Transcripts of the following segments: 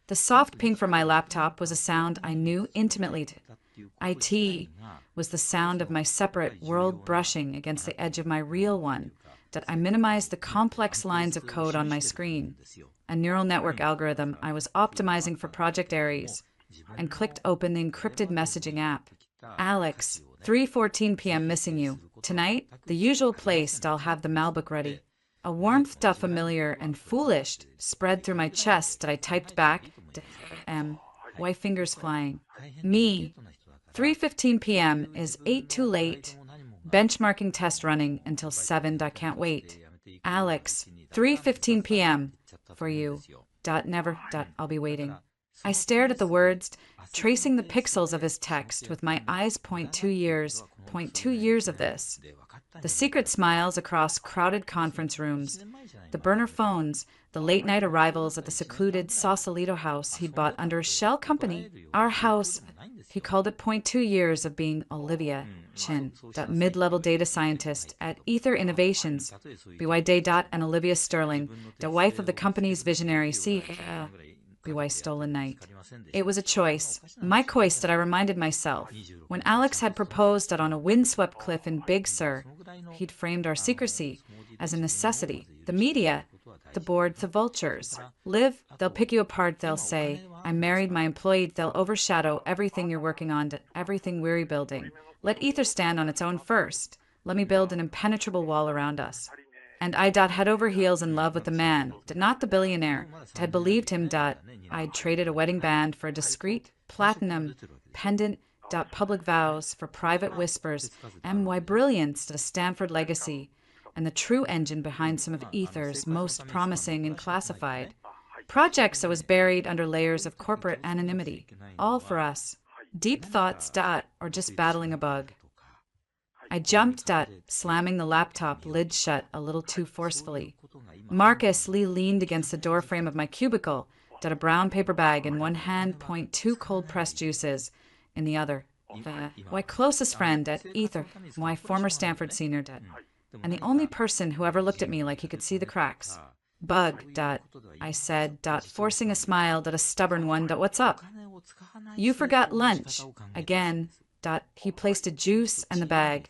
The soft ping from my laptop was a sound I knew intimately. IT was the sound of my separate world brushing against the edge of my real one, that I minimized the complex lines of code on my screen. A neural network algorithm I was optimizing for Project Ares, and clicked open the encrypted messaging app. Alex, 3:14 p.m. missing you. Tonight, the usual place I'll have the Malbook ready. A warmth familiar and foolish spread through my chest that I typed back to white fingers flying. Me, 3:15 p.m. is 8 too late. Benchmarking test running until 7. I can't wait. Alex, 3:15 p.m. for you. Never. I'll be waiting. I stared at the words, tracing the pixels of his text with my eyes. 2 years. 2 years of this. The secret smiles across crowded conference rooms, the burner phones, the late-night arrivals at the secluded Sausalito house he'd bought under a shell company. Our house, he called it. 2 years of being Olivia Chin, that mid-level data scientist at Ether Innovations, BY Day. And Olivia Sterling, the wife of the company's visionary CEO. BY Stolen Night. It was a choice, my choice, that I reminded myself. When Alex had proposed that on a windswept cliff in Big Sur, he'd framed our secrecy as a necessity. The media, the board, the vultures. Liv, they'll pick you apart, they'll say. I married my employee, they'll overshadow everything you're working on, everything we're rebuilding. Let Ether stand on its own first. Let me build an impenetrable wall around us. And I head over heels in love with the man, not the billionaire. Had believed him. I'd traded a wedding band for a discreet platinum pendant. Public vows for private whispers. My brilliance to the Stanford legacy, and the true engine behind some of Ether's most promising and classified projects that was buried under layers of corporate anonymity. All for us. Deep thoughts. Or just battling a bug. I jumped. Slamming the laptop lid shut a little too forcefully. Marcus Lee leaned against the doorframe of my cubicle, a brown paper bag in one hand. 2 cold-pressed juices in the other. My closest friend at Ether, my former Stanford senior, and the only person who ever looked at me like he could see the cracks. Bug. I said, forcing a smile, a stubborn one. What's up? You forgot lunch. Again. He placed a juice and the bag,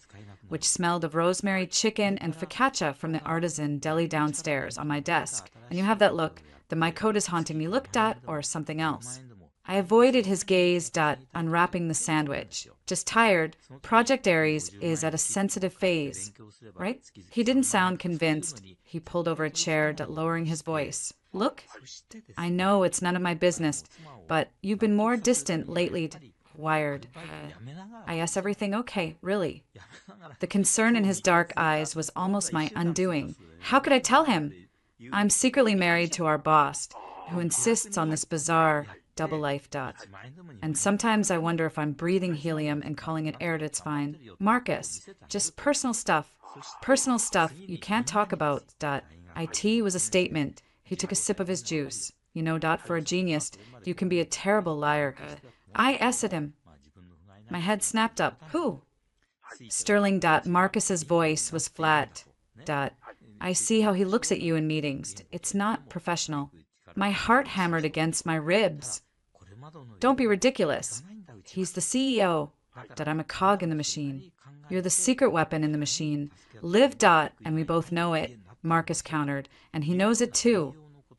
which smelled of rosemary chicken and focaccia from the artisan deli downstairs, on my desk. And you have that look, that my coat is haunting me look. Or something else. I avoided his gaze. Unwrapping the sandwich. Just tired. Project Ares is at a sensitive phase, right? He didn't sound convinced. He pulled over a chair, lowering his voice. Look, I know it's none of my business, but you've been more distant lately. Wired. I asked, everything okay, really? The concern in his dark eyes was almost my undoing. How could I tell him? I'm secretly married to our boss, who insists on this bizarre double life. And sometimes I wonder if I'm breathing helium and calling it air. It's fine. Marcus, just personal stuff. Personal stuff you can't talk about. IT was a statement. He took a sip of his juice. You know, for a genius, you can be a terrible liar. I essed him. My head snapped up. Who? Sterling. Marcus's voice was flat. I see how he looks at you in meetings. It's not professional. My heart hammered against my ribs. Don't be ridiculous. He's the CEO. I'm a cog in the machine. You're the secret weapon in the machine. Live. And we both know it, Marcus countered. And he knows it too.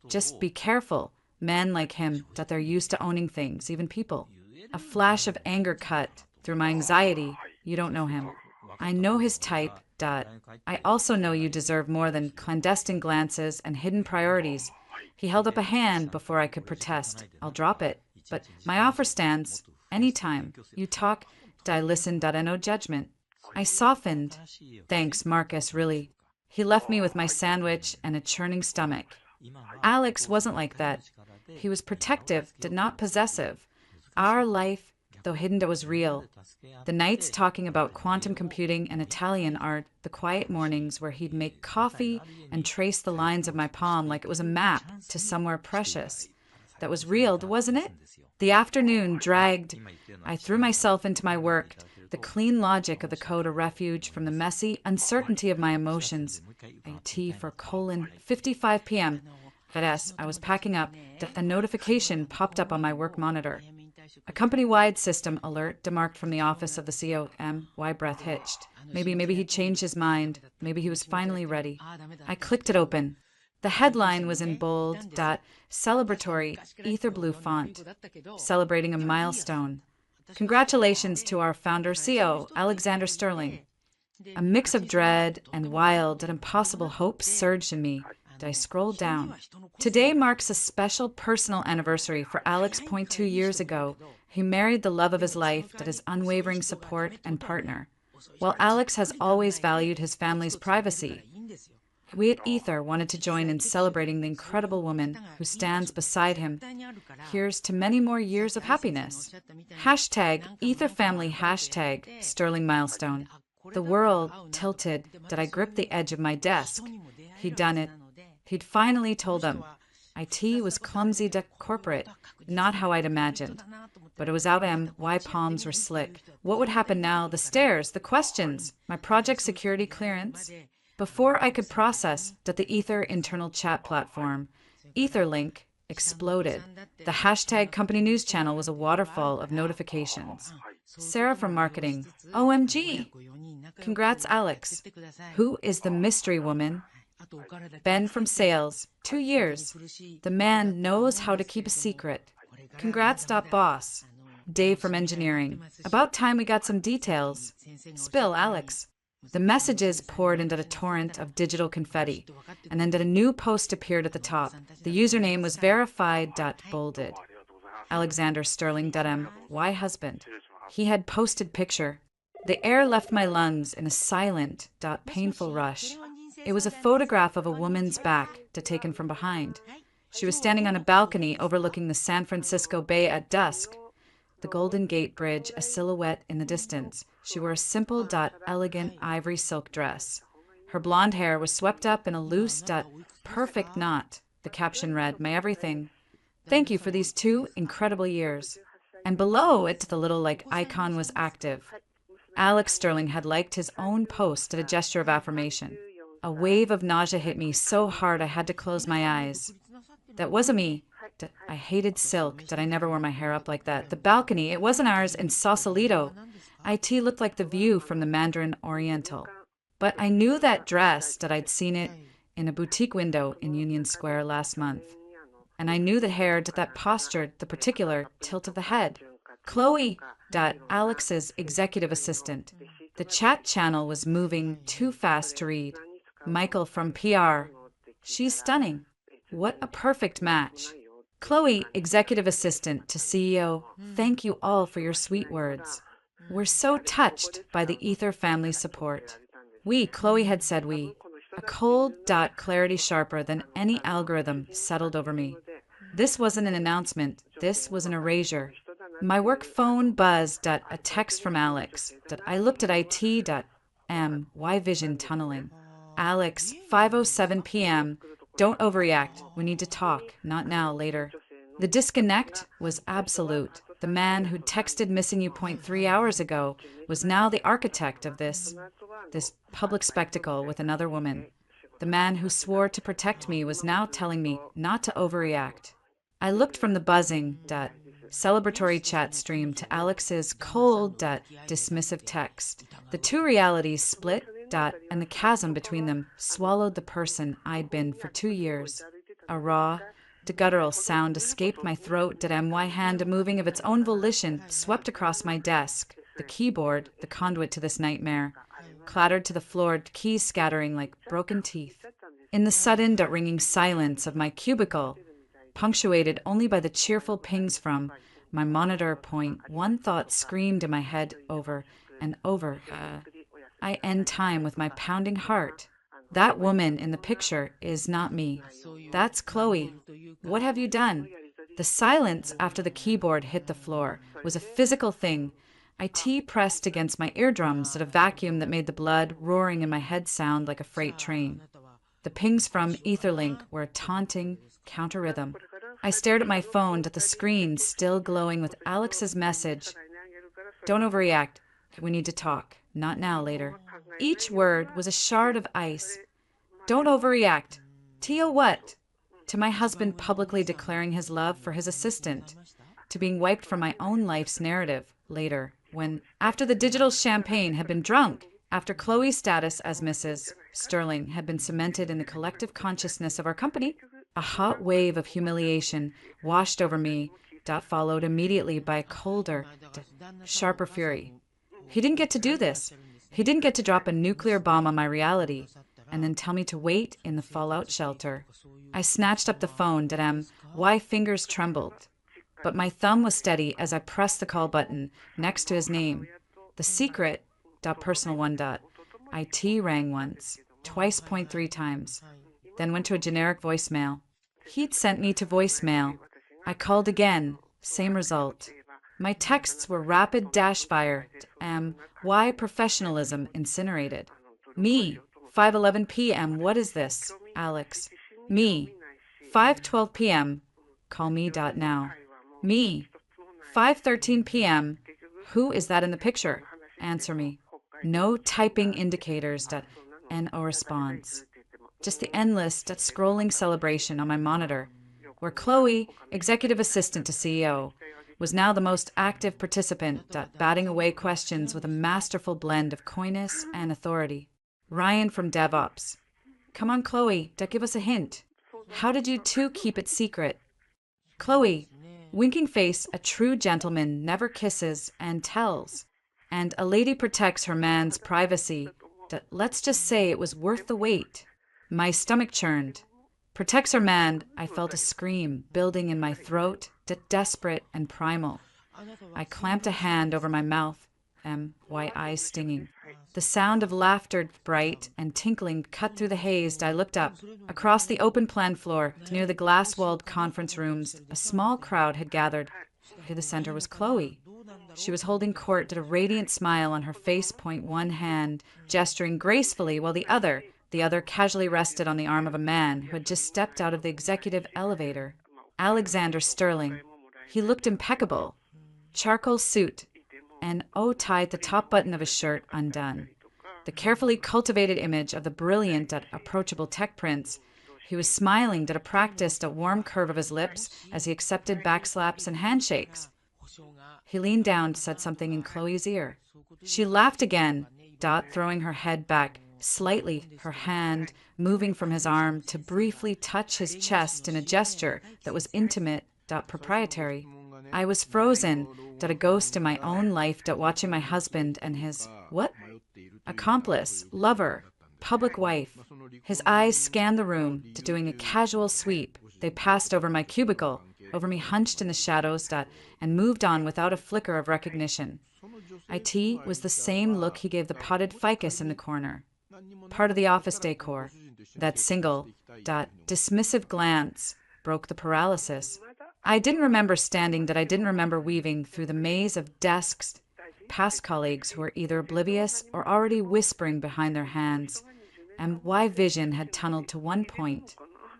Just be careful. Men like him, they're used to owning things, even people. A flash of anger cut through my anxiety. You don't know him. I know his type. I also know you deserve more than clandestine glances and hidden priorities. He held up a hand before I could protest. I'll drop it. But my offer stands. Anytime. You talk. I listened. No judgment. I softened. Thanks, Marcus, really. He left me with my sandwich and a churning stomach. Alex wasn't like that. He was protective, not possessive. Our life, though hidden, was real. The nights talking about quantum computing and Italian art, the quiet mornings where he'd make coffee and trace the lines of my palm like it was a map to somewhere precious. That was real, wasn't it? The afternoon dragged. I threw myself into my work, the clean logic of the code a refuge from the messy uncertainty of my emotions. IT for 55 p.m. As I was packing up, a notification popped up on my work monitor. A company-wide system alert demarked from the office of the CEO. My breath hitched. Maybe he'd changed his mind. Maybe he was finally ready. I clicked it open. The headline was in bold, celebratory, ether blue font, celebrating a milestone. Congratulations to our founder CEO, Alexander Sterling. A mix of dread and wild and impossible hope surged in me. I scrolled down. Today marks a special personal anniversary for Alex. 2 years ago, he married the love of his life, his unwavering support and partner. While Alex has always valued his family's privacy, we at Ether wanted to join in celebrating the incredible woman who stands beside him. Here's to many more years of happiness. Hashtag EtherFamily, hashtag Sterling Milestone. The world tilted. I gripped the edge of my desk. He'd done it. He'd finally told them. IT was clumsy corporate, not how I'd imagined. But it was out. Why palms were slick. What would happen now? The stares, the questions, my project security clearance. Before I could process that the Ether internal chat platform, Etherlink, exploded. The hashtag company news channel was a waterfall of notifications. Sarah from marketing. OMG! Congrats, Alex. Who is the mystery woman? Ben from sales. 2 years. The man knows how to keep a secret. Congrats, boss. Dave from engineering. About time we got some details. Spill, Alex. The messages poured into a torrent of digital confetti, and then a new post appeared at the top. The username was verified. Bolded. Alexander Sterling. Why husband? He had posted picture. The air left my lungs in a silent, painful rush. It was a photograph of a woman's back, taken from behind. She was standing on a balcony overlooking the San Francisco Bay at dusk. The Golden Gate Bridge, a silhouette in the distance. She wore a simple, elegant ivory silk dress. Her blonde hair was swept up in a loose, perfect knot. The caption read, "My everything. Thank you for these 2 incredible years." And below it, the little icon was active. Alex Sterling had liked his own post at a gesture of affirmation. A wave of nausea hit me so hard I had to close my eyes. That wasn't me. I hated silk. I never wore my hair up like that. The balcony, it wasn't ours in Sausalito. IT looked like the view from the Mandarin Oriental. But I knew that dress, I'd seen it in a boutique window in Union Square last month. And I knew the hair, that posture, the particular tilt of the head. Chloe, Alex's executive assistant. The chat channel was moving too fast to read. Michael from PR. She's stunning. What a perfect match. Chloe, executive assistant to CEO. Thank you all for your sweet words. We're so touched by the Ether family support. Chloe had said we. A cold, clarity sharper than any algorithm settled over me. This wasn't an announcement. This was an erasure. My work phone buzzed. A text from Alex. I looked at IT. Why vision tunneling? Alex, 5:07 p.m. Don't overreact. We need to talk. Not now, later. The disconnect was absolute. The man who'd texted missing you 0.3 hours ago was now the architect of this public spectacle with another woman. The man who swore to protect me was now telling me not to overreact. I looked from the buzzing, celebratory chat stream to Alex's cold, dismissive text. The 2 realities split, and the chasm between them swallowed the person I'd been for 2 years. A raw, guttural sound escaped my throat. My hand, moving of its own volition, swept across my desk. The keyboard, the conduit to this nightmare, clattered to the floor, keys scattering like broken teeth. In the sudden, ringing silence of my cubicle, punctuated only by the cheerful pings from my monitor point, one thought screamed in my head over and over. I end time with my pounding heart. That woman in the picture is not me. That's Chloe. What have you done? The silence after the keyboard hit the floor was a physical thing. IT pressed against my eardrums at a vacuum that made the blood roaring in my head sound like a freight train. The pings from Etherlink were a taunting counter-rhythm. I stared at my phone, at the screen still glowing with Alex's message. Don't overreact. We need to talk. Not now, later. Each word was a shard of ice. Don't overreact. Tia what? to my husband publicly declaring his love for his assistant, to being wiped from my own life's narrative later, when, after the digital champagne had been drunk, after Chloe's status as Mrs. Sterling had been cemented in the collective consciousness of our company, a hot wave of humiliation washed over me, followed immediately by a colder, sharper fury. He didn't get to do this. He didn't get to drop a nuclear bomb on my reality and then tell me to wait in the fallout shelter. I snatched up the phone, why fingers trembled. But my thumb was steady as I pressed the call button next to his name. The secret, personal one, IT rang once, twice, 0.3 times, then went to a generic voicemail. He'd sent me to voicemail. I called again, same result. My texts were rapid dash fire, why professionalism incinerated. Me, 5:11 p.m., what is this, Alex? Me, 5:12 p.m., call me, now. Me, 5:13 p.m., who is that in the picture? Answer me. No typing indicators, no response. Just the endless, scrolling celebration on my monitor, where Chloe, executive assistant to CEO, was now the most active participant, batting away questions with a masterful blend of coyness and authority. Ryan from DevOps. Come on, Chloe, give us a hint. How did you two keep it secret? Chloe, winking face, a true gentleman never kisses and tells. And a lady protects her man's privacy. Let's just say it was worth the wait. My stomach churned. Protects her man, I felt a scream building in my throat, desperate and primal. I clamped a hand over my mouth, why eyes stinging. The sound of laughter, bright and tinkling, cut through the haze. I looked up. Across the open-plan floor, near the glass-walled conference rooms, a small crowd had gathered. In the center was Chloe. She was holding court, a radiant smile on her face, one hand, gesturing gracefully, while the other casually rested on the arm of a man who had just stepped out of the executive elevator. Alexander Sterling. He looked impeccable. Charcoal suit, and tied the top button of his shirt undone. The carefully cultivated image of the brilliant, approachable tech prince. He was smiling, practiced a warm curve of his lips as he accepted backslaps and handshakes. He leaned down, said something in Chloe's ear. She laughed again, throwing her head back slightly, her hand moving from his arm to briefly touch his chest in a gesture that was intimate, proprietary. I was frozen, a ghost in my own life, watching my husband and his, accomplice, lover, public wife. His eyes scanned the room, doing a casual sweep. They passed over my cubicle, over me hunched in the shadows, and moved on without a flicker of recognition. IT was the same look he gave the potted ficus in the corner. Part of the office decor. That single, dismissive glance broke the paralysis. I didn't remember standing, I didn't remember weaving through the maze of desks, past colleagues who were either oblivious or already whispering behind their hands, and why vision had tunneled to one point,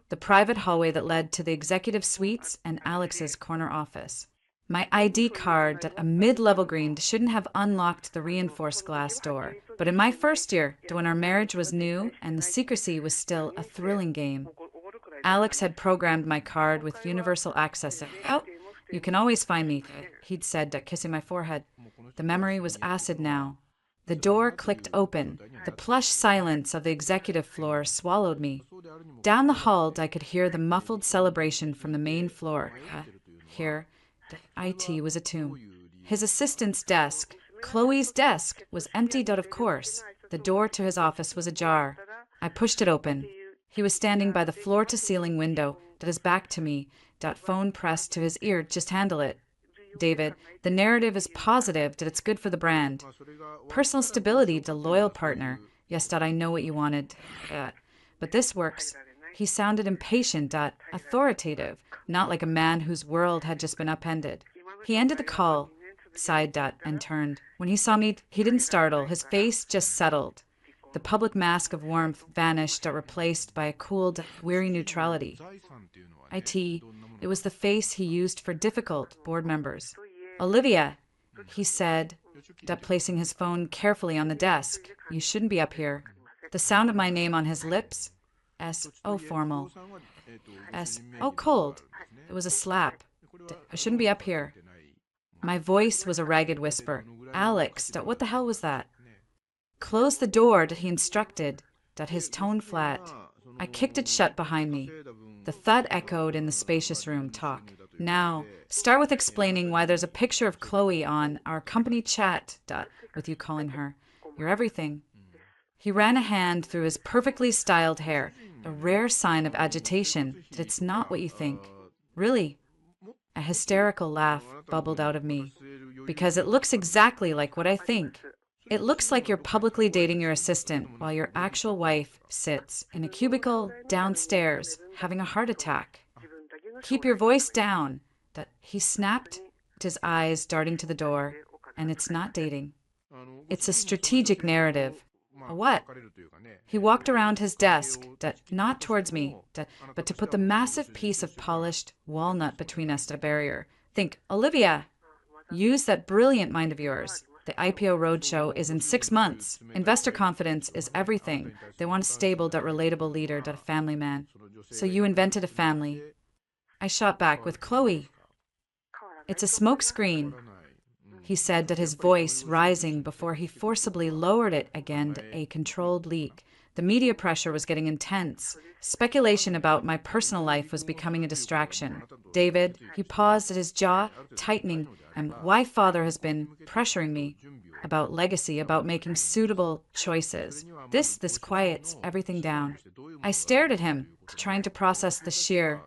the private hallway that led to the executive suites and Alex's corner office. My ID card, a mid-level green, shouldn't have unlocked the reinforced glass door. But in my first year, when our marriage was new and the secrecy was still a thrilling game, Alex had programmed my card with universal access. You can always find me, he'd said, kissing my forehead. The memory was acid now. The door clicked open. The plush silence of the executive floor swallowed me. Down the hall, I could hear the muffled celebration from the main floor. Here, IT was a tomb. His assistant's desk, Chloe's desk, was emptied out, of course. The door to his office was ajar. I pushed it open. He was standing by the floor-to-ceiling window, his back to me, phone pressed to his ear. Just handle it. David, the narrative is positive, it's good for the brand. Personal stability, loyal partner. Yes, I know what you wanted. But this works. He sounded impatient, authoritative, not like a man whose world had just been upended. He ended the call, sighed, and turned. When he saw me, he didn't startle. His face just settled. The public mask of warmth vanished, replaced by a cooled, weary neutrality. It was the face he used for difficult board members. Olivia, he said, placing his phone carefully on the desk. You shouldn't be up here. The sound of my name on his lips, formal. S. Oh, cold. It was a slap. I shouldn't be up here. My voice was a ragged whisper. Alex, what the hell was that? Close the door, he instructed, his tone flat. I kicked it shut behind me. The thud echoed in the spacious room. Talk. Now, start with explaining why there's a picture of Chloe on our company chat, with you calling her. You're everything. He ran a hand through his perfectly styled hair, a rare sign of agitation that it's not what you think. Really? A hysterical laugh bubbled out of me. Because it looks exactly like what I think. It looks like you're publicly dating your assistant while your actual wife sits in a cubicle downstairs having a heart attack. Keep your voice down. He snapped, his eyes darting to the door, and it's not dating. It's a strategic narrative. A what? He walked around his desk, not towards me, but to put the massive piece of polished walnut between us, a barrier. Think, Olivia, use that brilliant mind of yours. The IPO roadshow is in 6 months. Investor confidence is everything. They want a stable, relatable leader, a family man. So you invented a family. I shot back with Chloe. It's a smoke screen, he said, his voice rising before he forcibly lowered it again to a controlled leak. The media pressure was getting intense. Speculation about my personal life was becoming a distraction. David, he paused, his jaw tightening, and why father has been pressuring me about legacy, about making suitable choices. This quiets everything down. I stared at him, trying to process the sheer,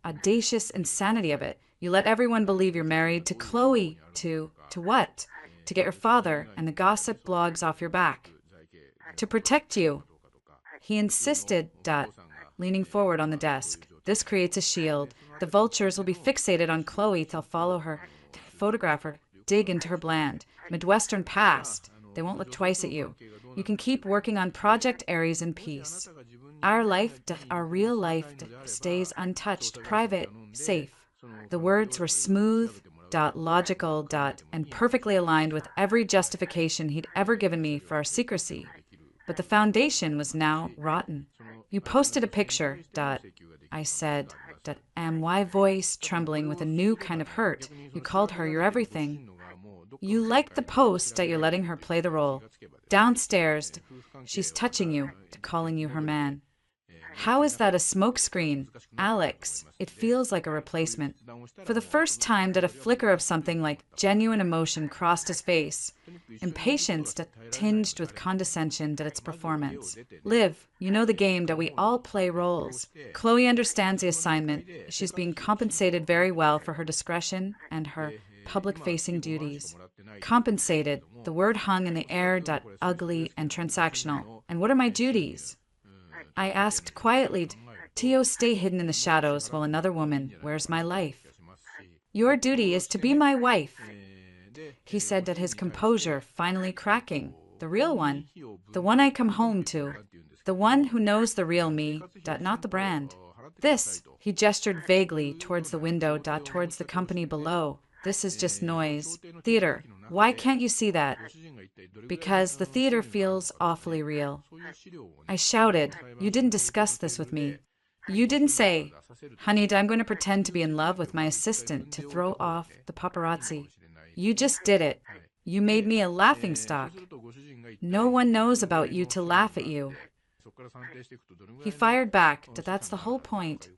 audacious insanity of it. You let everyone believe you're married to Chloe, to what? To get your father and the gossip blogs off your back. To protect you. He insisted, leaning forward on the desk. This creates a shield. The vultures will be fixated on Chloe. They'll follow her, photograph her, dig into her bland Midwestern past. They won't look twice at you. You can keep working on Project Aries in peace. Our life, our real life, stays untouched, private, safe. The words were smooth, logical, and perfectly aligned with every justification he'd ever given me for our secrecy. But the foundation was now rotten. You posted a picture, I said, my voice trembling with a new kind of hurt. You called her your everything. You liked the post, you're letting her play the role. Downstairs, she's touching you, calling you her man. How is that a smokescreen? Alex, it feels like a replacement. For the first time, a flicker of something like genuine emotion crossed his face. Impatience tinged with condescension at its performance. Liv, you know the game, we all play roles. Chloe understands the assignment. She's being compensated very well for her discretion and her public-facing duties. Compensated, the word hung in the air, ugly and transactional. And what are my duties? I asked quietly, Tio, stay hidden in the shadows while another woman wears my life. Your duty is to be my wife, he said, his composure finally cracking. The real one, the one I come home to, the one who knows the real me, not the brand. This, he gestured vaguely towards the window, towards the company below. This is just noise. Theater. Why can't you see that? Because the theater feels awfully real. I shouted, you didn't discuss this with me. You didn't say, honey, I'm going to pretend to be in love with my assistant to throw off the paparazzi. You just did it. You made me a laughingstock. No one knows about you to laugh at you. He fired back, that's the whole point.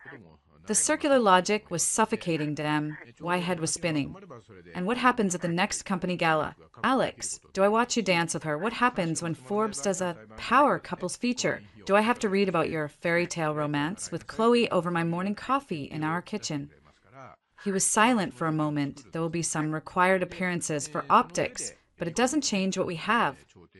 The circular logic was suffocating them. My head was spinning. And what happens at the next company gala? Alex, do I watch you dance with her? What happens when Forbes does a power couples feature? Do I have to read about your fairy tale romance with Chloe over my morning coffee in our kitchen? He was silent for a moment. There will be some required appearances for optics, but it doesn't change what we have.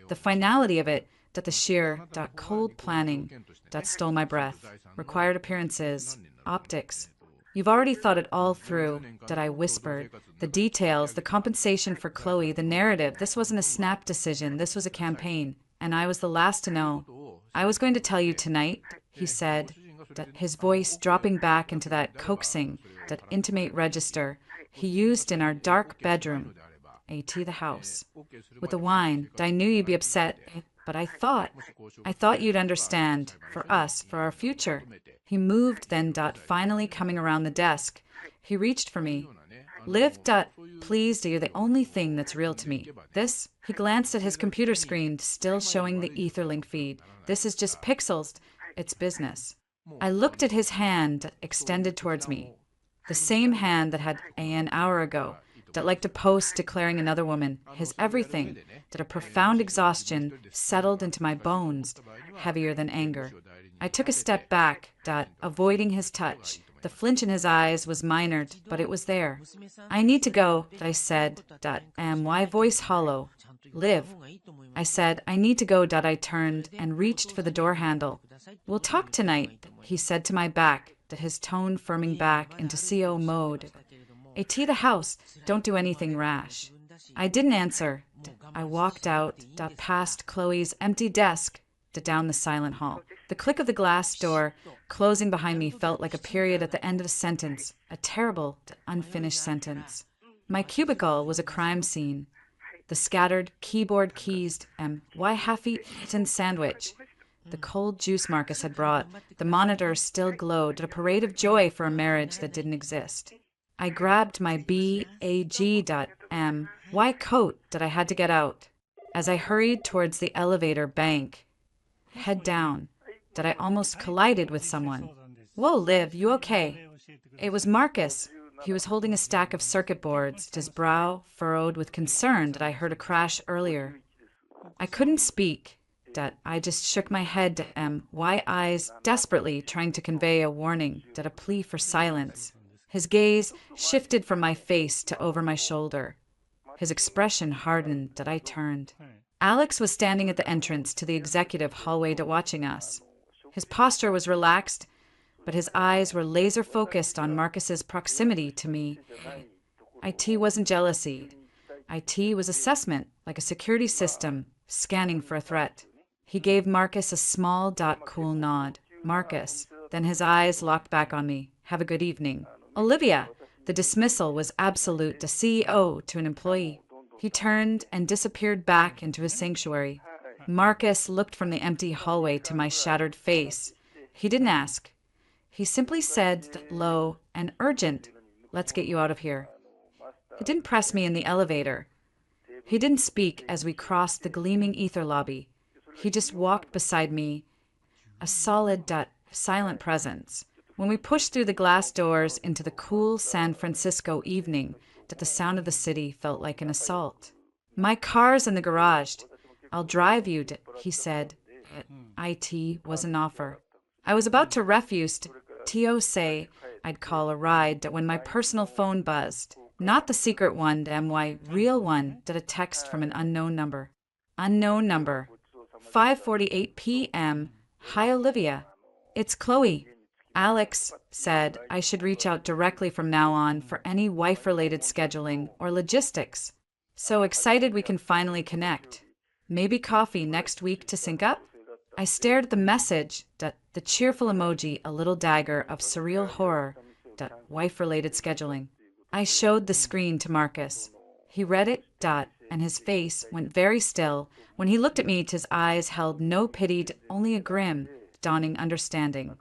The finality of it, the sheer, cold planning, stole my breath. Required appearances. Optics. You've already thought it all through, I whispered. The details, the compensation for Chloe, the narrative. This wasn't a snap decision. This was a campaign. And I was the last to know. I was going to tell you tonight, he said, his voice dropping back into that coaxing, that intimate register he used in our dark bedroom, the house. With the wine, I knew you'd be upset. But I thought you'd understand. For us, for our future. He moved then, finally coming around the desk. He reached for me. Liv, please, you're the only thing that's real to me. This, he glanced at his computer screen, still showing the Etherlink feed. This is just pixels. It's business. I looked at his hand extended towards me. The same hand that had an hour ago, that liked a post declaring another woman, his everything, that a profound exhaustion settled into my bones, heavier than anger. I took a step back, avoiding his touch. The flinch in his eyes was minor, but it was there. I need to go, I said, my voice hollow. Liv. I said, I need to go, I turned and reached for the door handle. We'll talk tonight, he said to my back, his tone firming back into CO mode. At the house, don't do anything rash. I didn't answer. I walked out, past Chloe's empty desk, down the silent hall. The click of the glass door closing behind me felt like a period at the end of a sentence, a terrible, unfinished sentence. My cubicle was a crime scene. The scattered keyboard keys, half-eaten sandwich, the cold juice Marcus had brought, the monitor still glowed, a parade of joy for a marriage that didn't exist. I grabbed my BAG.M coat that I had to get out. As I hurried towards the elevator bank, head down, that I almost collided with someone. Whoa, Liv, you okay? It was Marcus. He was holding a stack of circuit boards, his brow furrowed with concern that I heard a crash earlier. I couldn't speak. I just shook my head, eyes desperately trying to convey a warning, a plea for silence. His gaze shifted from my face to over my shoulder. His expression hardened, I turned. Alex was standing at the entrance to the executive hallway watching us. His posture was relaxed, but his eyes were laser-focused on Marcus's proximity to me. IT wasn't jealousy. IT was assessment, like a security system, scanning for a threat. He gave Marcus a small, cool nod. Marcus. Then his eyes locked back on me. Have a good evening. Olivia. The dismissal was absolute, the CEO to an employee. He turned and disappeared back into his sanctuary. Marcus looked from the empty hallway to my shattered face. He didn't ask. He simply said, low and urgent, let's get you out of here. He didn't press me in the elevator. He didn't speak as we crossed the gleaming ether lobby. He just walked beside me, a solid, silent presence. When we pushed through the glass doors into the cool San Francisco evening, the sound of the city felt like an assault. My car's in the garage. I'll drive you, he said. IT was an offer. I was about to refuse to say I'd call a ride when my personal phone buzzed. Not the secret one, real one, a text from an unknown number. Unknown number. 5:48 p.m. Hi, Olivia. It's Chloe. Alex said I should reach out directly from now on for any wife-related scheduling or logistics. So excited we can finally connect. Maybe coffee next week to sync up? I stared at the message, the cheerful emoji, a little dagger of surreal horror, wife-related scheduling. I showed the screen to Marcus. He read it, and his face went very still. When he looked at me, his eyes held no pity, only a grim, dawning understanding.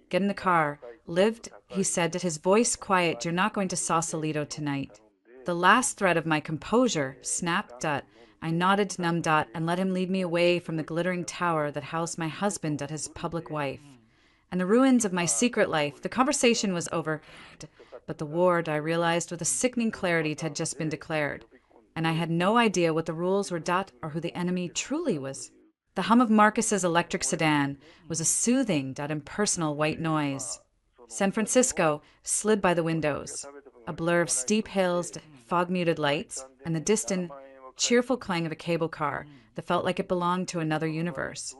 Get in the car. Lived, he said, his voice quiet, you're not going to Sausalito tonight. The last thread of my composure snapped. I nodded to numb, and let him lead me away from the glittering tower that housed my husband at his public wife. And the ruins of my secret life. The conversation was over, but the war, I realized with a sickening clarity, had just been declared. And I had no idea what the rules were, or who the enemy truly was. The hum of Marcus's electric sedan was a soothing, impersonal white noise. San Francisco slid by the windows, a blur of steep hills, fog-muted lights, and the distant, cheerful clang of a cable car that felt like it belonged to another universe.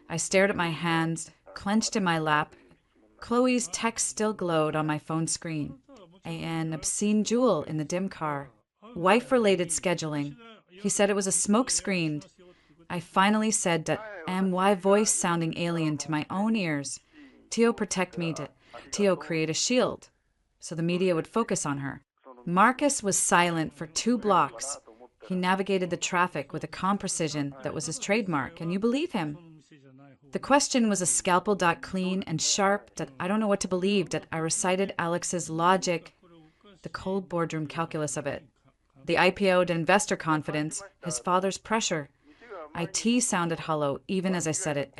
I stared at my hands, clenched in my lap. Chloe's text still glowed on my phone screen. An obscene jewel in the dim car. Wife-related scheduling. He said it was a smoke screen. I finally said my voice sounding alien to my own ears. Tio, protect me. Tio, create a shield, so the media would focus on her. Marcus was silent for 2 blocks. He navigated the traffic with a calm precision that was his trademark, and you believe him. The question was a scalpel clean and sharp that I don't know what to believe that I recited Alex's logic, the cold boardroom calculus of it. The IPO'd investor confidence, his father's pressure. IT sounded hollow even as I said it.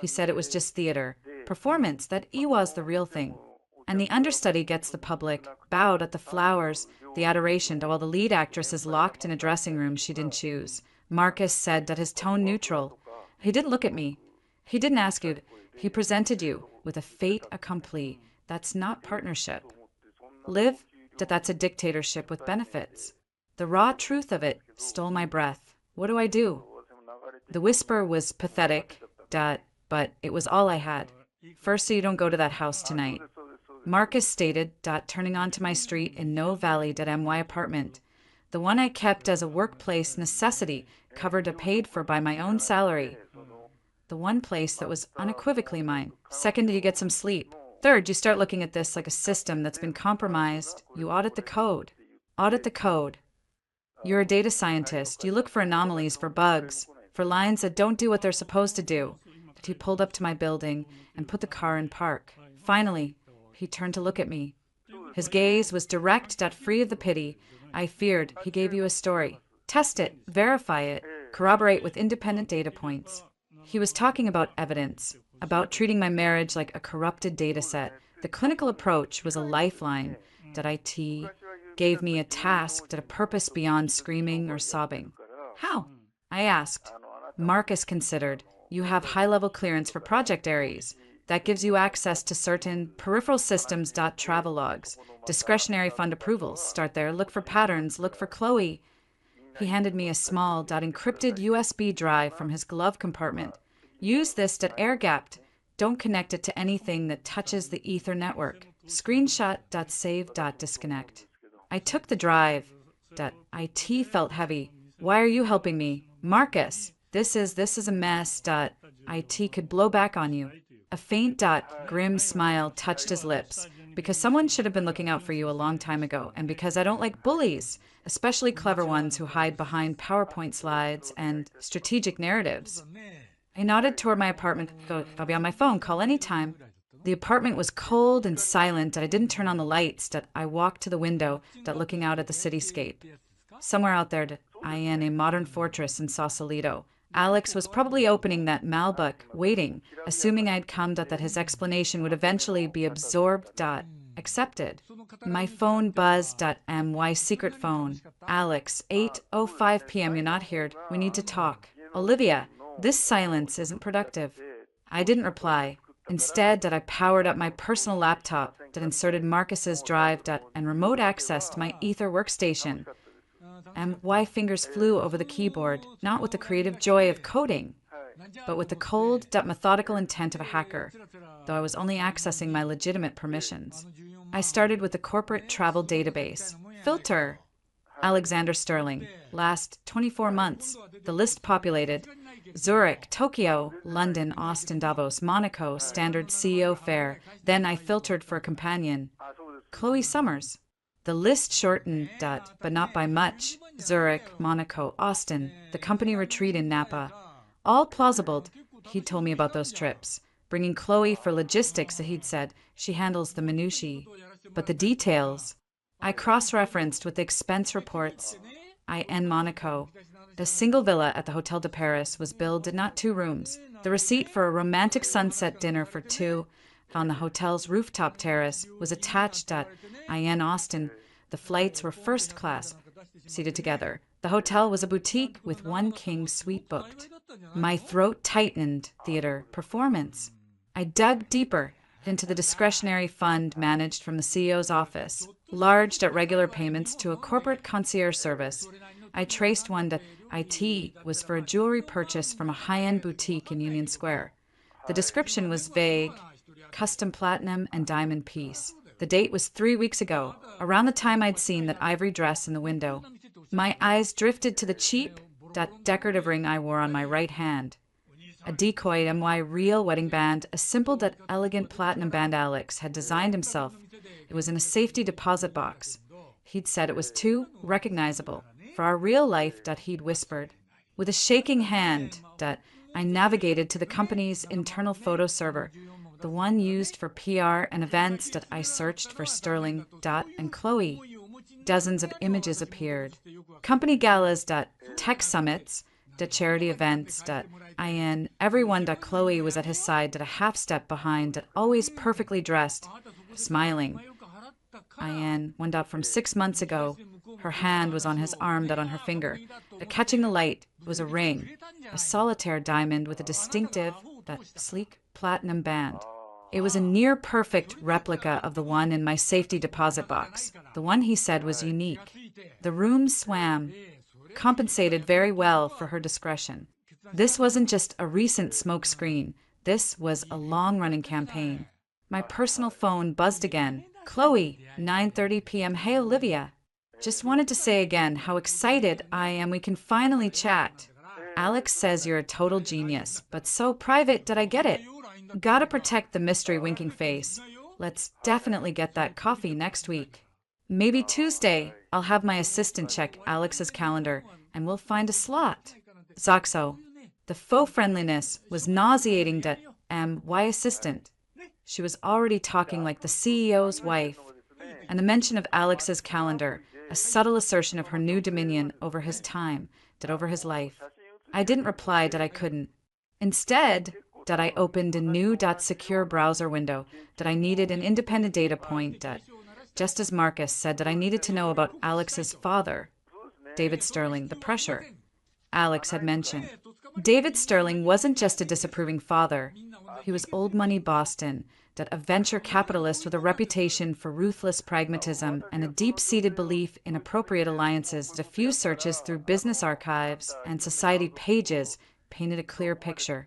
He said it was just theater. Performance, that E was the real thing. And the understudy gets the public, bowed at the flowers, the adoration, while the lead actress is locked in a dressing room she didn't choose. Marcus said that his tone neutral. He didn't look at me. He didn't ask you. He presented you with a fait accompli. That's not partnership. Live, that's a dictatorship with benefits. The raw truth of it stole my breath. What do I do? The whisper was pathetic, but it was all I had. First, so you don't go to that house tonight. Marcus stated, turning onto my street in No Valley MY apartment. The one I kept as a workplace necessity, covered or paid for by my own salary. The one place that was unequivocally mine. Second, you get some sleep. Third, you start looking at this like a system that's been compromised. You audit the code. Audit the code. You're a data scientist. You look for anomalies, for bugs, for lines that don't do what they're supposed to do. But he pulled up to my building and put the car in park. Finally, he turned to look at me. His gaze was direct, free of the pity. I feared. He gave you a story. Test it, verify it, corroborate with independent data points. He was talking about evidence, about treating my marriage like a corrupted data set. The clinical approach was a lifeline. IT gave me a task, a purpose beyond screaming or sobbing. How? I asked. Marcus considered. You have high-level clearance for project areas. That gives you access to certain peripheral systems. Travel logs, discretionary fund approvals. Start there. Look for patterns. Look for Chloe. He handed me a small, encrypted USB drive from his glove compartment. Use this, air-gapped. Don't connect it to anything that touches the Ether network. Screenshot, save, disconnect. I took the drive. IT felt heavy. Why are you helping me? Marcus, this is a mess. IT could blow back on you. A faint, grim smile touched his lips. Because someone should have been looking out for you a long time ago, and because I don't like bullies, especially clever ones who hide behind PowerPoint slides and strategic narratives. I nodded toward my apartment. I'll be on my phone. Call anytime. The apartment was cold and silent. I didn't turn on the lights. I walked to the window, looking out at the cityscape. Somewhere out there, I in a modern fortress in Sausalito. Alex was probably opening that Malbuck, waiting, assuming I'd come, that his explanation would eventually be absorbed. Accepted. My phone buzzed. My secret phone. Alex, 8:05 p.m. You're not here. We need to talk. Olivia, this silence isn't productive. I didn't reply. Instead, I powered up my personal laptop, inserted Marcus's drive, and remote accessed my Ether workstation. My fingers flew over the keyboard, not with the creative joy of coding, but with the cold, methodical intent of a hacker, though I was only accessing my legitimate permissions. I started with the corporate travel database. Filter. Alexander Sterling. Last 24 months. The list populated. Zurich, Tokyo, London, Austin, Davos, Monaco, standard CEO fare. Then I filtered for a companion. Chloe Summers. The list shortened, but not by much. Zurich, Monaco, Austin, the company retreat in Napa. All plausible. He'd told me about those trips. Bringing Chloe for logistics, he'd said. She handles the minutiae. But the details. I cross-referenced with the expense reports. Monaco. The single villa at the Hotel de Paris was billed not 2 rooms. The receipt for a romantic sunset dinner for 2 on the hotel's rooftop terrace was attached. Austin. The flights were first class, seated together. The hotel was a boutique with 1 king suite booked. My throat tightened. Theater. Performance. I dug deeper into the discretionary fund managed from the CEO's office, large regular payments to a corporate concierge service. I traced one that IT was for a jewelry purchase from a high-end boutique in Union Square. The description was vague, custom platinum and diamond piece. The date was 3 weeks ago, around the time I'd seen that ivory dress in the window. My eyes drifted to the cheap, decorative ring I wore on my right hand. A decoy MY real wedding band, a simple elegant platinum band Alex had designed himself. It was in a safety deposit box. He'd said it was too recognizable. for our real life, he'd whispered. With a shaking hand, I navigated to the company's internal photo server, the one used for PR and events. I searched for Sterling, and Chloe. Dozens of images appeared. Company galas, tech summits, charity events, in everyone. Chloe was at his side, a half step behind, always perfectly dressed, smiling. In one. From 6 months ago, her hand was on his arm, on her finger. Catching the light was a ring, a solitaire diamond with a distinctive, sleek platinum band. It was a near-perfect replica of the one in my safety deposit box. The one he said was unique. The room swam, compensated very well for her discretion. This wasn't just a recent smokescreen. This was a long-running campaign. My personal phone buzzed again. Chloe, 9:30 p.m. Hey, Olivia. Just wanted to say again how excited I am we can finally chat. Alex says you're a total genius, but so private. Did I get it? Gotta protect the mystery winking face. Let's definitely get that coffee next week. Maybe Tuesday, I'll have my assistant check Alex's calendar, and we'll find a slot. Zoxo. The faux friendliness was nauseating. Why assistant? She was already talking like the CEO's wife. And the mention of Alex's calendar, a subtle assertion of her new dominion over his time, over his life. I didn't reply that I couldn't. Instead, I opened a new secure browser window, that I needed an independent data point, just as Marcus said that I needed to know about Alex's father, David Sterling, the pressure Alex had mentioned. David Sterling wasn't just a disapproving father. He was old money Boston, a venture capitalist with a reputation for ruthless pragmatism and a deep-seated belief in appropriate alliances. A few searches through business archives and society pages painted a clear picture.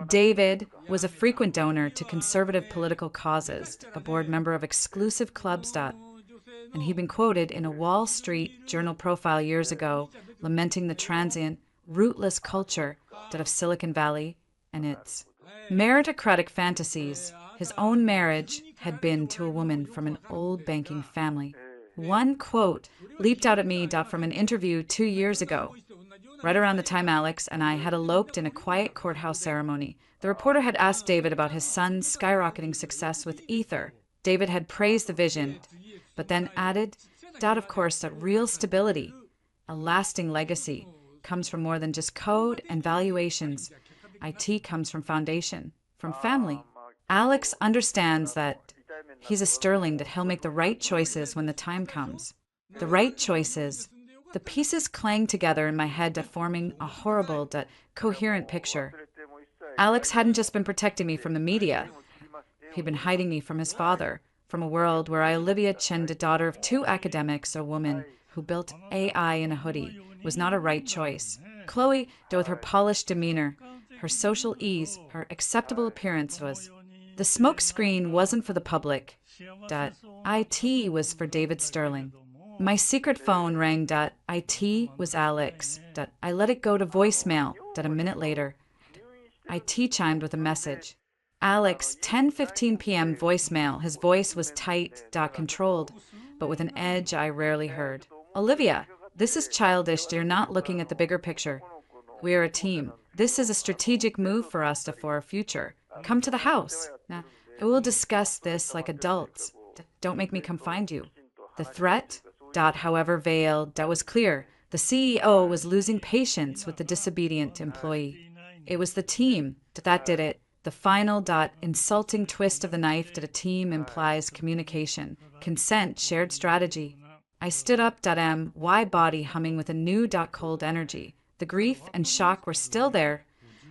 David was a frequent donor to conservative political causes, a board member of exclusive clubs. And he'd been quoted in a Wall Street Journal profile years ago, lamenting the transient, rootless culture of Silicon Valley and its meritocratic fantasies. His own marriage had been to a woman from an old banking family. One quote leaped out at me from an interview 2 years ago, right around the time Alex and I had eloped in a quiet courthouse ceremony. The reporter had asked David about his son's skyrocketing success with Ether. David had praised the vision, but then added, of course, that real stability, a lasting legacy, comes from more than just code and valuations. IT comes from foundation, from family. Alex understands that he's a Sterling, that he'll make the right choices when the time comes. The right choices. The pieces clang together in my head, forming a horrible, coherent picture. Alex hadn't just been protecting me from the media. He'd been hiding me from his father, from a world where Olivia Chen, the daughter of 2 academics, a woman who built AI in a hoodie, was not a right choice. Chloe, with her polished demeanor, her social ease, her acceptable appearance, was. The smoke screen wasn't for the public. IT was for David Sterling. My secret phone rang. IT was Alex. I let it go to voicemail. A minute later, IT chimed with a message. Alex, 10:15 p.m. voicemail. His voice was tight, controlled, but with an edge I rarely heard. Olivia, this is childish. You're not looking at the bigger picture. We are a team. This is a strategic move for us for our future. Come to the house. Now, we will discuss this like adults. Don't make me come find you. The threat, however veiled, was clear. The CEO was losing patience with the disobedient employee. It was the team that did it. The final, insulting twist of the knife. A team implies communication, consent, shared strategy. I stood up. Why body humming with a new, cold energy. The grief and shock were still there,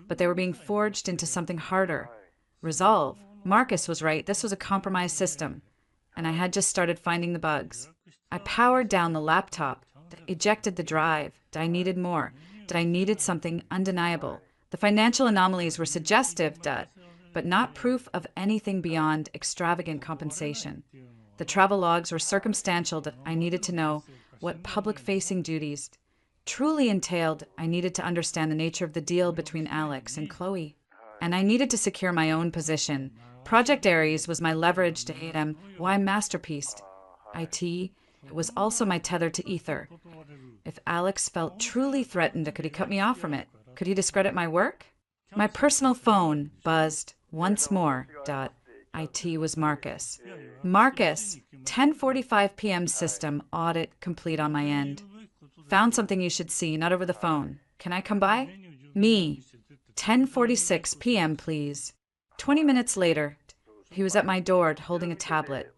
but they were being forged into something harder. Resolve. Marcus was right. This was a compromised system, and I had just started finding the bugs. I powered down the laptop, ejected the drive. I needed more. I needed something undeniable. The financial anomalies were suggestive, but not proof of anything beyond extravagant compensation. The travel logs were circumstantial. I needed to know what public-facing duties truly entailed. I needed to understand the nature of the deal between Alex and Chloe. And I needed to secure my own position. Project Ares was my leverage to ADM. Why masterpiece? IT was also my tether to Ether. If Alex felt truly threatened, could he cut me off from it? Could he discredit my work? My personal phone buzzed once more. IT was Marcus. Marcus, 10:45 p.m. system audit complete on my end. Found something you should see, not over the phone. Can I come by? Me, 10:46 p.m. please. 20 minutes later, he was at my door holding a tablet.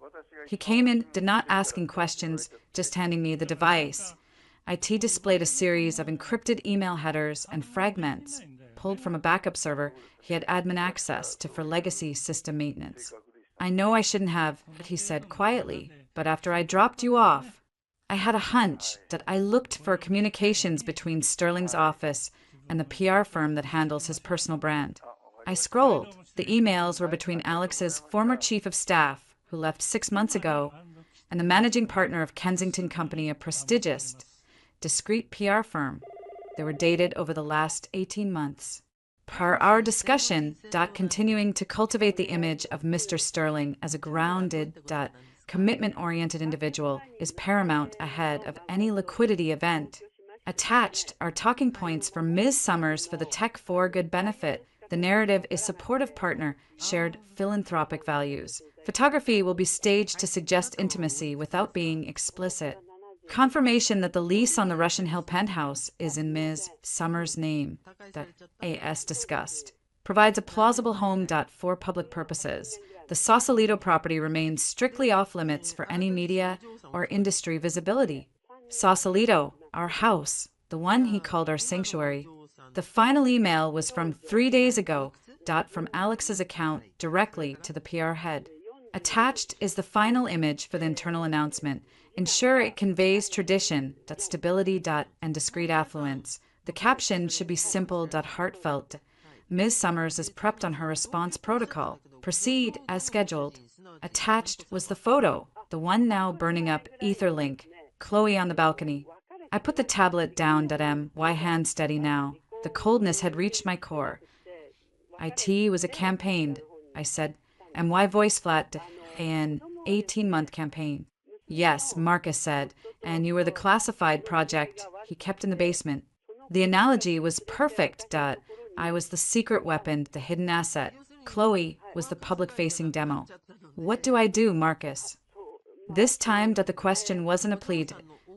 He came in, did not asking questions, just handing me the device. IT displayed a series of encrypted email headers and fragments pulled from a backup server he had admin access to for legacy system maintenance. I know I shouldn't have, he said quietly, but after I dropped you off, I had a hunch that I looked for communications between Sterling's office and the PR firm that handles his personal brand. I scrolled. The emails were between Alex's former chief of staff, who left 6 months ago, and the managing partner of Kensington Company, a prestigious, discreet PR firm. They were dated over the last 18 months. Per our discussion, continuing to cultivate the image of Mr. Sterling as a grounded, commitment-oriented individual is paramount ahead of any liquidity event. Attached are talking points for Ms. Summers for the Tech for Good benefit. The narrative is supportive partner, shared philanthropic values. Photography will be staged to suggest intimacy without being explicit. Confirmation that the lease on the Russian Hill penthouse is in Ms. Summers' name, that AS discussed, provides a plausible home. For public purposes. The Sausalito property remains strictly off limits for any media or industry visibility. Sausalito, our house, the one he called our sanctuary. The final email was from 3 days ago, from Alex's account directly to the PR head. Attached is the final image for the internal announcement. Ensure it conveys tradition, stability, and discreet affluence. The caption should be simple, heartfelt. Ms. Summers is prepped on her response protocol. Proceed as scheduled. Attached was the photo, the one now burning up Etherlink, Chloe on the balcony. I put the tablet down, why hand steady now? The coldness had reached my core. IT was a campaign, I said, and why voice flat? An 18-month campaign. Yes, Marcus said, and you were the classified project he kept in the basement. The analogy was perfect. I was the secret weapon, the hidden asset. Chloe was the public-facing demo. What do I do, Marcus? This time the question wasn't a plea.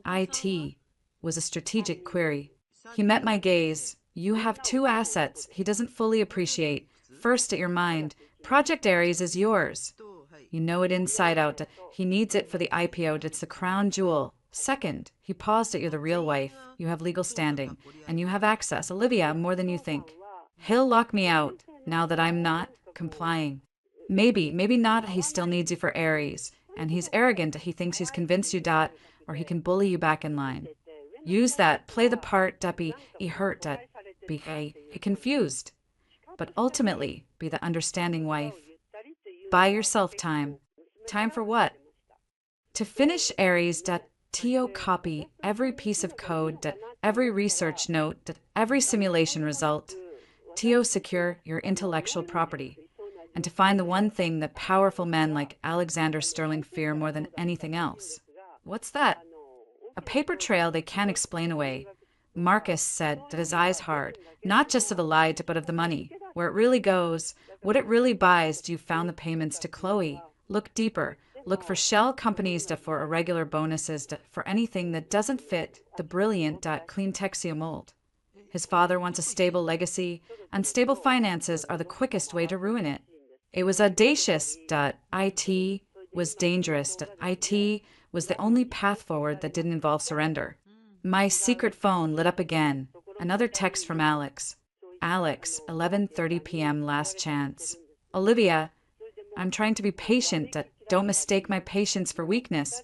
IT was a strategic query. He met my gaze. You have two assets he doesn't fully appreciate. First, at your mind, Project Ares is yours. You know it inside out. He needs it for the IPO. It's the crown jewel. Second, he paused at you're the real wife. You have legal standing, and you have access, Olivia, more than you think. He'll lock me out, now that I'm not complying. Maybe not, he still needs you for Ares. And he's arrogant, he thinks he's convinced you, or he can bully you back in line. Use that, play the part, be hurt, be confused. But ultimately, be the understanding wife. Buy yourself time. Time for what? To finish Ares, TO copy every piece of code, every research note, every simulation result. TO secure your intellectual property. And to find the one thing that powerful men like Alexander Sterling fear more than anything else. What's that? A paper trail they can't explain away. Marcus said that his eyes hard, not just of the lie, but of the money. Where it really goes, what it really buys. You found the payments to Chloe. Look deeper. Look for shell companies for irregular bonuses for anything that doesn't fit the brilliant clean Texio mold. His father wants a stable legacy. Unstable finances are the quickest way to ruin it. It was audacious. IT was dangerous. IT was the only path forward that didn't involve surrender. My secret phone lit up again. Another text from Alex. Alex, 11:30 p.m. last chance. Olivia, I'm trying to be patient. Don't mistake my patience for weakness.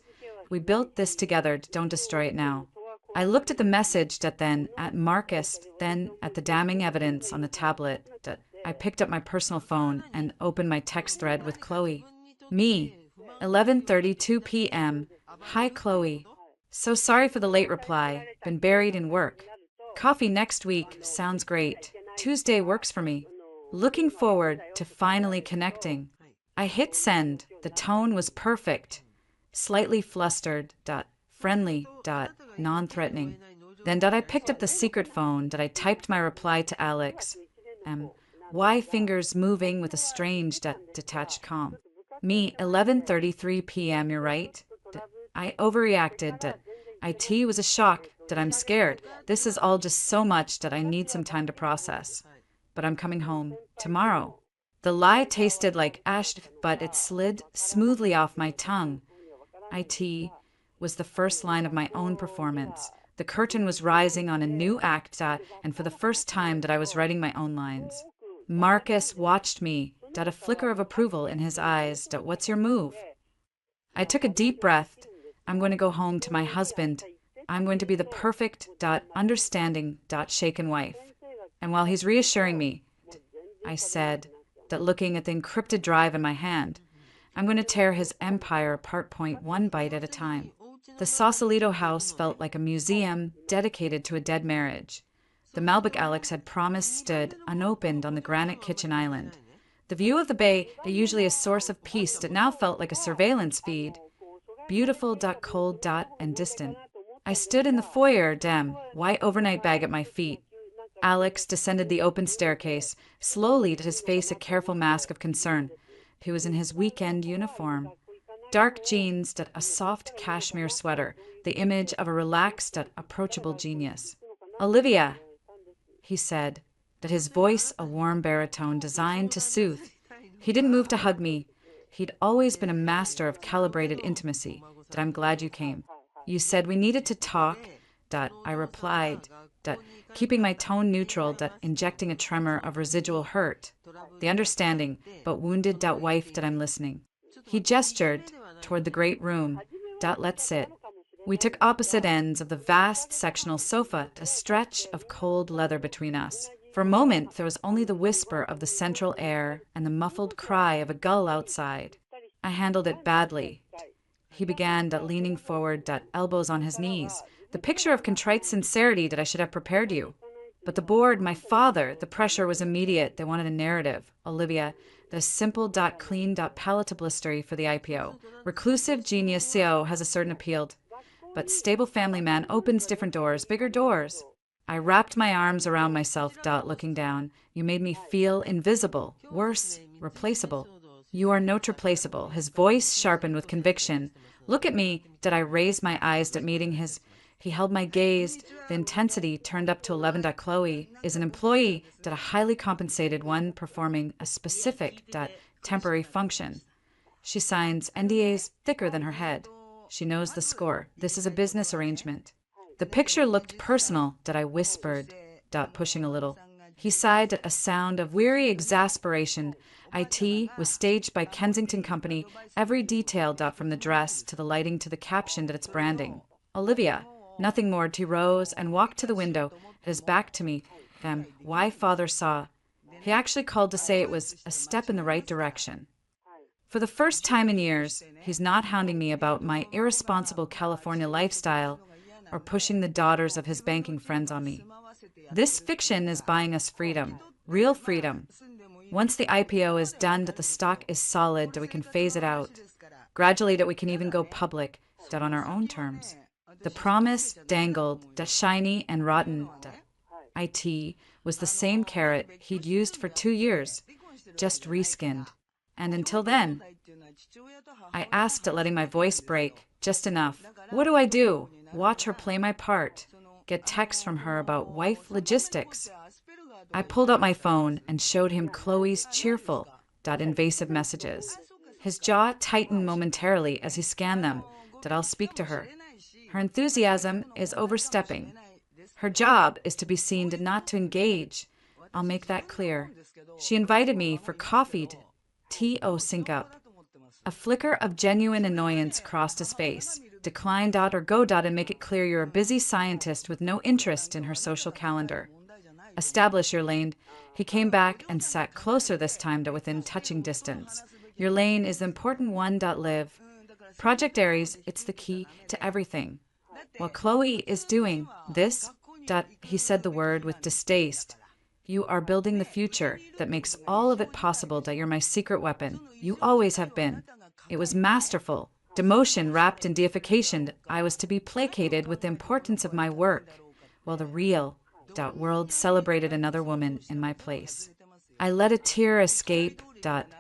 We built this together. Don't destroy it now. I looked at the message, then at Marcus, then at the damning evidence on the tablet. I picked up my personal phone and opened my text thread with Chloe. Me, 11:32 p.m. Hi, Chloe. So sorry for the late reply. Been buried in work. Coffee next week. Sounds great. Tuesday works for me. Looking forward to finally connecting. I hit send. The tone was perfect. Slightly flustered, friendly, non-threatening. Then I picked up the secret phone, I typed my reply to Alex. Y fingers moving with a strange detached calm. Me, 11:33 p.m., you're right. I overreacted. IT was a shock. I'm scared. This is all just so much that I need some time to process. But I'm coming home tomorrow. The lie tasted like ash, but it slid smoothly off my tongue. IT was the first line of my own performance. The curtain was rising on a new act, and for the first time I was writing my own lines. Marcus watched me, a flicker of approval in his eyes. What's your move? I took a deep breath. I'm going to go home to my husband. I'm going to be the perfect, understanding, shaken wife. And while he's reassuring me, I said, looking at the encrypted drive in my hand, I'm going to tear his empire apart one bite at a time. The Sausalito house felt like a museum dedicated to a dead marriage. The Malbec Alex had promised stood unopened on the granite kitchen island. The view of the bay, usually a source of peace, now felt like a surveillance feed. Beautiful, cold, and distant. I stood in the foyer, white overnight bag at my feet. Alex descended the open staircase, slowly, his face a careful mask of concern. He was in his weekend uniform. Dark jeans, a soft cashmere sweater, the image of a relaxed, approachable genius. Olivia, he said, his voice a warm baritone designed to soothe. He didn't move to hug me. He'd always been a master of calibrated intimacy. I'm glad you came. You said we needed to talk. I replied, keeping my tone neutral, injecting a tremor of residual hurt. The understanding, but wounded, wife, I'm listening. He gestured toward the great room. Let's sit. We took opposite ends of the vast sectional sofa, a stretch of cold leather between us. For a moment, there was only the whisper of the central air and the muffled cry of a gull outside. I handled it badly. He began, leaning forward, elbows on his knees. The picture of contrite sincerity I should have prepared you. But the board, my father, the pressure was immediate. They wanted a narrative. Olivia, the simple, clean, palatable history for the IPO. Reclusive genius CEO has a certain appeal. But stable family man opens different doors, bigger doors. I wrapped my arms around myself, looking down. You made me feel invisible, worse, replaceable. You are not replaceable. His voice sharpened with conviction. Look at me. I raise my eyes meeting his? He held my gaze. The intensity turned up to 11. Chloe is an employee, a highly compensated one performing a specific, temporary function. She signs NDAs thicker than her head. She knows the score. This is a business arrangement. The picture looked personal, I whispered, pushing a little. He sighed at a sound of weary exasperation. IT was staged by Kensington Company, every detail, from the dress to the lighting to the caption its branding. Olivia, nothing more. He rose and walked to the window, his back to me. Why father saw. He actually called to say it was a step in the right direction. For the first time in years, he's not hounding me about my irresponsible California lifestyle or pushing the daughters of his banking friends on me. This fiction is buying us freedom, real freedom. Once the IPO is done, the stock is solid, we can phase it out. Gradually, we can even go public, on our own terms. The promise dangled, shiny and rotten. IT was the same carrot he'd used for 2 years, just reskinned. And until then, I asked at letting my voice break, just enough. What do I do? Watch her play my part. Get texts from her about wife logistics. I pulled out my phone and showed him Chloe's cheerful, invasive messages. His jaw tightened momentarily as he scanned them. I'll speak to her. Her enthusiasm is overstepping. Her job is to be seen, not to engage. I'll make that clear. She invited me for coffee. T.O. sync up. A flicker of genuine annoyance crossed his face. Decline, or go, and make it clear you're a busy scientist with no interest in her social calendar. Establish your lane. He came back and sat closer this time, within touching distance. Your lane is the important one. Live. Project Aries, it's the key to everything. While Chloe is doing this, he said the word with distaste. You are building the future that makes all of it possible. You're my secret weapon. You always have been. It was masterful. Demotion wrapped in deification. I was to be placated with the importance of my work. while the real world celebrated another woman in my place. I let a tear escape,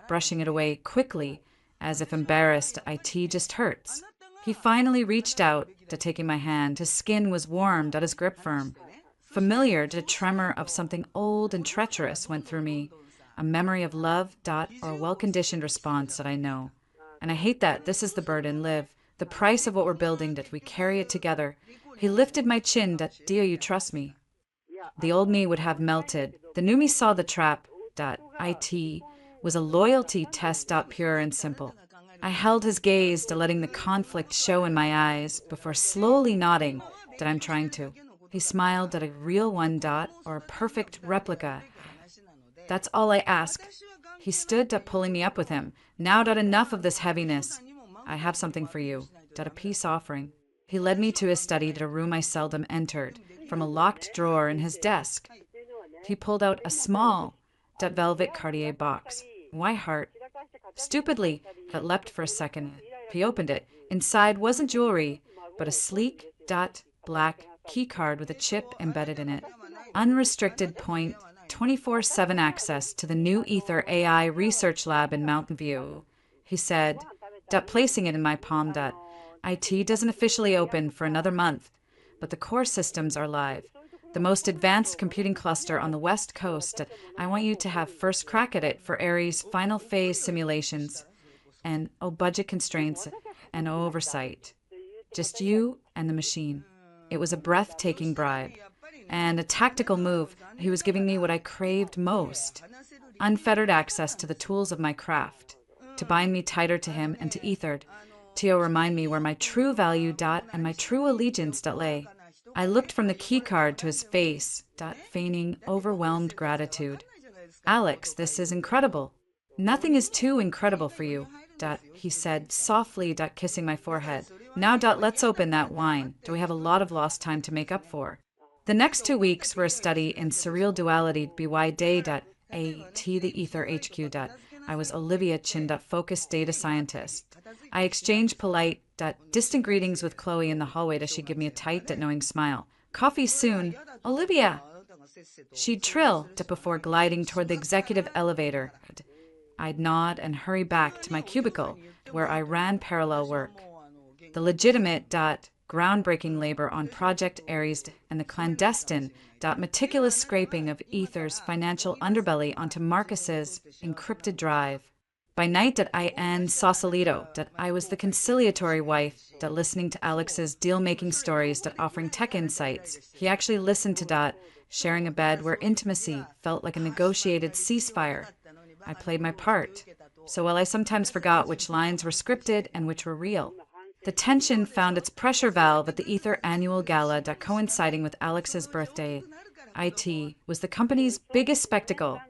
brushing it away quickly, as if embarrassed. It just hurts. He finally reached out, taking my hand. His skin was warm, his grip firm. Familiar, a tremor of something old and treacherous went through me. A memory of love, or a well-conditioned response that I know. And I hate that. This is the burden, live. The price of what we're building, that we carry it together. He lifted my chin, dear, you trust me. The old me would have melted. The new me saw the trap, it was a loyalty test, pure and simple. I held his gaze, letting the conflict show in my eyes, before slowly nodding that I'm trying to. He smiled, a real one, or a perfect replica. That's all I ask. He stood, pulling me up with him. Now, enough of this heaviness. I have something for you, a peace offering. He led me to his study, a room I seldom entered, from a locked drawer in his desk. He pulled out a small, velvet Cartier box. Why heart? Stupidly, that leapt for a second. He opened it. Inside wasn't jewelry, but a sleek, black key card with a chip embedded in it. Unrestricted point, 24/7 access to the new Ether AI research lab in Mountain View. He said, placing it in my palm, IT doesn't officially open for another month, but the core systems are live. The most advanced computing cluster on the West Coast. I want you to have first crack at it for Ares' final phase simulations. And, budget constraints and oversight. Just you and the machine. It was a breathtaking bribe. And a tactical move. He was giving me what I craved most. Unfettered access to the tools of my craft. To bind me tighter to him and to Ethered. To remind me where my true value, and my true allegiance, lay. I looked from the keycard to his face, feigning overwhelmed gratitude. Alex, this is incredible. Nothing is too incredible for you, he said, softly, kissing my forehead. Now, let's open that wine. We have a lot of lost time to make up for. The next 2 weeks were a study in surreal duality, by day, the Ether HQ. I was Olivia Chin, focused data scientist. I exchanged polite, distant greetings with Chloe in the hallway as she give me a tight, knowing smile. Coffee soon, Olivia. She'd trill, before gliding toward the executive elevator. I'd nod and hurry back to my cubicle, where I ran parallel work. The legitimate, groundbreaking labor on Project Ares and the clandestine, meticulous scraping of Ether's financial underbelly onto Marcus's encrypted drive. By night, I Sausalito, I was the conciliatory wife, listening to Alex's deal-making stories, offering tech insights. He actually listened to, sharing a bed where intimacy felt like a negotiated ceasefire. I played my part. So while I sometimes forgot which lines were scripted and which were real, the tension found its pressure valve at the Ether annual gala, coinciding with Alex's birthday. IT was the company's biggest spectacle,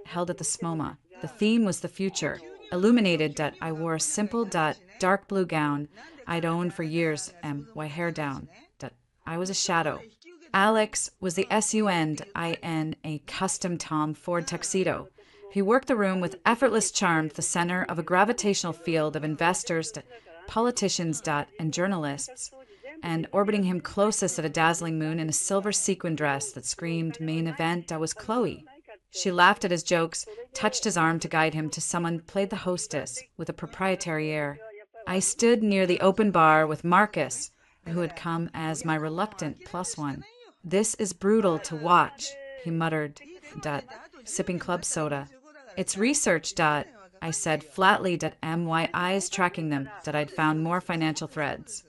held at the SMOMA. The theme was the future. Illuminated, I wore a simple, dark blue gown I'd owned for years, my hair down. I was a shadow. Alex was the SUN, a custom Tom Ford tuxedo. He worked the room with effortless charm, the center of a gravitational field of investors, politicians, and journalists, and orbiting him closest at a dazzling moon in a silver sequin dress that screamed main event, was Chloe. She laughed at his jokes, touched his arm to guide him to someone, played the hostess with a proprietary air. I stood near the open bar with Marcus, who had come as my reluctant +1. This is brutal to watch, he muttered, sipping club soda. It's research, I said flatly, my eyes tracking them, I'd found more financial threads.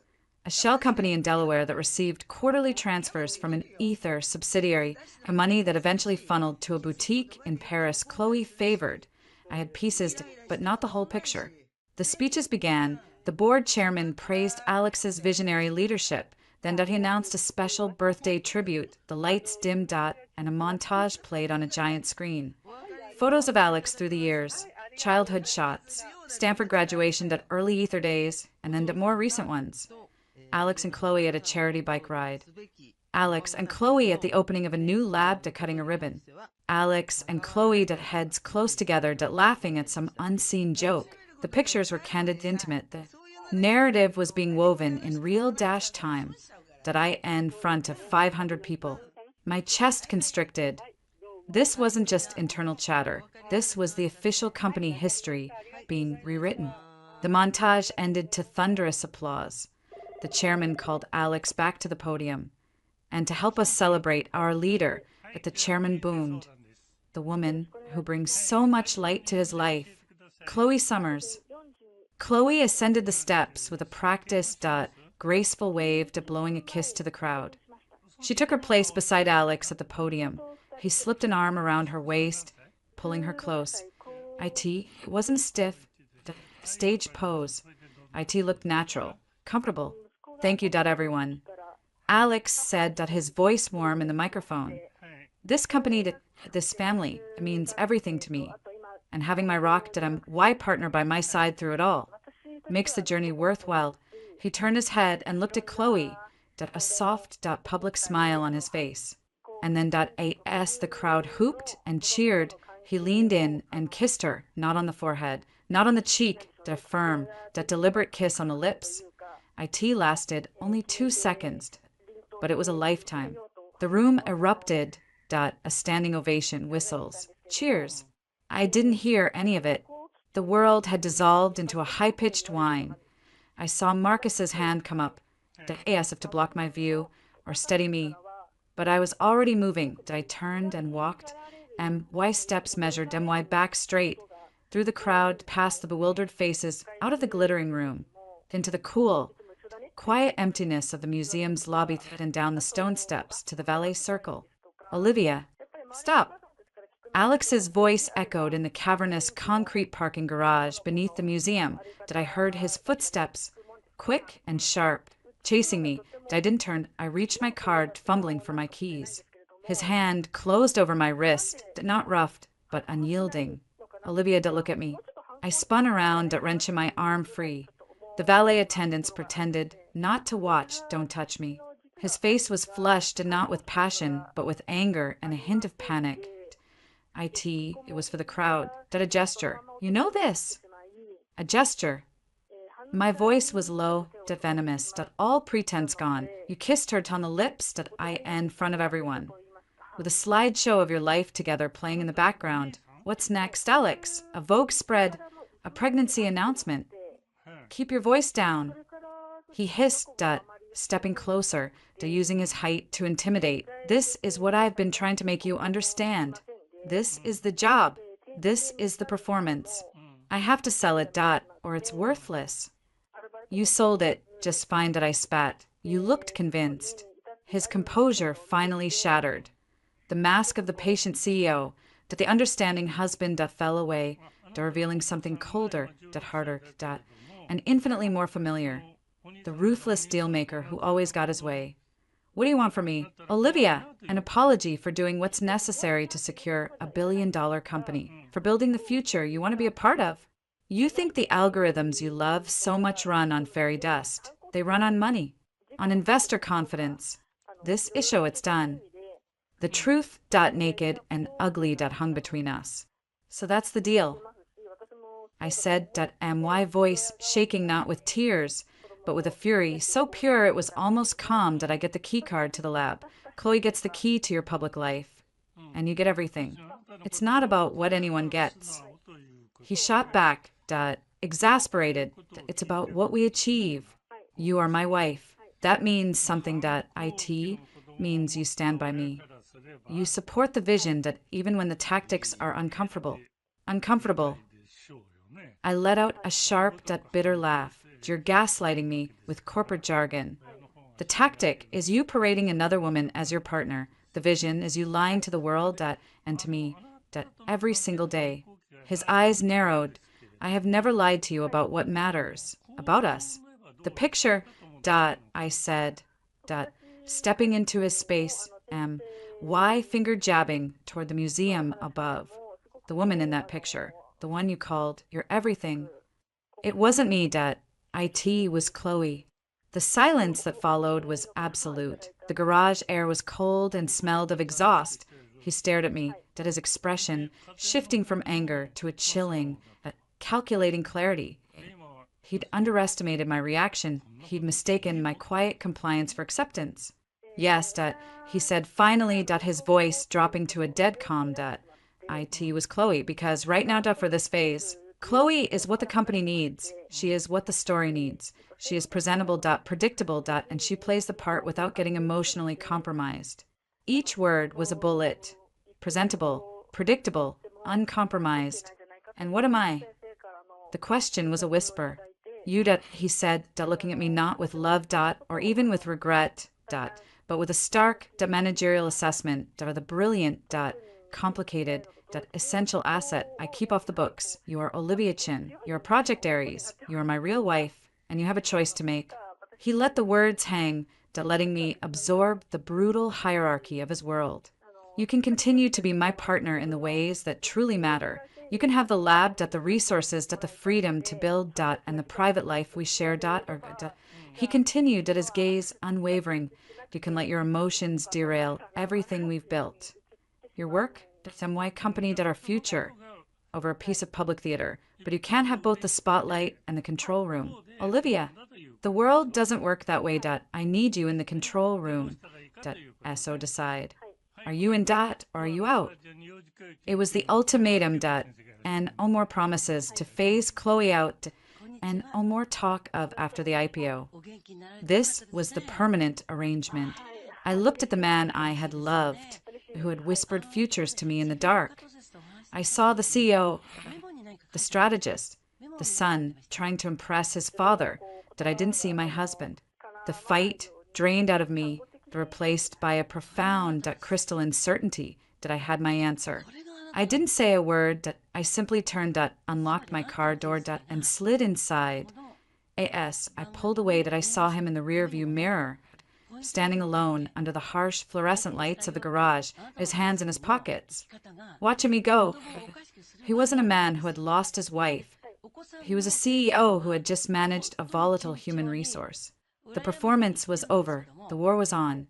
A shell company in Delaware that received quarterly transfers from an Ether subsidiary, money that eventually funneled to a boutique in Paris Chloe favored. I had pieces, but not the whole picture. The speeches began. The board chairman praised Alex's visionary leadership, then he announced a special birthday tribute. The lights dimmed, and a montage played on a giant screen. Photos of Alex through the years, childhood shots, Stanford graduation, early Ether days, and then more recent ones. Alex and Chloe at a charity bike ride. Alex and Chloe at the opening of a new lab, cutting a ribbon. Alex and Chloe, heads close together, laughing at some unseen joke. The pictures were candid, intimate. The narrative was being woven in real time. that I in front of 500 people. My chest constricted. This wasn't just internal chatter. This was the official company history being rewritten. The montage ended to thunderous applause. The chairman called Alex back to the podium. And to help us celebrate our leader, that the chairman boomed. The woman who brings so much light to his life, Chloe Summers. Chloe ascended the steps with a practiced, graceful wave to blowing a kiss to the crowd. She took her place beside Alex at the podium. He slipped an arm around her waist, pulling her close. It wasn't stiff, stage pose. It looked natural, comfortable. Thank you, everyone. Alex said that his voice warm in the microphone. This company, this family, means everything to me. And having my rock Y partner by my side through it all makes the journey worthwhile. He turned his head and looked at Chloe, a soft, public smile on his face. And then as the crowd hooped and cheered, he leaned in and kissed her, not on the forehead, not on the cheek, that firm, that deliberate kiss on the lips. It lasted only 2 seconds, but it was a lifetime. The room erupted, a standing ovation, whistles, cheers. I didn't hear any of it. The world had dissolved into a high-pitched whine. I saw Marcus's hand come up, as if to block my view or steady me. But I was already moving. I turned and walked, and Y steps measured, and Y back straight, through the crowd, past the bewildered faces, out of the glittering room, into the cool, quiet emptiness of the museum's lobby, and down the stone steps to the valet circle. Olivia, stop! Alex's voice echoed in the cavernous concrete parking garage beneath the museum. I heard his footsteps, quick and sharp, chasing me. I didn't turn. I reached my card, fumbling for my keys. His hand closed over my wrist, not rough, but unyielding. Olivia, look at me. I spun around, wrenching my arm free. The valet attendants pretended not to watch. Don't touch me. His face was flushed, not with passion, but with anger and a hint of panic. It was for the crowd. A gesture. You know this. A gesture. My voice was low, venomous, all pretense gone. You kissed her on the lips, in front of everyone. With a slideshow of your life together playing in the background. What's next, Alex? A Vogue spread, a pregnancy announcement. Keep your voice down. He hissed, stepping closer, using his height to intimidate. This is what I've been trying to make you understand. This is the job. This is the performance. I have to sell it, or it's worthless. You sold it, just fine, I spat. You looked convinced. His composure finally shattered. The mask of the patient CEO, the understanding husband, fell away, revealing something colder, harder, and infinitely more familiar. The ruthless dealmaker who always got his way. What do you want from me? Olivia, an apology for doing what's necessary to secure a billion-dollar company, for building the future you want to be a part of. You think the algorithms you love so much run on fairy dust. They run on money, on investor confidence. This issue, it's done. The truth, naked and ugly, hung between us. So that's the deal. I said, my voice shaking not with tears, but with a fury so pure it was almost calm. I get the key card to the lab. Chloe gets the key to your public life. And you get everything. It's not about what anyone gets. He shot back, exasperated. It's about what we achieve. You are my wife. That means something. It means you stand by me. You support the vision even when the tactics are uncomfortable. Uncomfortable. I let out a sharp, bitter laugh. You're gaslighting me with corporate jargon. The tactic is you parading another woman as your partner. The vision is you lying to the world, and to me, every single day. His eyes narrowed. I have never lied to you about what matters, about us. The picture, I said, stepping into his space, Y finger jabbing toward the museum above. The woman in that picture, the one you called your everything. It wasn't me, It was Chloe. The silence that followed was absolute. The garage air was cold and smelled of exhaust. He stared at me, his expression shifting from anger to a chilling, calculating clarity. He'd underestimated my reaction. He'd mistaken my quiet compliance for acceptance. Yes, he said finally, his voice dropping to a dead calm. IT was Chloe, because right now, for this phase, Chloe is what the company needs. She is what the story needs. She is presentable, predictable, and she plays the part without getting emotionally compromised. Each word was a bullet. Presentable, predictable, uncompromised. And what am I? The question was a whisper. You, he said, looking at me not with love, or even with regret, but with a stark, managerial assessment, the brilliant, complicated, essential asset I keep off the books. You are Olivia Chin. You are Project Aries. You are my real wife, and you have a choice to make. He let the words hang, letting me absorb the brutal hierarchy of his world. You can continue to be my partner in the ways that truly matter. You can have the lab, the resources, the freedom to build, and the private life we share, He continued, his gaze unwavering. You can let your emotions derail everything we've built. Your work, some white company, our future, over a piece of public theater. But you can't have both the spotlight and the control room. Olivia, the world doesn't work that way, I need you in the control room, SO decide. Are you in, or are you out? It was the ultimatum, and no more promises to phase Chloe out, and no more talk of after the IPO. This was the permanent arrangement. I looked at the man I had loved, who had whispered futures to me in the dark. I saw the CEO, the strategist, the son trying to impress his father, I didn't see my husband. The fight drained out of me, replaced by a profound, crystalline certainty that I had my answer. I didn't say a word, I simply turned, unlocked my car door, and slid inside. I pulled away, I saw him in the rearview mirror, standing alone under the harsh fluorescent lights of the garage, his hands in his pockets. Watching me go. He wasn't a man who had lost his wife. He was a CEO who had just managed a volatile human resource. The performance was over. The war was on.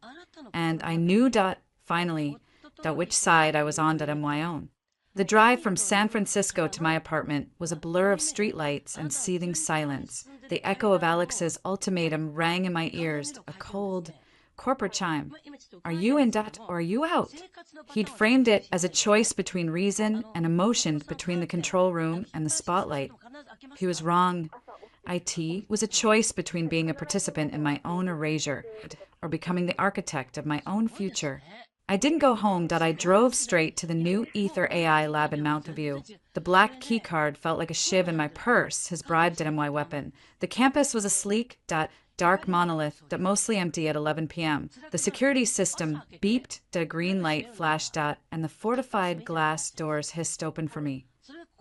And I knew, finally, which side I was on, my own. The drive from San Francisco to my apartment was a blur of streetlights and seething silence. The echo of Alex's ultimatum rang in my ears, a cold, corporate chime. Are you in, or are you out? He'd framed it as a choice between reason and emotion, between the control room and the spotlight. He was wrong. IT was a choice between being a participant in my own erasure or becoming the architect of my own future. I didn't go home, I drove straight to the new Ether AI lab in Mountain View. The black key card felt like a shiv in my purse, his bribe my weapon. The campus was a sleek, dark monolith, mostly empty at 11 p.m. The security system beeped, a green light flashed, and the fortified glass doors hissed open for me.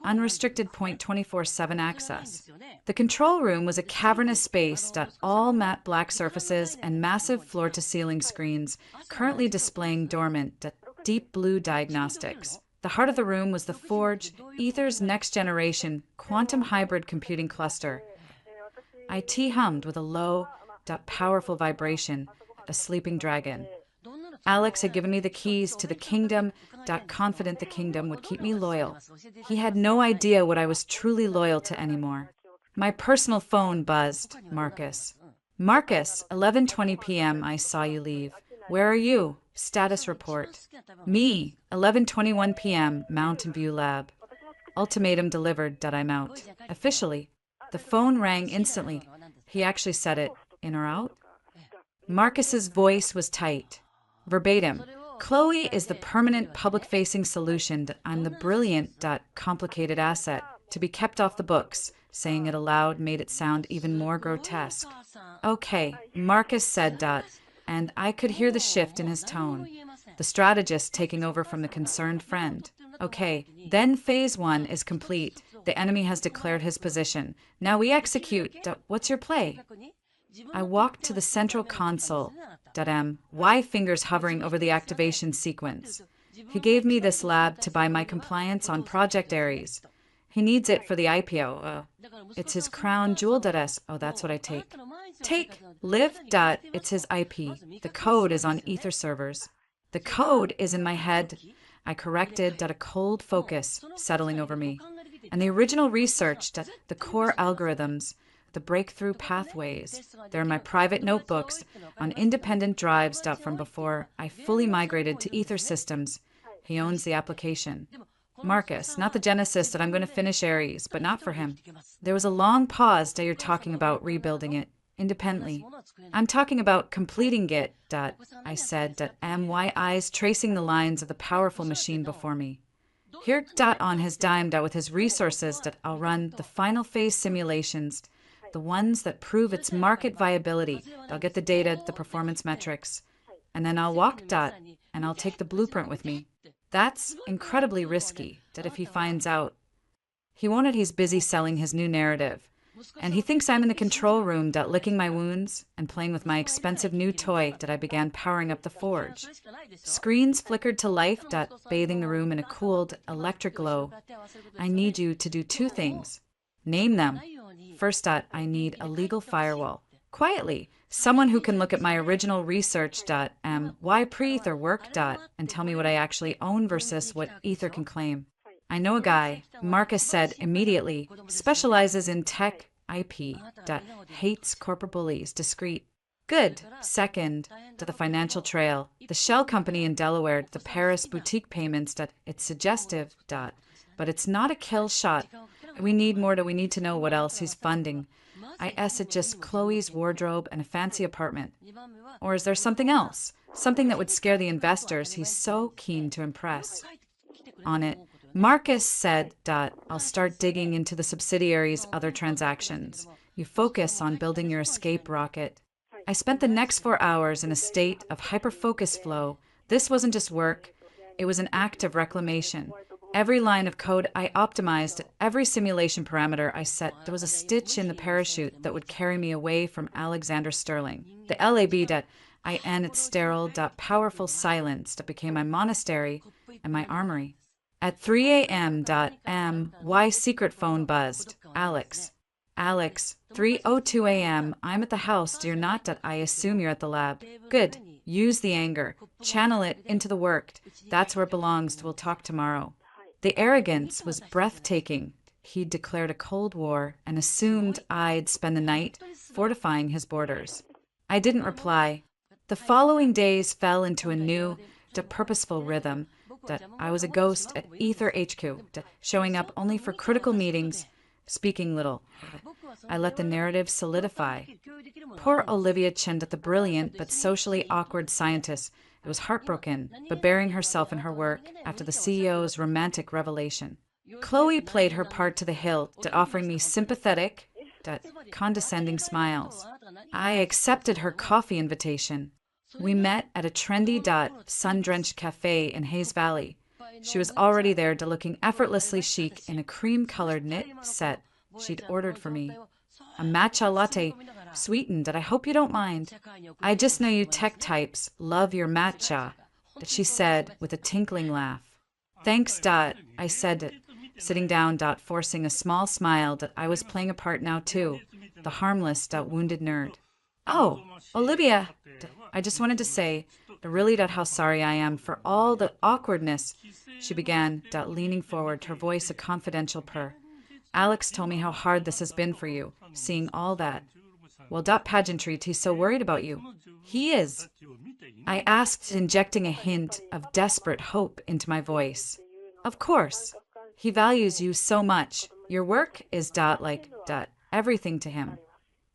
Unrestricted point 24/7 access. The control room was a cavernous space, all matte black surfaces and massive floor-to-ceiling screens, currently displaying dormant, deep blue diagnostics. The heart of the room was the Forge, Ether's next-generation quantum hybrid computing cluster. IT hummed with a low, powerful vibration, a sleeping dragon. Alex had given me the keys to the kingdom, confident the kingdom would keep me loyal. He had no idea what I was truly loyal to anymore. My personal phone buzzed. Marcus. Marcus, 11:20 p.m. I saw you leave. Where are you? Status report. Me, 11:21 p.m. Mountain View Lab. Ultimatum delivered, I'm out. Officially. The phone rang instantly. He actually said it. In or out? Marcus's voice was tight. Verbatim. Chloe is the permanent public-facing solution. I'm the brilliant, complicated asset to be kept off the books. Saying it aloud made it sound even more grotesque. Okay, Marcus said, and I could hear the shift in his tone. The strategist taking over from the concerned friend. Okay, then phase 1 is complete. The enemy has declared his position. Now we execute. What's your play? I walked to the central console. Y fingers hovering over the activation sequence. He gave me this lab to buy my compliance on Project Aries. He needs it for the IPO. It's his crown jewel. Oh, that's what I take. Take. Live. It's his IP. The code is on Ether servers. The code is in my head. I corrected. A cold focus settling over me. And the original research, the core algorithms, the breakthrough pathways. They're in my private notebooks on independent drives from before I fully migrated to Ether systems. He owns the application. Marcus, not the Genesis that I'm going to finish Aries, but not for him. There was a long pause that you're talking about rebuilding it independently. I'm talking about completing it, I said, my eyes tracing the lines of the powerful machine before me. Here, on his dime, with his resources, I'll run the final phase simulations, the ones that prove its market viability. I'll get the data, the performance metrics, and then I'll walk, and I'll take the blueprint with me. That's incredibly risky, if he finds out. He won't. He's busy selling his new narrative. And he thinks I'm in the control room, licking my wounds and playing with my expensive new toy that I began powering up the forge. Screens flickered to life, bathing the room in a cooled electric glow. I need you to do two things. Name them. First, I need a legal firewall. Quietly. Someone who can look at my original research, why pre-ether work, and tell me what I actually own versus what ether can claim. I know a guy, Marcus said immediately, specializes in tech IP, hates corporate bullies, discreet. Good. Second, to the financial trail. The shell company in Delaware, the Paris boutique payments, it's suggestive, but it's not a kill shot. We need more. We need to know what else he's funding. I it just Chloe's wardrobe and a fancy apartment. Or is there something else? Something that would scare the investors he's so keen to impress. On it, Marcus said, I'll start digging into the subsidiaries' other transactions. You focus on building your escape rocket. I spent the next 4 hours in a state of hyper-focus flow. This wasn't just work. It was an act of reclamation. Every line of code I optimized, every simulation parameter I set, there was a stitch in the parachute that would carry me away from Alexander Sterling. The LAB its sterile, powerful silence that became my monastery and my armory. At 3 a.m. Why secret phone buzzed. Alex, 3:02 a.m. I'm at the house. You're not. I assume you're at the lab. Good. Use the anger. Channel it into the work. That's where it belongs. We'll talk tomorrow. The arrogance was breathtaking. He'd declared a Cold War and assumed I'd spend the night fortifying his borders. I didn't reply. The following days fell into a new, purposeful rhythm. I was a ghost at Ether HQ, showing up only for critical meetings, speaking little. I let the narrative solidify. Poor Olivia chinned at the brilliant but socially awkward scientist. It was heartbroken, but bearing herself in her work after the CEO's romantic revelation. Chloe played her part to the hilt, offering me sympathetic, condescending smiles. I accepted her coffee invitation. We met at a trendy, sun-drenched cafe in Hayes Valley. She was already there, looking effortlessly chic in a cream-colored knit set she'd ordered for me. A matcha latte, sweetened, I hope you don't mind. I just know you tech types love your matcha, she said with a tinkling laugh. Thanks, I said, sitting down, forcing a small smile I was playing a part now too, the harmless, wounded nerd. Oh, Olivia, I just wanted to say, really how sorry I am for all the awkwardness, she began, leaning forward, her voice a confidential purr. Alex told me how hard this has been for you, seeing all that. Well, pageantry, he's so worried about you. He is. I asked, injecting a hint of desperate hope into my voice. Of course. He values you so much. Your work is everything to him.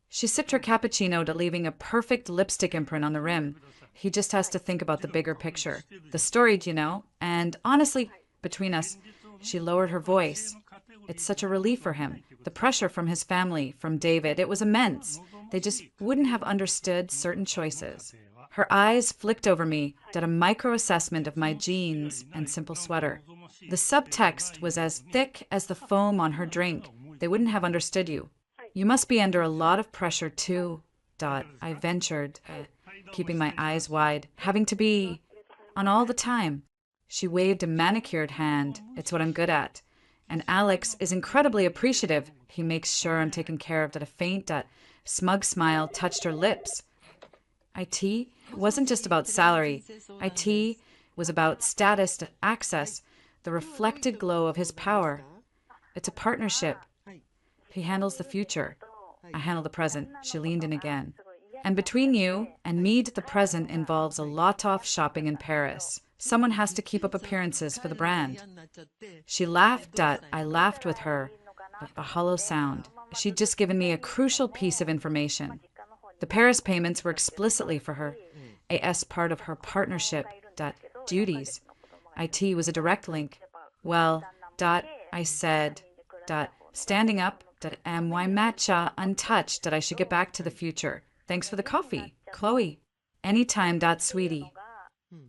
She sipped her cappuccino, leaving a perfect lipstick imprint on the rim. He just has to think about the bigger picture. The story, and honestly, between us, she lowered her voice. It's such a relief for him. The pressure from his family, from David, it was immense. They just wouldn't have understood certain choices. Her eyes flicked over me, did a micro-assessment of my jeans and simple sweater. The subtext was as thick as the foam on her drink. They wouldn't have understood you. You must be under a lot of pressure too, I ventured, keeping my eyes wide, having to be on all the time. She waved a manicured hand. It's what I'm good at. And Alex is incredibly appreciative. He makes sure I'm taken care of. A faint, smug smile touched her lips. IT wasn't just about salary. IT was about status, access, the reflected glow of his power. It's a partnership. He handles the future. I handle the present. She leaned in again. And between you and me, the present involves a lot of shopping in Paris. Someone has to keep up appearances for the brand. She laughed. I laughed with her. A hollow sound. She'd just given me a crucial piece of information. The Paris payments were explicitly for her, as part of her partnership. Duties. IT was a direct link. Well, I said. Standing up. Am why matcha untouched. I should get back to the future. Thanks for the coffee, Chloe. Anytime. Sweetie.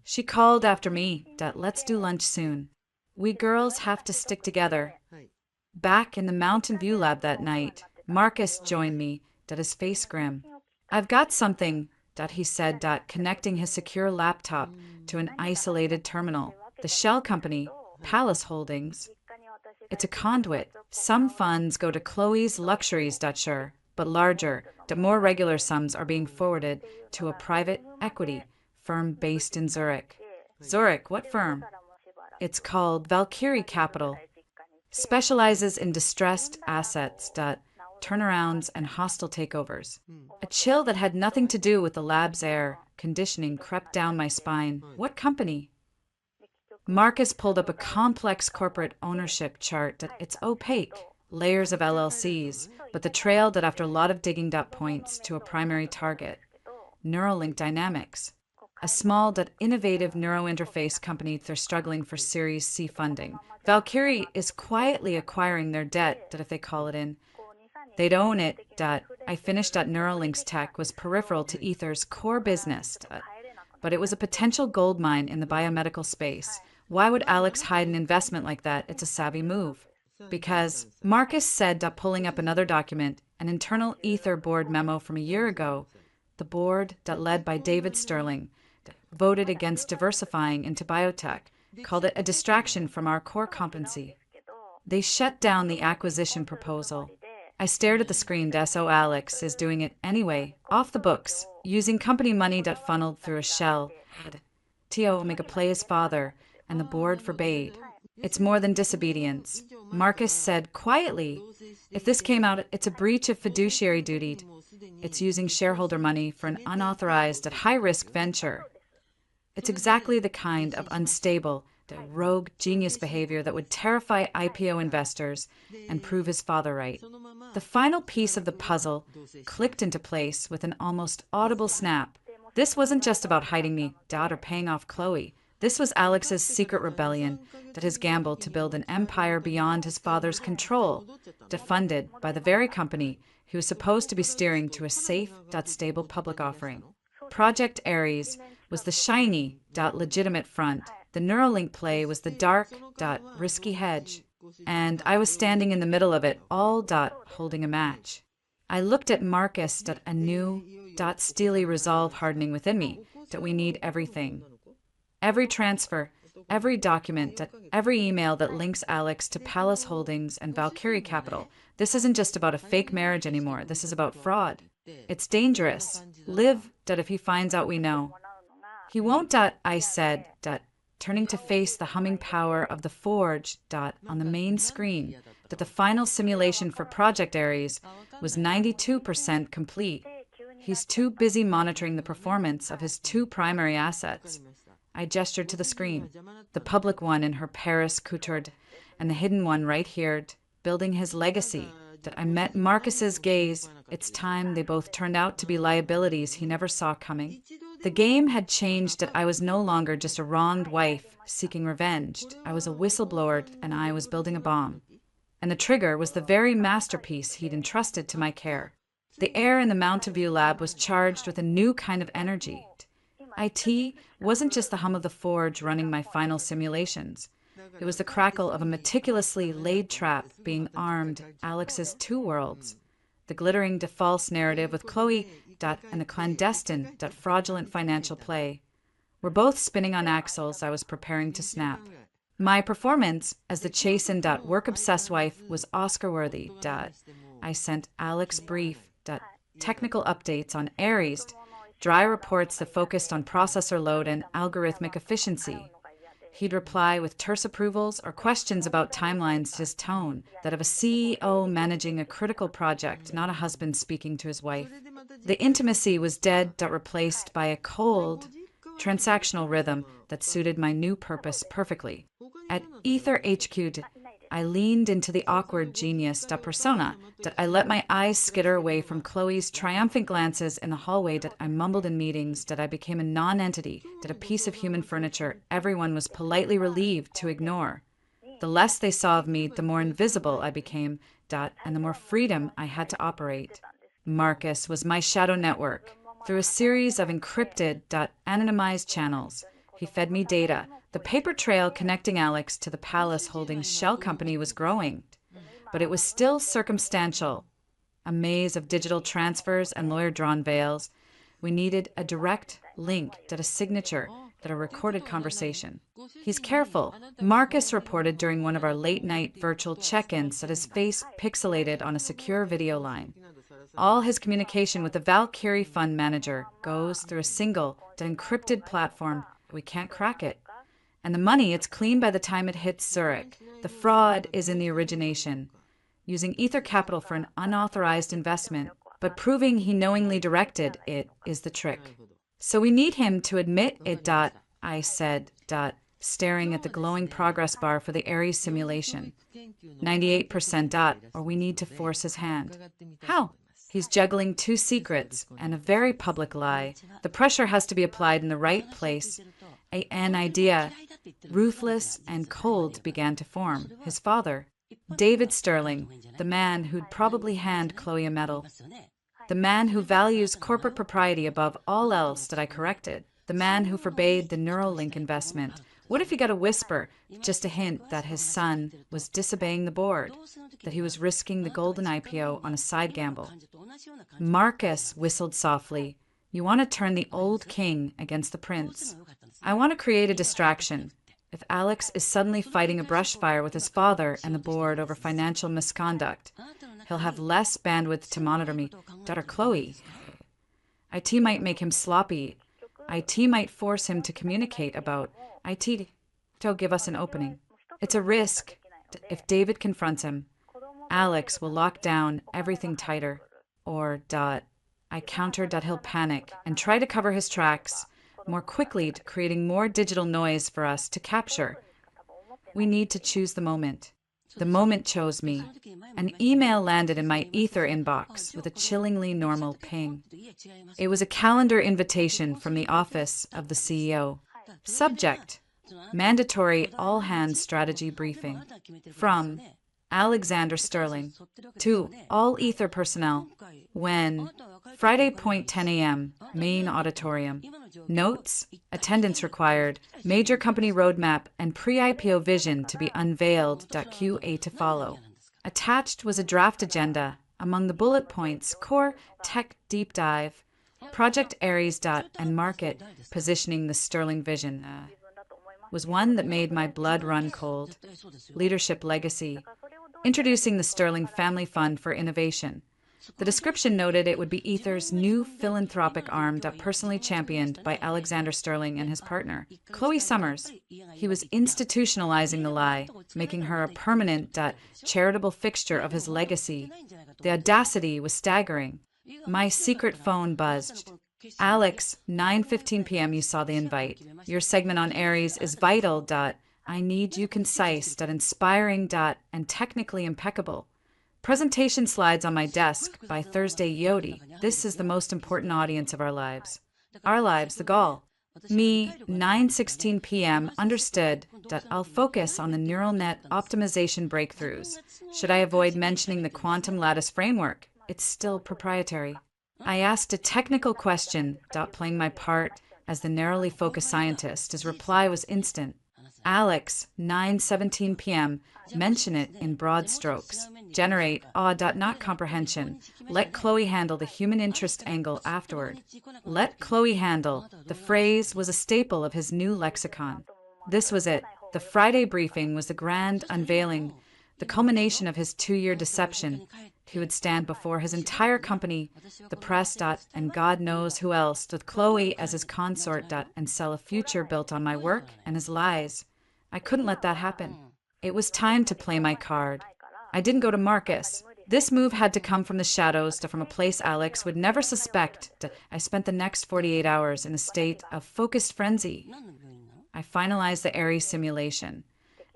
She called after me. Let's do lunch soon. We girls have to stick together. Back in the Mountain View lab that night, Marcus joined me. His face grim. I've got something. He said. Connecting his secure laptop to an isolated terminal. The shell company, Palace Holdings. It's a conduit. Some funds go to Chloe's luxuries. Sure, but larger. More regular sums are being forwarded to a private equity firm based in Zurich. Zurich, what firm? It's called Valkyrie Capital. Specializes in distressed assets. Turnarounds and hostile takeovers. A chill that had nothing to do with the lab's air conditioning crept down my spine. What company? Marcus pulled up a complex corporate ownership chart. It's opaque. Layers of LLCs, but the trail after a lot of digging points to a primary target. Neuralink Dynamics. A small innovative neurointerface company. They're struggling for Series C funding. Valkyrie is quietly acquiring their debt. If they call it in, they'd own it. I finished. Neuralink's tech was peripheral to Ether's core business, but it was a potential gold mine in the biomedical space. Why would Alex hide an investment like that? It's a savvy move. Because Marcus said, pulling up another document, an internal Ether board memo from a year ago. The board, led by David Sterling, voted against diversifying into biotech, called it a distraction from our core competency. They shut down the acquisition proposal. I stared at the screen. So Alex is doing it anyway, off the books, using company money funneled through a shell. Tio make a play his father, and the board forbade. It's more than disobedience. Marcus said quietly, if this came out, it's a breach of fiduciary duty. It's using shareholder money for an unauthorized, high-risk venture. It's exactly the kind of unstable, rogue genius behavior that would terrify IPO investors and prove his father right. The final piece of the puzzle clicked into place with an almost audible snap. This wasn't just about hiding me, or paying off Chloe. This was Alex's secret rebellion, his gamble to build an empire beyond his father's control, funded by the very company he was supposed to be steering to a safe, stable public offering. Project Ares was the shiny, legitimate front. The Neuralink play was the dark, risky hedge. And I was standing in the middle of it, all, holding a match. I looked at Marcus, a new, steely resolve hardening within me, we need everything. Every transfer, every document, every email that links Alex to Palace Holdings and Valkyrie Capital. This isn't just about a fake marriage anymore. This is about fraud. It's dangerous. Live, if he finds out we know. He won't, I said, turning to face the humming power of the forge, on the main screen, the final simulation for Project Ares was 92% complete. He's too busy monitoring the performance of his two primary assets. I gestured to the screen, the public one in her Paris coutured, and the hidden one right here, building his legacy. I met Marcus's gaze. It's time they both turned out to be liabilities he never saw coming. The game had changed. I was no longer just a wronged wife seeking revenge. I was a whistleblower, and I was building a bomb. And the trigger was the very masterpiece he'd entrusted to my care. The air in the Mountain View lab was charged with a new kind of energy. IT wasn't just the hum of the forge running my final simulations. It was the crackle of a meticulously laid trap being armed Alex's two worlds. The glittering false narrative with Chloe, and the clandestine, fraudulent financial play. Were both spinning on axles I was preparing to snap. My performance as the chastened, work-obsessed wife was Oscar-worthy. I sent Alex brief, technical updates on Ares, dry reports that focused on processor load and algorithmic efficiency. He'd reply with terse approvals or questions about timelines, his tone, that of a CEO managing a critical project, not a husband speaking to his wife. The intimacy was dead, replaced by a cold, transactional rhythm that suited my new purpose perfectly. At Ether HQ, I leaned into the awkward genius persona, that I let my eyes skitter away from Chloe's triumphant glances in the hallway, that I mumbled in meetings, that I became a non-entity, that a piece of human furniture everyone was politely relieved to ignore. The less they saw of me, the more invisible I became, and the more freedom I had to operate. Marcus was my shadow network. Through a series of encrypted, anonymized channels, he fed me data. The paper trail connecting Alex to the Palace Holdings shell company was growing, but it was still circumstantial. A maze of digital transfers and lawyer-drawn veils. We needed a direct link, a signature, a recorded conversation. He's careful. Marcus reported during one of our late-night virtual check-ins that his face pixelated on a secure video line. All his communication with the Valkyrie fund manager goes through a single, encrypted platform. We can't crack it. And the money, it's clean by the time it hits Zurich. The fraud is in the origination. Using Ether Capital for an unauthorized investment, but proving he knowingly directed it is the trick. So we need him to admit it, I said, staring at the glowing progress bar for the Ares simulation. 98%, or we need to force his hand. How? He's juggling two secrets and a very public lie. The pressure has to be applied in the right place. An idea, ruthless and cold, began to form. His father, David Sterling, the man who'd probably hand Chloe a medal. The man who values corporate propriety above all else, that I corrected. The man who forbade the Neuralink investment. What if he got a whisper, just a hint, that his son was disobeying the board, that he was risking the golden IPO on a side gamble? Marcus whistled softly. You want to turn the old king against the prince. I want to create a distraction. If Alex is suddenly fighting a brush fire with his father and the board over financial misconduct, he'll have less bandwidth to monitor me. Daughter Chloe. IT might make him sloppy. IT might force him to communicate about. IT don't give us an opening. It's a risk. If David confronts him, Alex will lock down everything tighter. Or, I counter, he'll panic and try to cover his tracks more quickly, creating more digital noise for us to capture. We need to choose the moment. The moment chose me. An email landed in my Ether inbox with a chillingly normal ping. It was a calendar invitation from the office of the CEO. Subject: mandatory all-hands strategy briefing. From Alexander Sterling to all Ether personnel. When? Friday, 10 a.m., main auditorium. Notes: attendance required, major company roadmap and pre-IPO vision to be unveiled. QA to follow. Attached was a draft agenda. Among the bullet points, core tech deep dive, Project Ares. And market positioning the Sterling vision. Was one that made my blood run cold. Leadership legacy. Introducing the Sterling Family Fund for Innovation. The description noted it would be Ether's new philanthropic arm, personally championed by Alexander Sterling and his partner, Chloe Summers. He was institutionalizing the lie, making her a permanent, charitable fixture of his legacy. The audacity was staggering. My secret phone buzzed. Alex, 9:15 p.m. You saw the invite. Your segment on Ares is vital. I need you concise, inspiring, and technically impeccable. Presentation slides on my desk by Thursday Yodi. This is the most important audience of our lives. Our lives, the goal. Me, 9:16 p.m. Understood. I'll focus on the neural net optimization breakthroughs. Should I avoid mentioning the quantum lattice framework? It's still proprietary. I asked a technical question, playing my part as the narrowly focused scientist. His reply was instant. Alex, 9:17 p.m. Mention it in broad strokes. Generate not comprehension. Let Chloe handle the human interest angle afterward. Let Chloe handle. The phrase was a staple of his new lexicon. This was it. The Friday briefing was the grand unveiling, the culmination of his 2-year deception. He would stand before his entire company, the press, and God knows who else, with Chloe as his consort, and sell a future built on my work and his lies. I couldn't let that happen. It was time to play my card. I didn't go to Marcus. This move had to come from the shadows, from a place Alex would never suspect. I spent the next 48 hours in a state of focused frenzy. I finalized the Ares simulation.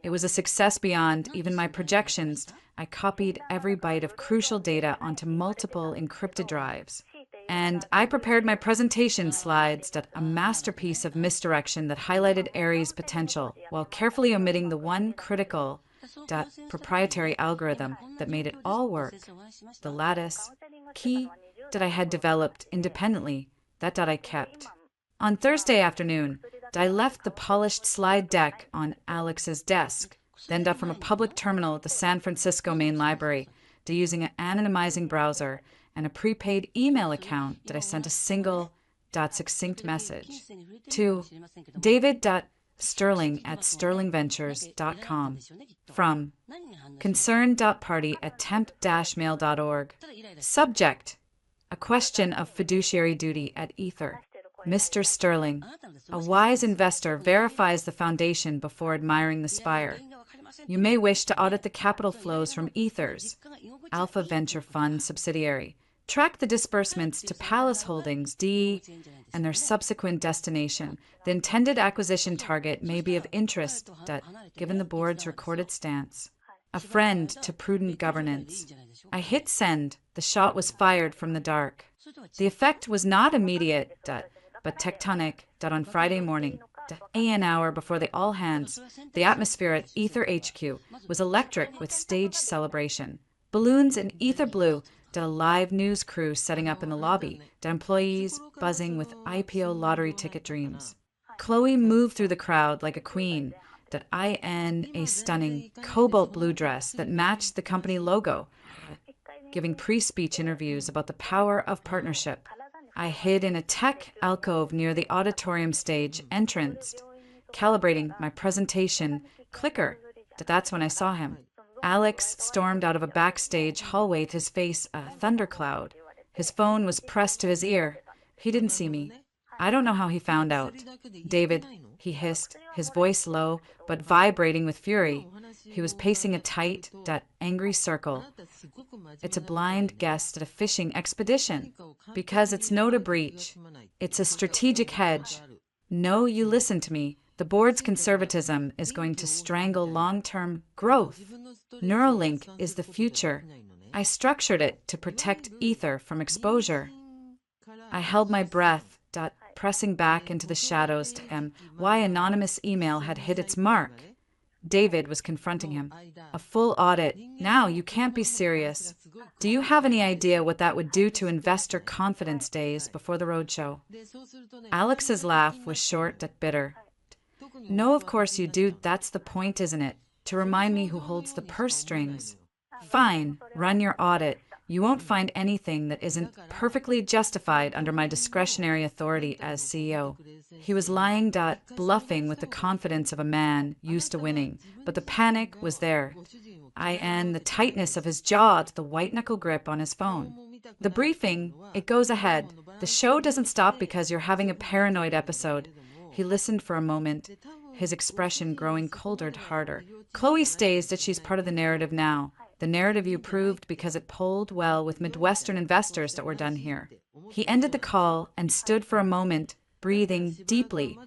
It was a success beyond even my projections. I copied every byte of crucial data onto multiple encrypted drives. And I prepared my presentation slides, a masterpiece of misdirection that highlighted Ares' potential while carefully omitting the one critical proprietary algorithm that made it all work. The lattice key that I had developed independently, that I kept. On Thursday afternoon, I left the polished slide deck on Alex's desk, then from a public terminal at the San Francisco main library, using an anonymizing browser and a prepaid email account that I sent a single succinct message to david.sterling@sterlingventures.com from concern.party@temp-mail.org. Subject: a question of fiduciary duty at Ether. Mr. Sterling, a wise investor verifies the foundation before admiring the spire. You may wish to audit the capital flows from Ether's Alpha Venture Fund subsidiary. Track the disbursements to Palace Holdings D and their subsequent destination. The intended acquisition target may be of interest, given the board's recorded stance. A friend to prudent governance. I hit send. The shot was fired from the dark. The effect was not immediate, but tectonic. On Friday morning, an hour before the all hands, the atmosphere at Ether HQ was electric with stage celebration. Balloons in ether blue, a live news crew setting up in the lobby, employees buzzing with IPO lottery ticket dreams. Chloe moved through the crowd like a queen, in a stunning cobalt blue dress that matched the company logo, giving pre-speech interviews about the power of partnership. I hid in a tech alcove near the auditorium stage entrance, calibrating my presentation clicker. That's when I saw him. Alex stormed out of a backstage hallway with his face a thundercloud. His phone was pressed to his ear. He didn't see me. I don't know how he found out. David, he hissed, his voice low but vibrating with fury. He was pacing a tight, angry circle. It's a blind guess at a fishing expedition. Because it's no to breach. It's a strategic hedge. No, you listen to me. The board's conservatism is going to strangle long-term growth. Neuralink is the future. I structured it to protect Ether from exposure. I held my breath, pressing back into the shadows to why anonymous email had hit its mark. David was confronting him. A full audit. Now you can't be serious. Do you have any idea what that would do to investor confidence days before the roadshow? Alex's laugh was short but bitter. No, of course you do. That's the point, isn't it? To remind me who holds the purse strings. Fine, run your audit. You won't find anything that isn't perfectly justified under my discretionary authority as CEO. He was lying, bluffing with the confidence of a man used to winning, but the panic was there. The tightness of his jaw, the white-knuckle grip on his phone. The briefing, it goes ahead. The show doesn't stop because you're having a paranoid episode. He listened for a moment, his expression growing colder, harder. Chloe stays that she's part of the narrative now. The narrative you proved because it polled well with Midwestern investors that were done here. He ended the call and stood for a moment, breathing deeply,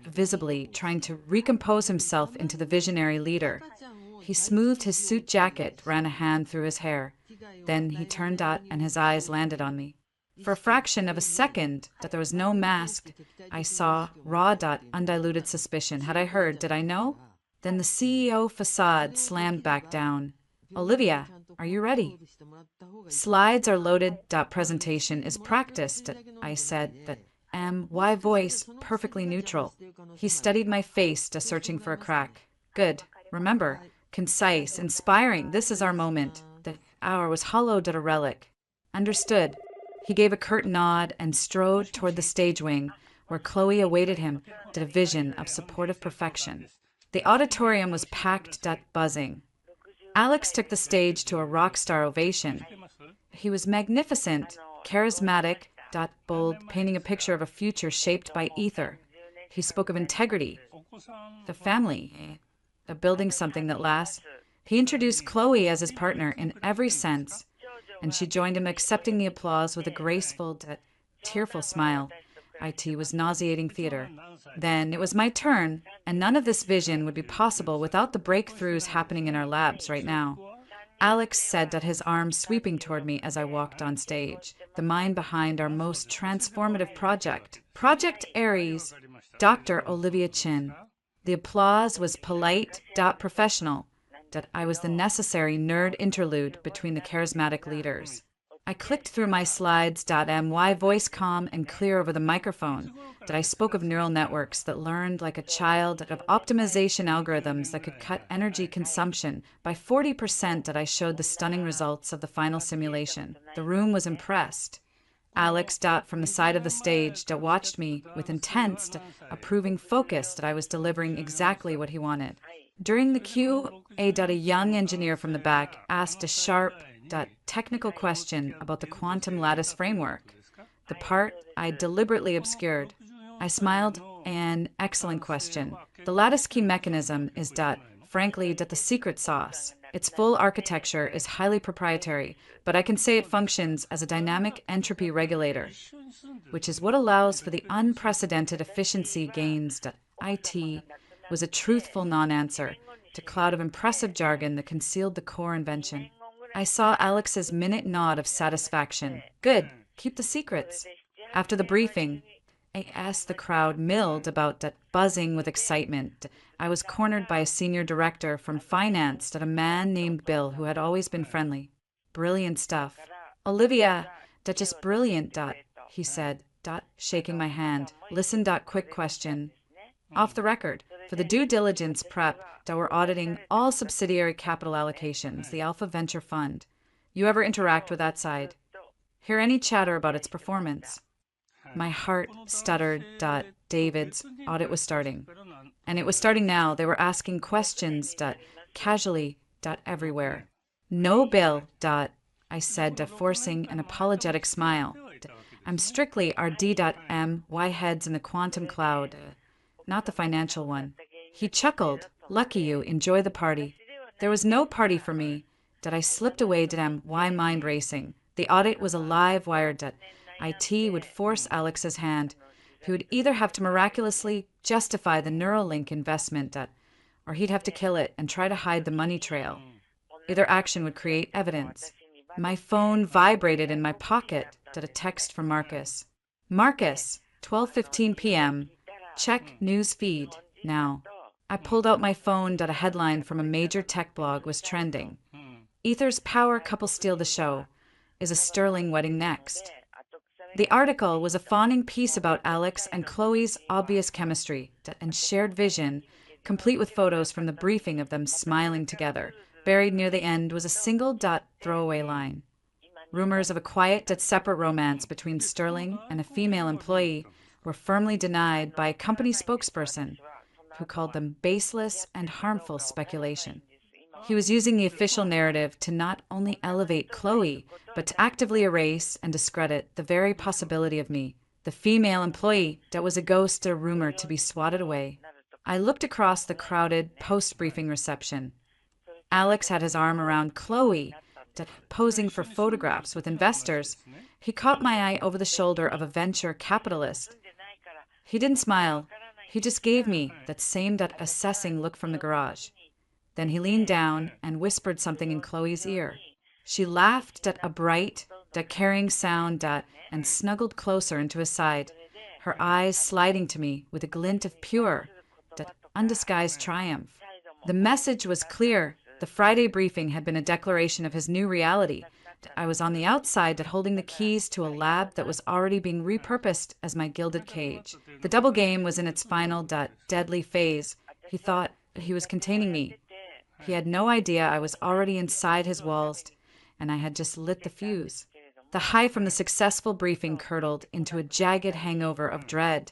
visibly trying to recompose himself into the visionary leader. He smoothed his suit jacket, ran a hand through his hair. Then he turned and his eyes landed on me. For a fraction of a second, there was no mask. I saw raw, undiluted suspicion. Had I heard? Did I know? Then the CEO facade slammed back down. Olivia, are you ready? Slides are loaded. Presentation is practiced. I said why voice perfectly neutral. He studied my face, searching for a crack. Good. Remember, concise, inspiring. This is our moment. The hour was hollowed at a relic. Understood. He gave a curt nod and strode toward the stage wing, where Chloe awaited him, a vision of supportive perfection. The auditorium was packed, buzzing. Alex took the stage to a rock star ovation. He was magnificent, charismatic, bold, painting a picture of a future shaped by ether. He spoke of integrity, the family, of building something that lasts. He introduced Chloe as his partner in every sense, and she joined him, accepting the applause with a graceful, tearful smile. IT was nauseating theater. Then it was my turn, and none of this vision would be possible without the breakthroughs happening in our labs right now. Alex said that, his arm sweeping toward me as I walked on stage, the mind behind our most transformative project, Project Aries, Dr. Olivia Chin. The applause was polite, professional, that I was the necessary nerd interlude between the charismatic leaders. I clicked through my slides, my voice calm and clear over the microphone, that I spoke of neural networks that learned like a child, of optimization algorithms that could cut energy consumption by 40%, that I showed the stunning results of the final simulation. The room was impressed. Alex from the side of the stage watched me with intense, approving focus that I was delivering exactly what he wanted. During the Q&A, a young engineer from the back asked a sharp, technical question about the quantum lattice framework, the part I deliberately obscured. I smiled. An excellent question. The lattice key mechanism is, frankly, the secret sauce. Its full architecture is highly proprietary, but I can say it functions as a dynamic entropy regulator, which is what allows for the unprecedented efficiency gains. IT was a truthful non-answer to a cloud of impressive jargon that concealed the core invention. I saw Alex's minute nod of satisfaction. Good, keep the secrets. After the briefing, I asked the crowd milled about buzzing with excitement. I was cornered by a senior director from finance, a man named Bill, who had always been friendly. Brilliant stuff. Olivia, just brilliant, he said, shaking my hand. Listen, quick question. Off the record, for the due diligence prep, we're auditing all subsidiary capital allocations, the Alpha Venture Fund. You ever interact with that side? Hear any chatter about its performance? My heart stuttered. David's audit was starting. And it was starting now. They were asking questions, casually, everywhere. No, Bill, I said, forcing an apologetic smile. I'm strictly our D.M.Y heads in the quantum cloud, not the financial one. He chuckled. Lucky you, enjoy the party. There was no party for me. I slipped away, why mind racing? The audit was a live wire. IT would force Alex's hand. He would either have to miraculously justify the Neuralink investment, or he'd have to kill it and try to hide the money trail. Either action would create evidence. My phone vibrated in my pocket. A text from Marcus. Marcus, 12:15 p.m. Check news feed now. I pulled out my phone. A headline from a major tech blog was trending. Ether's power couple steal the show. Is a sterling wedding next? The article was a fawning piece about Alex and Chloe's obvious chemistry and shared vision, complete with photos from the briefing of them smiling together. Buried near the end was a single throwaway line. Rumors of a quiet separate romance between Sterling and a female employee were firmly denied by a company spokesperson who called them baseless and harmful speculation. He was using the official narrative to not only elevate Chloe, but to actively erase and discredit the very possibility of me, the female employee that was a ghost, a rumor to be swatted away. I looked across the crowded post-briefing reception. Alex had his arm around Chloe, posing for photographs with investors. He caught my eye over the shoulder of a venture capitalist. He didn't smile. He just gave me that same assessing look from the garage. Then he leaned down and whispered something in Chloe's ear. She laughed a bright, carrying sound, and snuggled closer into his side, her eyes sliding to me with a glint of pure, undisguised triumph. The message was clear. The Friday briefing had been a declaration of his new reality. I was on the outside holding the keys to a lab that was already being repurposed as my gilded cage. The double game was in its final, deadly phase. He thought he was containing me. He had no idea I was already inside his walls, and I had just lit the fuse. The high from the successful briefing curdled into a jagged hangover of dread.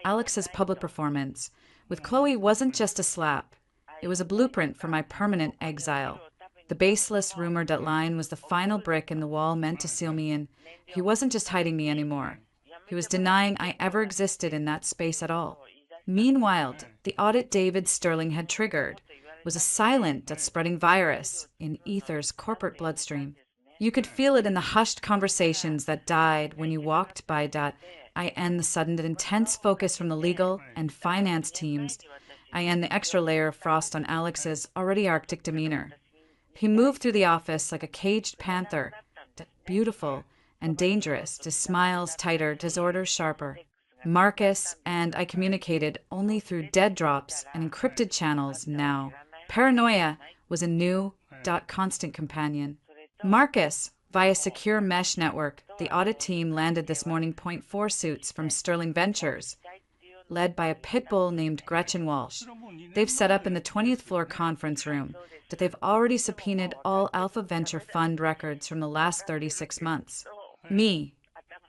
Alex's public performance with Chloe wasn't just a slap. It was a blueprint for my permanent exile. The baseless rumored line was the final brick in the wall meant to seal me in. He wasn't just hiding me anymore. He was denying I ever existed in that space at all. Meanwhile, the audit David Sterling had triggered was a silent spreading virus in Ether's corporate bloodstream. You could feel it in the hushed conversations that died when you walked by. I and the sudden intense focus from the legal and finance teams. I and the extra layer of frost on Alex's already arctic demeanor. He moved through the office like a caged panther, beautiful and dangerous, his smiles tighter, his orders sharper. Marcus and I communicated only through dead drops and encrypted channels now. Paranoia was a new, constant companion. Marcus, via secure mesh network, the audit team landed this morning Point 4 suits from Sterling Ventures, led by a pit bull named Gretchen Walsh. They've set up in the 20th floor conference room that they've already subpoenaed all Alpha Venture Fund records from the last 36 months. Me,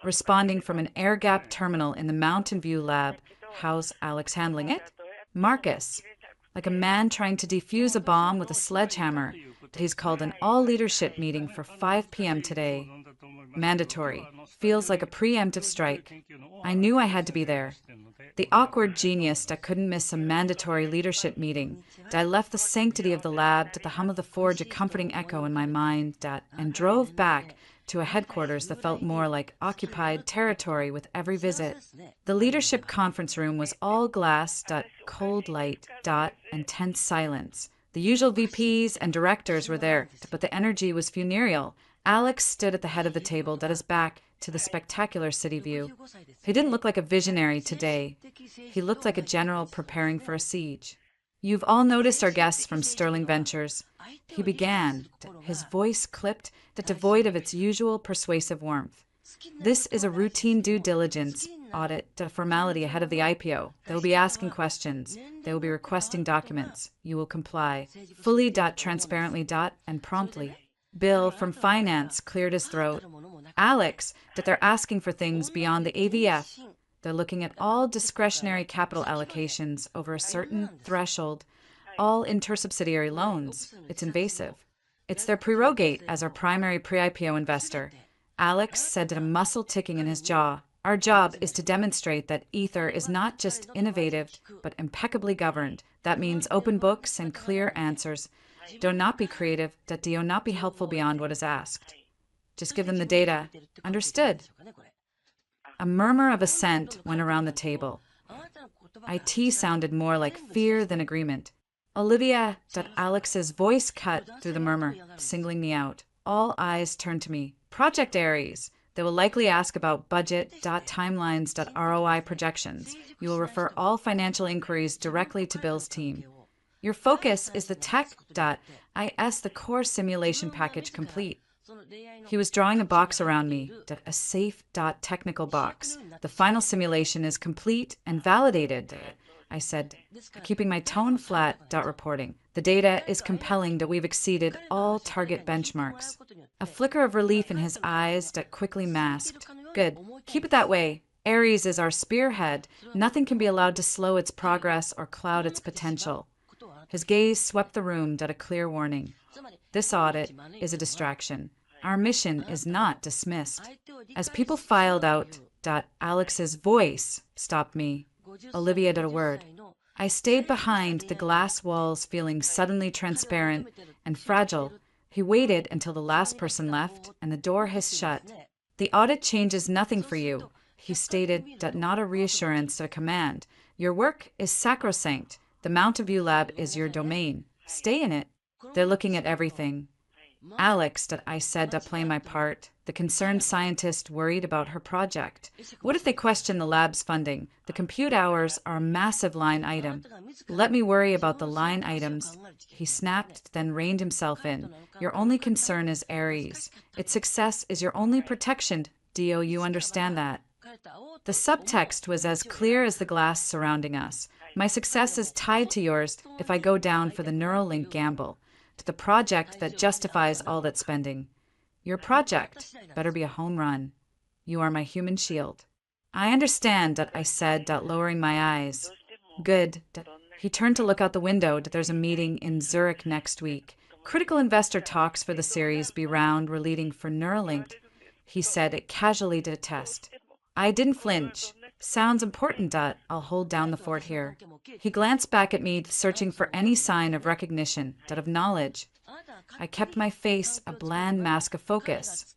responding from an air-gapped terminal in the Mountain View lab. How's Alex handling it? Marcus, like a man trying to defuse a bomb with a sledgehammer, that he's called an all-leadership meeting for 5 p.m. today. Mandatory. Feels like a preemptive strike. I knew I had to be there. The awkward genius that couldn't miss a mandatory leadership meeting, that I left the sanctity of the lab to the hum of the forge a comforting echo in my mind, and drove back to a headquarters that felt more like occupied territory with every visit. The leadership conference room was all glass, cold light, and tense silence. The usual VPs and directors were there, but the energy was funereal. Alex stood at the head of the table, his back to the spectacular city view. He didn't look like a visionary today. He looked like a general preparing for a siege. You've all noticed our guests from Sterling Ventures. He began, his voice clipped, devoid of its usual persuasive warmth. This is a routine due diligence audit, formality ahead of the IPO. They will be asking questions. They will be requesting documents. You will comply. Fully, transparently, and promptly. Bill from finance cleared his throat. Alex, that they're asking for things beyond the AVF. They're looking at all discretionary capital allocations over a certain threshold, all intersubsidiary loans. It's invasive. It's their prerogate as our primary pre-IPO investor. Alex said a muscle ticking in his jaw. Our job is to demonstrate that Ether is not just innovative, but impeccably governed. That means open books and clear answers. Do not be creative, do not be helpful beyond what is asked. Just give them the data. Understood. A murmur of assent went around the table. IT sounded more like fear than agreement. Olivia, Alex's voice cut through the murmur, singling me out. All eyes turned to me. Project Aries. They will likely ask about budget, timelines, ROI projections. You will refer all financial inquiries directly to Bill's team. Your focus is the tech. IS the core simulation package complete. He was drawing a box around me, a safe. Technical box. The final simulation is complete and validated, I said, keeping my tone flat. Reporting. The data is compelling that we've exceeded all target benchmarks. A flicker of relief in his eyes quickly masked. Good. Keep it that way. Aries is our spearhead. Nothing can be allowed to slow its progress or cloud its potential. His gaze swept the room, a clear warning. This audit is a distraction. Our mission is not dismissed. As people filed out, Alex's voice stopped me. Olivia did a word. I stayed behind the glass walls, feeling suddenly transparent and fragile. He waited until the last person left and the door hissed shut. The audit changes nothing for you, he stated, not a reassurance, a command. Your work is sacrosanct. The Mountain View lab is your domain. Stay in it. They're looking at everything. Alex, I said, playing my part, the concerned scientist worried about her project. What if they question the lab's funding? The compute hours are a massive line item. Let me worry about the line items. He snapped, then reined himself in. Your only concern is Aries. Its success is your only protection. You understand that? The subtext was as clear as the glass surrounding us. My success is tied to yours if I go down for the Neuralink gamble, to the project that justifies all that spending. Your project better be a home run. You are my human shield. I understand, I said, lowering my eyes. Good. He turned to look out the window. There's a meeting in Zurich next week. Critical investor talks for the Series B round were leading for Neuralink. He said it casually did a test. I didn't flinch. Sounds important, Dot. I'll hold down the fort here. He glanced back at me, searching for any sign of recognition, of knowledge. I kept my face a bland mask of focus.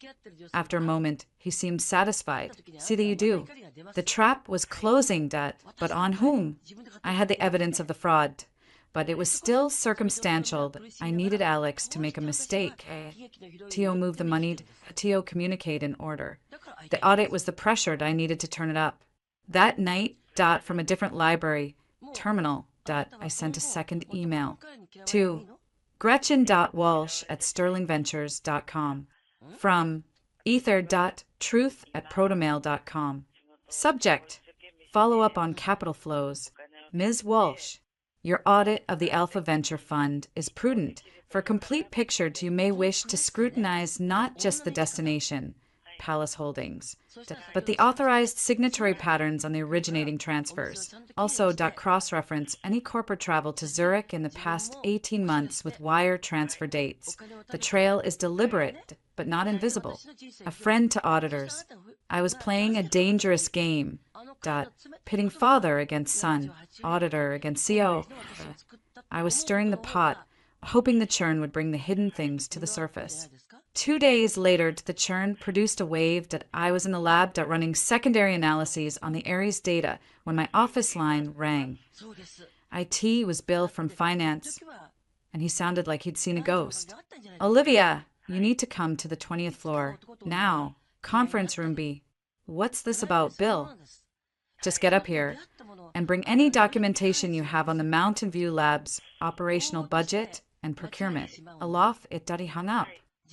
After a moment, he seemed satisfied. See that you do. The trap was closing, Dot, but on whom? I had the evidence of the fraud, but it was still circumstantial. I needed Alex to make a mistake. Tio moved the money. Tio communicate in order. The audit was the pressure that I needed to turn it up. That night, Dot, from a different library, terminal, Dot, I sent a second email to Gretchen.Walsh@sterlingventures.com from ether.truth@protomail.com. Subject: Follow up on capital flows. Ms. Walsh, your audit of the Alpha Venture Fund is prudent. For a complete picture, you may wish to scrutinize not just the destination, Palace Holdings, but the authorized signatory patterns on the originating transfers. Also, cross-reference any corporate travel to Zurich in the past 18 months with wire transfer dates. The trail is deliberate, but not invisible. A friend to auditors. I was playing a dangerous game. Pitting father against son, auditor against CO. I was stirring the pot, hoping the churn would bring the hidden things to the surface. 2 days later, the churn produced a wave that I was in the lab running secondary analyses on the Aries data when my office line rang. IT was Bill from finance, and he sounded like he'd seen a ghost. Olivia, you need to come to the 20th floor. Now. Conference room B. What's this about, Bill? Just get up here and bring any documentation you have on the Mountain View Lab's operational budget and procurement. Aloft, he hung up.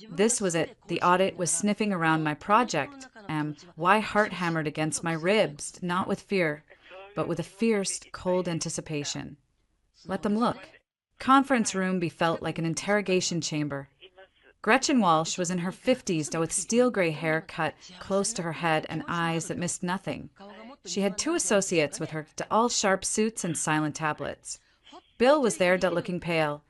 This was it. The audit was sniffing around my project. Why heart hammered against my ribs, not with fear, but with a fierce, cold anticipation. Let them look. Conference room be felt like an interrogation chamber. Gretchen Walsh was in her 50s, with steel gray hair cut close to her head and eyes that missed nothing. She had 2 associates with her, all sharp suits and silent tablets. Bill was there, looking pale,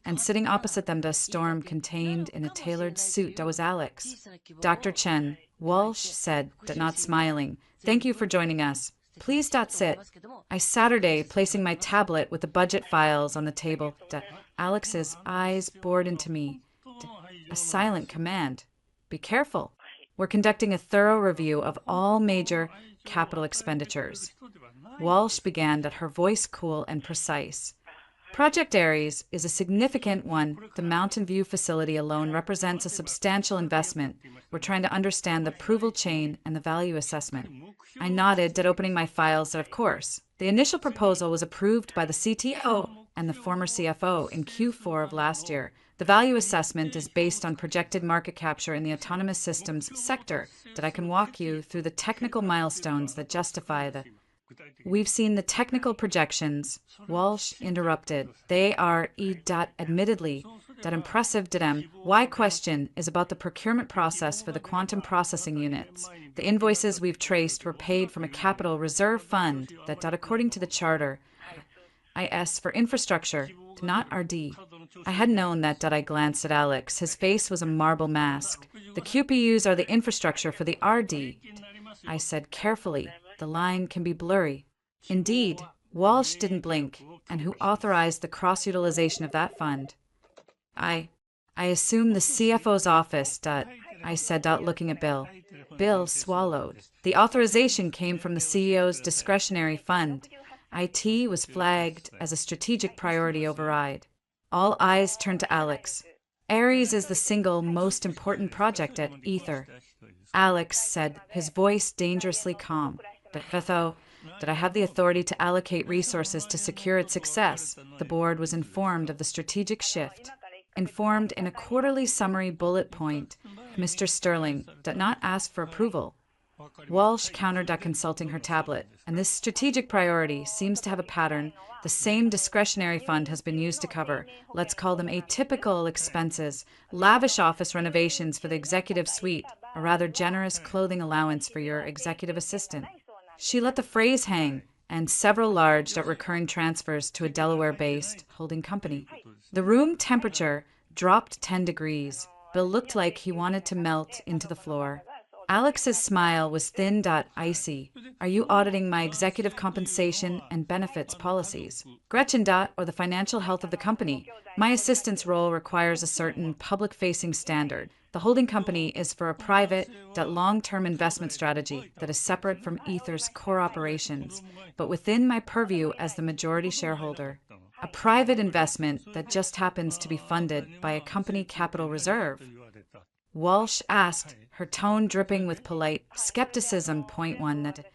and sitting opposite them, Storm, contained in a tailored suit, was Alex. Dr. Chen, Walsh said, not smiling, "Thank you for joining us. Please, sit." I Saturday, placing my tablet with the budget files on the table. Alex's eyes bored into me. A silent command. Be careful. We're conducting a thorough review of all major capital expenditures. Walsh began, her voice cool and precise. Project Aries is a significant one. The Mountain View facility alone represents a substantial investment. We're trying to understand the approval chain and the value assessment. I nodded, opening my files, of course. The initial proposal was approved by the CTO and the former CFO in Q4 of last year. The value assessment is based on projected market capture in the autonomous systems sector. I can walk you through the technical milestones that justify the... We've seen the technical projections. Walsh interrupted. They are admittedly impressive. Why question is about the procurement process for the quantum processing units. The invoices we've traced were paid from a capital reserve fund that according to the charter, IS for infrastructure, not RD. I had known that. I glanced at Alex. His face was a marble mask. The QPUs are the infrastructure for the RD. I said carefully. The line can be blurry. Indeed, Walsh didn't blink. And who authorized the cross-utilization of that fund? I assume the CFO's office, I said, looking at Bill. Bill swallowed. The authorization came from the CEO's discretionary fund. IT was flagged as a strategic priority override. All eyes turned to Alex. Aries is the single most important project at Ether. Alex said, his voice dangerously calm. That I have the authority to allocate resources to secure its success. The board was informed of the strategic shift. Informed in a quarterly summary bullet point, Mr. Sterling did not ask for approval. Walsh countered, consulting her tablet, and this strategic priority seems to have a pattern. The same discretionary fund has been used to cover, let's call them atypical expenses, lavish office renovations for the executive suite, a rather generous clothing allowance for your executive assistant. She let the phrase hang, and several large recurring transfers to a Delaware-based holding company. The room temperature dropped 10 degrees. Bill looked like he wanted to melt into the floor. Alex's smile was thin, icy. Are you auditing my executive compensation and benefits policies? Gretchen, or the financial health of the company? My assistant's role requires a certain public-facing standard. The holding company is for a private, long-term investment strategy that is separate from Ether's core operations, but within my purview as the majority shareholder. A private investment that just happens to be funded by a company capital reserve. Walsh asked, her tone dripping with polite skepticism. Point one that,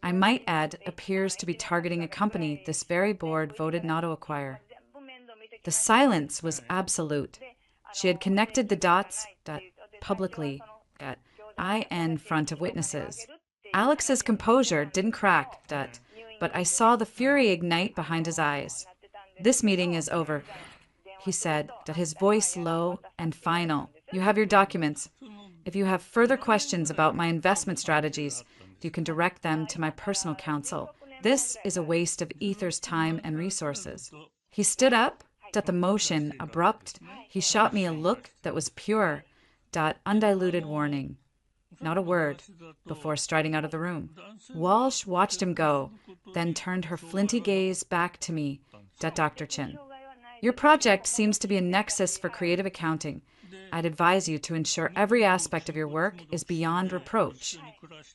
I might add, appears to be targeting a company this very board voted not to acquire. The silence was absolute. She had connected the dots publicly at in front of witnesses. Alex's composure didn't crack, but I saw the fury ignite behind his eyes. This meeting is over, he said, his voice low and final. You have your documents. If you have further questions about my investment strategies, you can direct them to my personal counsel. This is a waste of Ether's time and resources. He stood up, the motion abrupt. He shot me a look that was pure, undiluted warning. Not a word, before striding out of the room. Walsh watched him go, then turned her flinty gaze back to me, Dr. Chin. Your project seems to be a nexus for creative accounting. I'd advise you to ensure every aspect of your work is beyond reproach.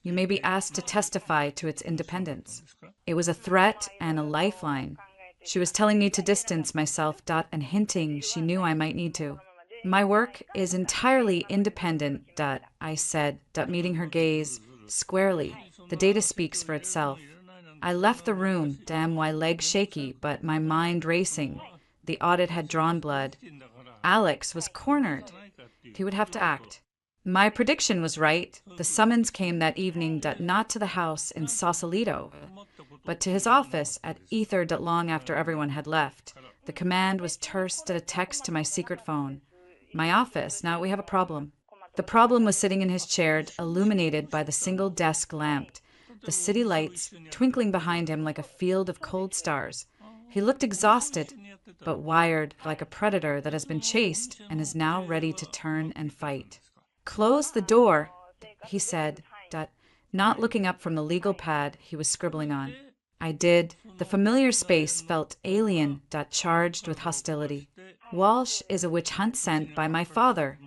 You may be asked to testify to its independence. It was a threat and a lifeline. She was telling me to distance myself, and hinting she knew I might need to. My work is entirely independent, I said, meeting her gaze squarely. The data speaks for itself. I left the room, my legs shaky, but my mind racing. The audit had drawn blood. Alex was cornered. He would have to act. My prediction was right. The summons came that evening, not to the house in Sausalito, but to his office at Ether, long after everyone had left. The command was terse at a text to my secret phone. My office, now we have a problem. The problem was sitting in his chair, illuminated by the single desk lamp, the city lights twinkling behind him like a field of cold stars. He looked exhausted, but wired like a predator that has been chased and is now ready to turn and fight. Close the door, he said, not looking up from the legal pad he was scribbling on. I did. The familiar space felt alien, charged with hostility. Walsh is a witch hunt sent by my father,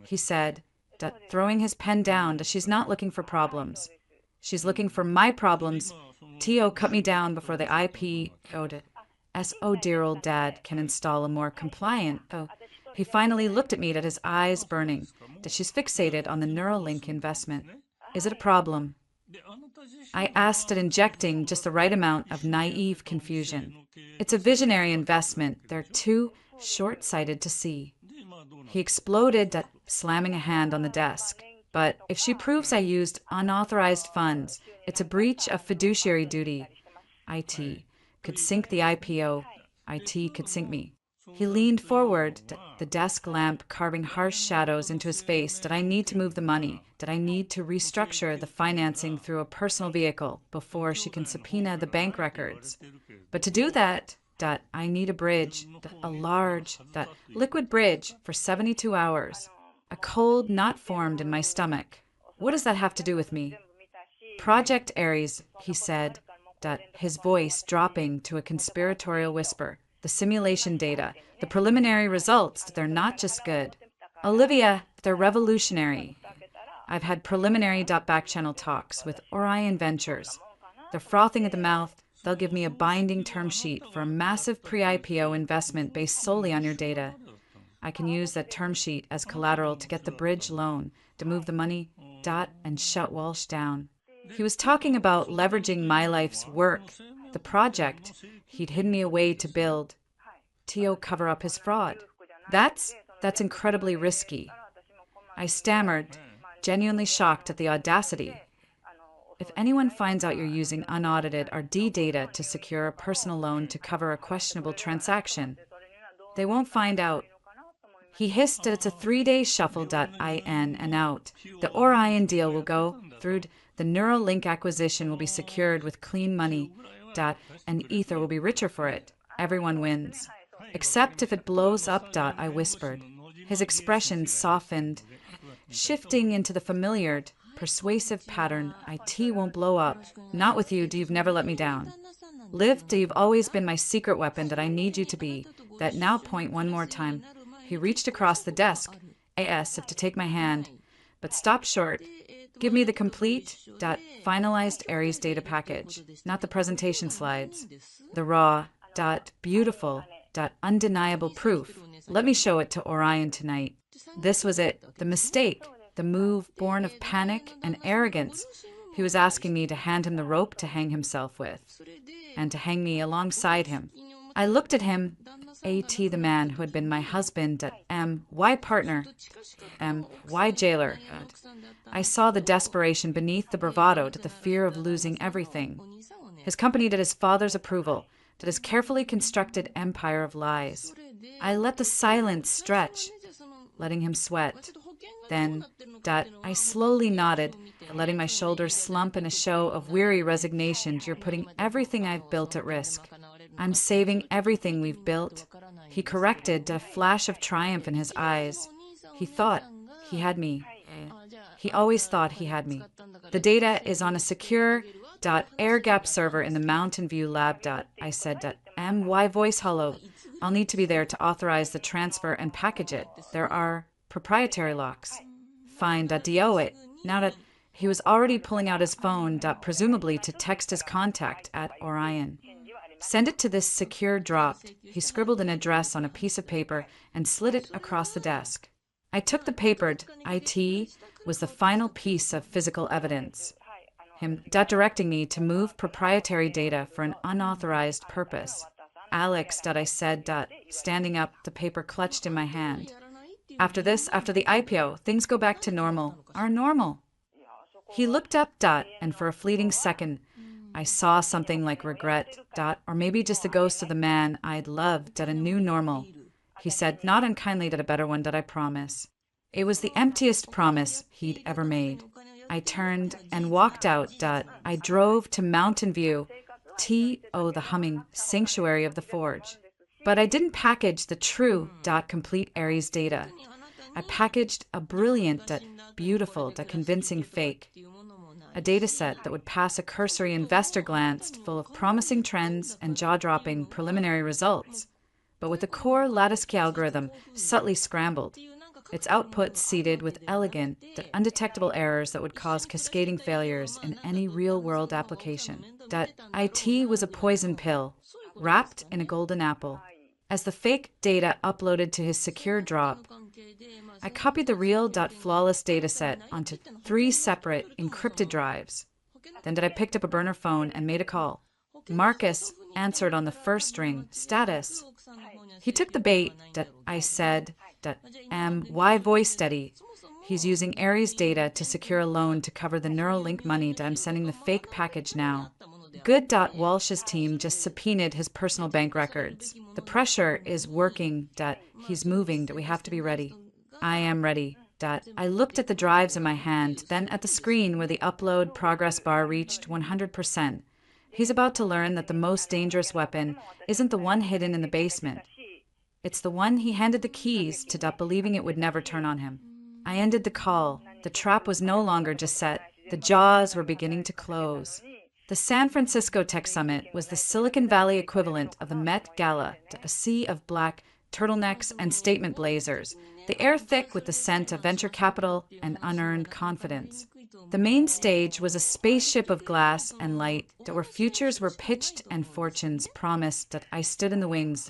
he said, throwing his pen down. She's not looking for problems. She's looking for my problems. T.O. cut me down before the IP owed it. S.O. dear old dad can install a more compliant. He finally looked at me, his eyes burning. She's fixated on the Neuralink investment. Is it a problem? I asked, injecting just the right amount of naive confusion. It's a visionary investment. They're too short-sighted to see. He exploded, slamming a hand on the desk. But if she proves I used unauthorized funds, it's a breach of fiduciary duty. IT could sink the IPO. IT could sink me. He leaned forward, the desk lamp carving harsh shadows into his face. Did I need to move the money? Did I need to restructure the financing through a personal vehicle before she can subpoena the bank records? But to do that, I need a bridge, a large, liquid bridge for 72 hours. A cold knot formed in my stomach. What does that have to do with me? Project Ares, he said, his voice dropping to a conspiratorial whisper. The simulation data, the preliminary results, they're not just good. Olivia, they're revolutionary. I've had preliminary back-channel talks with Orion Ventures. They're frothing at the mouth. They'll give me a binding term sheet for a massive pre-IPO investment based solely on your data. I can use that term sheet as collateral to get the bridge loan, to move the money, and shut Walsh down. He was talking about leveraging my life's work, the project he'd hidden me away to build. T.O. cover up his fraud. That's incredibly risky. I stammered, genuinely shocked at the audacity. If anyone finds out you're using unaudited RD data to secure a personal loan to cover a questionable transaction, they won't find out. He hissed that it's a 3-day shuffle. In and out. The Orion deal will go through. The Neuralink acquisition will be secured with clean money. And Ether will be richer for it. Everyone wins. Except if it blows up. I whispered. His expression softened, shifting into the familiar, persuasive pattern. IT won't blow up. Not with you, you've never let me down. Liv, you've always been my secret weapon that I need you to be. That now point one more time. He reached across the desk, as if to take my hand, but stopped short. Give me the complete, finalized Aries data package, not the presentation slides. The raw, beautiful, undeniable proof. Let me show it to Orion tonight. This was it, the mistake, the move born of panic and arrogance. He was asking me to hand him the rope to hang himself with, and to hang me alongside him. I looked at him, A.T. the man who had been my husband, why partner, why jailer. I saw the desperation beneath the bravado, the fear of losing everything. His company did his father's approval, did his carefully constructed empire of lies. I let the silence stretch, letting him sweat. Then, I slowly nodded, letting my shoulders slump in a show of weary resignation. You're putting everything I've built at risk. I'm saving everything we've built. He corrected, a flash of triumph in his eyes. He thought he had me. He always thought he had me. The data is on a secure air-gapped server in the Mountain View lab. I said, why voice hollow? I'll need to be there to authorize the transfer and package it. There are proprietary locks. Fine, do owe it. Now that he was already pulling out his phone, presumably to text his contact at Orion. Send it to this secure drop. He scribbled an address on a piece of paper and slid it across the desk. I took the paper. IT was the final piece of physical evidence. Him directing me to move proprietary data for an unauthorized purpose. Alex, I said, standing up, the paper clutched in my hand. After this, after the IPO, things go back to normal, are normal. He looked up, and for a fleeting second, I saw something like regret, or maybe just the ghost of the man I'd loved, a new normal. He said, not unkindly, a better one, I promise. It was the emptiest promise he'd ever made. I turned and walked out. I drove to Mountain View, the humming sanctuary of the Forge. But I didn't package the true complete Aries data. I packaged a brilliant, beautiful, convincing fake. A data set that would pass a cursory investor glance full of promising trends and jaw-dropping preliminary results, but with a core lattice key algorithm subtly scrambled. Its output seeded with elegant, undetectable errors that would cause cascading failures in any real-world application. IT was a poison pill, wrapped in a golden apple. As the fake data uploaded to his secure drop, I copied the real, flawless dataset onto 3 separate encrypted drives. Then I picked up a burner phone and made a call. Marcus answered on the first ring. Status. He took the bait. I said, why voice steady? He's using Aries data to secure a loan to cover the Neuralink money. I'm sending the fake package now. Good. Walsh's team just subpoenaed his personal bank records. The pressure is working. He's moving. We have to be ready. I am ready. I looked at the drives in my hand, then at the screen where the upload progress bar reached 100%. He's about to learn that the most dangerous weapon isn't the one hidden in the basement. It's the one he handed the keys to, believing it would never turn on him. I ended the call. The trap was no longer just set. The jaws were beginning to close. The San Francisco Tech Summit was the Silicon Valley equivalent of the Met Gala, a sea of black turtlenecks and statement blazers, the air thick with the scent of venture capital and unearned confidence. The main stage was a spaceship of glass and light where futures were pitched and fortunes promised. I stood in the wings,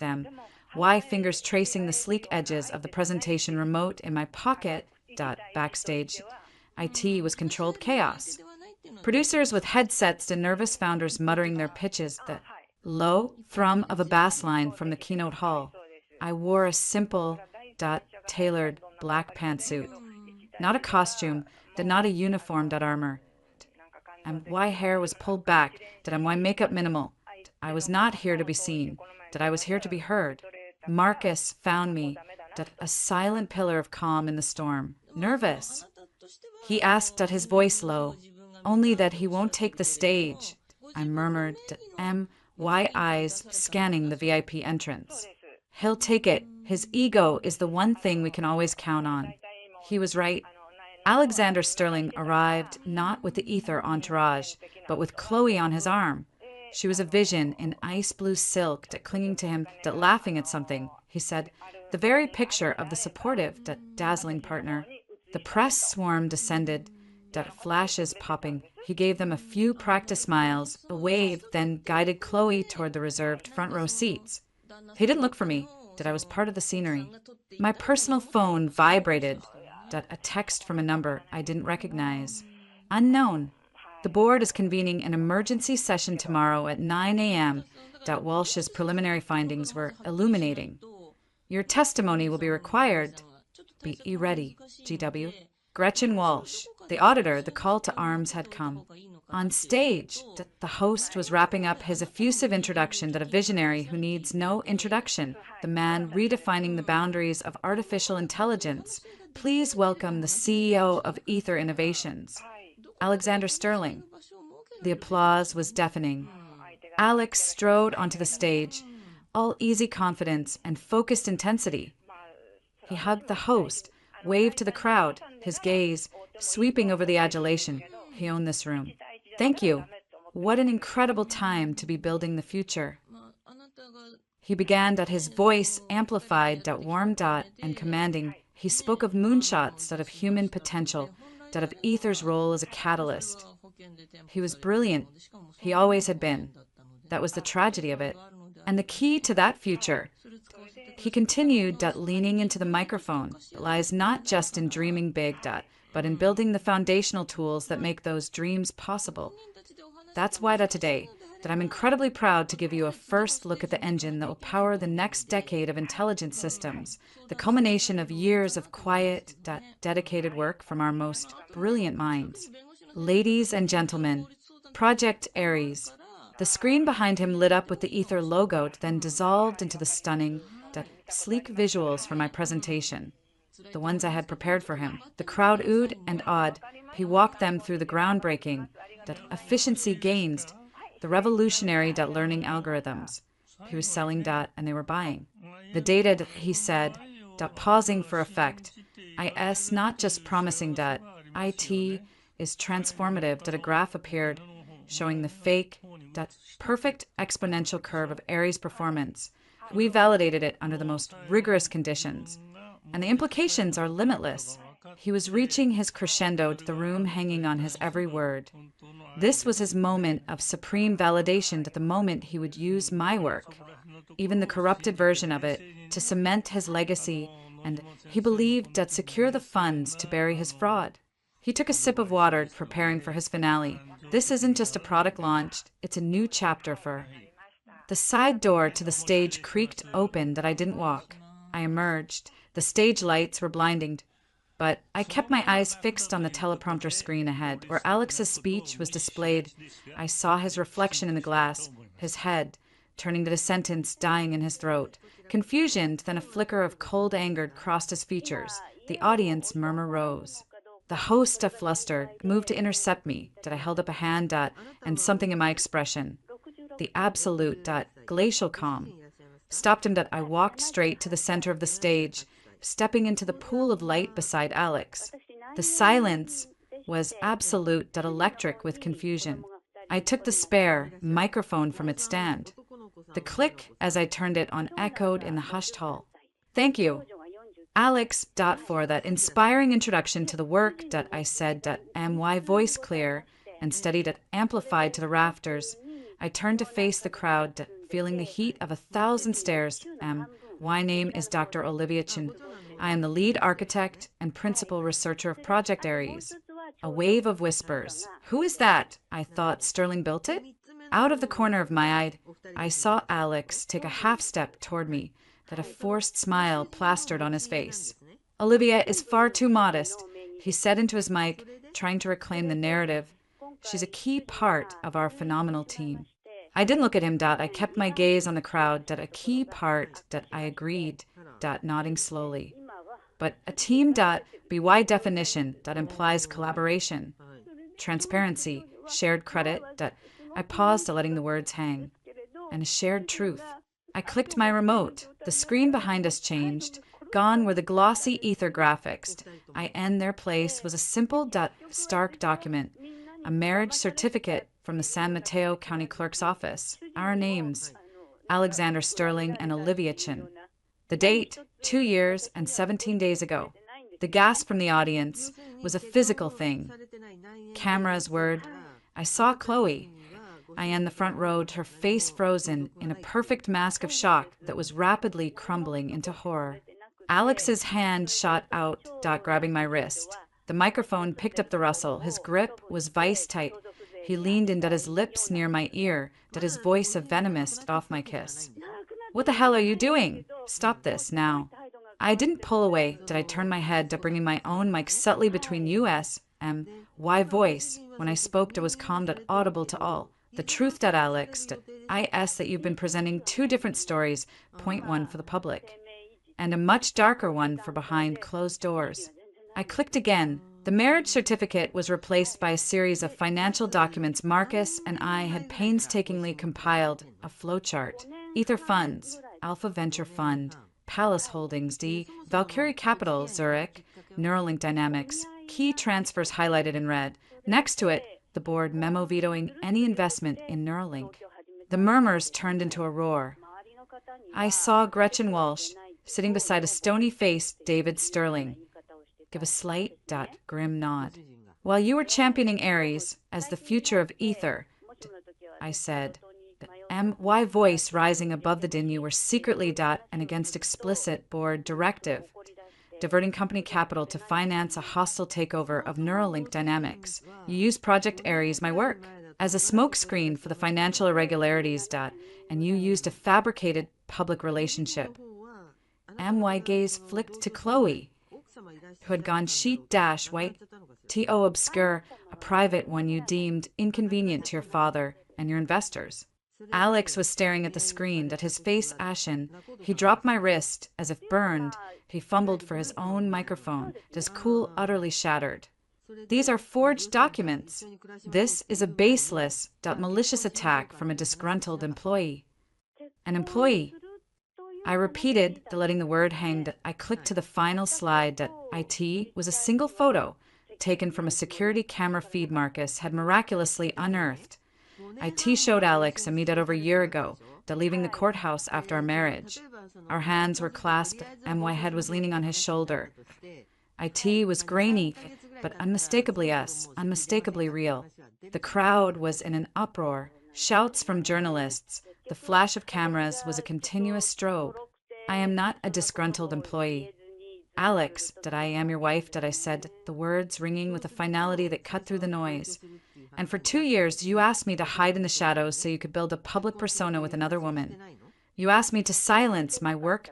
fingers tracing the sleek edges of the presentation remote in my pocket. Backstage, IT was controlled chaos. Producers with headsets and nervous founders muttering their pitches, the low thrum of a bass line from the keynote hall. I wore a simple, tailored black pantsuit. Not a costume, not a uniform, armor. And why hair was pulled back, why makeup minimal. I was not here to be seen, I was here to be heard. Marcus found me, a silent pillar of calm in the storm. Nervous. He asked, his voice low, only that he won't take the stage. I murmured, why eyes scanning the VIP entrance. He'll take it. His ego is the one thing we can always count on. He was right. Alexander Sterling arrived not with the ether entourage, but with Chloe on his arm. She was a vision in ice blue silk, clinging to him, laughing at something. He said, the very picture of the supportive, dazzling partner. The press swarm descended, flashes popping. He gave them a few practice smiles, a wave, then guided Chloe toward the reserved front row seats. He didn't look for me, I was part of the scenery. My personal phone vibrated, a text from a number I didn't recognize. Unknown. The board is convening an emergency session tomorrow at 9 a.m. Walsh's preliminary findings were illuminating. Your testimony will be required. Be ready, GW. Gretchen Walsh, the auditor, the call to arms had come. On stage, the host was wrapping up his effusive introduction a visionary who needs no introduction, the man redefining the boundaries of artificial intelligence. Please welcome the CEO of Ether Innovations, Alexander Sterling. The applause was deafening. Alex strode onto the stage, all easy confidence and focused intensity. He hugged the host, waved to the crowd, his gaze sweeping over the adulation. He owned this room. Thank you. What an incredible time to be building the future. He began his voice amplified, warm, and commanding. He spoke of moonshots, of human potential, of ether's role as a catalyst. He was brilliant. He always had been. That was the tragedy of it. And the key to that future. He continued, leaning into the microphone, lies not just in dreaming big, but in building the foundational tools that make those dreams possible. That's why today, I'm incredibly proud to give you a first look at the engine that will power the next decade of intelligence systems, the culmination of years of quiet, dedicated work from our most brilliant minds. Ladies and gentlemen, Project Ares. The screen behind him lit up with the Ether logo, then dissolved into the stunning, sleek visuals from my presentation, the ones I had prepared for him. The crowd oohed and awed. He walked them through the groundbreaking, efficiency gains, the revolutionary, learning algorithms. He was selling, and they were buying. The data, he said, pausing for effect. IS not just promising, IT is transformative, a graph appeared, showing the fake, perfect exponential curve of Ares performance. We validated it under the most rigorous conditions, and the implications are limitless. He was reaching his crescendo, the room hanging on his every word. This was his moment of supreme validation, the moment he would use my work, even the corrupted version of it, to cement his legacy, and he believed secure the funds to bury his fraud. He took a sip of water, preparing for his finale. This isn't just a product launched, it's a new chapter for... The side door to the stage creaked open, I didn't walk. I emerged. The stage lights were blinding, but I kept my eyes fixed on the teleprompter screen ahead, where Alex's speech was displayed. I saw his reflection in the glass, his head, turning to the sentence dying in his throat. Confusion, then a flicker of cold anger crossed his features. The audience murmur rose. The host, flustered, moved to intercept me. I held up a hand, and something in my expression. The absolute, glacial calm. Stopped him, I walked straight to the center of the stage, stepping into the pool of light beside Alex. The silence was absolute, electric with confusion. I took the spare microphone from its stand. The click as I turned it on echoed in the hushed hall. Thank you, Alex, for that inspiring introduction to the work, I said, my voice clear and steady, amplified to the rafters. I turned to face the crowd, feeling the heat of 1,000 stares. My name is Dr. Olivia Chin. I am the lead architect and principal researcher of Project Ares. A wave of whispers. Who is that? I thought Sterling built it. Out of the corner of my eye, I saw Alex take a half step toward me, a forced smile plastered on his face. Olivia is far too modest, he said into his mic, trying to reclaim the narrative. She's a key part of our phenomenal team. I didn't look at him, I kept my gaze on the crowd, a key part, I agreed, nodding slowly. But a team, by definition, implies collaboration, transparency, shared credit, I paused, letting the words hang, and a shared truth. I clicked my remote. The screen behind us changed. Gone were the glossy ether graphics. In their place was a simple stark document, a marriage certificate from the San Mateo County Clerk's office. Our names, Alexander Sterling and Olivia Chin. The date, 2 years and 17 days ago. The gasp from the audience was a physical thing. Camera's word, I saw Chloe. In the front row, her face frozen in a perfect mask of shock that was rapidly crumbling into horror. Alex's hand shot out, grabbing my wrist. The microphone picked up the rustle. His grip was vice-tight. He leaned in, his lips near my ear, his voice a venomous off my kiss. What the hell are you doing? Stop this, now. I didn't pull away. I turn my head, bringing my own mic subtly between U.S. and Y voice. When I spoke, was calm, audible to all. The truth, Alex, is that you've been presenting 2 different stories, point 1 for the public, and a much darker one for behind closed doors. I clicked again. The marriage certificate was replaced by a series of financial documents Marcus and I had painstakingly compiled, a flowchart. Ether Funds, Alpha Venture Fund, Palace Holdings D, Valkyrie Capital, Zurich, Neuralink Dynamics, key transfers highlighted in red. Next to it, the board memo vetoing any investment in Neuralink. The murmurs turned into a roar. I saw Gretchen Walsh sitting beside a stony-faced David Sterling give a slight, grim nod. While you were championing Ares as the future of Ether, I said, the MY voice rising above the din, you were secretly, and against explicit board directive, diverting company capital to finance a hostile takeover of Neuralink Dynamics. You used Project Ares, my work, as a smokescreen for the financial irregularities, and you used a fabricated public relationship. MY gaze flicked to Chloe, who had gone white, T.O. obscure, a private one you deemed inconvenient to your father and your investors. Alex was staring at the screen, his face ashen. He dropped my wrist, as if burned. He fumbled for his own microphone, his cool utterly shattered. These are forged documents. This is a baseless, malicious attack from a disgruntled employee. An employee. I repeated, letting the word hang. I clicked to the final slide. IT was a single photo taken from a security camera feed Marcus had miraculously unearthed. IT showed Alex and me over a year ago, leaving the courthouse after our marriage. Our hands were clasped, and my head was leaning on his shoulder. IT was grainy, but unmistakably us, unmistakably real. The crowd was in an uproar, shouts from journalists. The flash of cameras was a continuous strobe. I am not a disgruntled employee. Alex, I am your wife, I said, the words ringing with a finality that cut through the noise. And for 2 years, you asked me to hide in the shadows so you could build a public persona with another woman. You asked me to silence my work,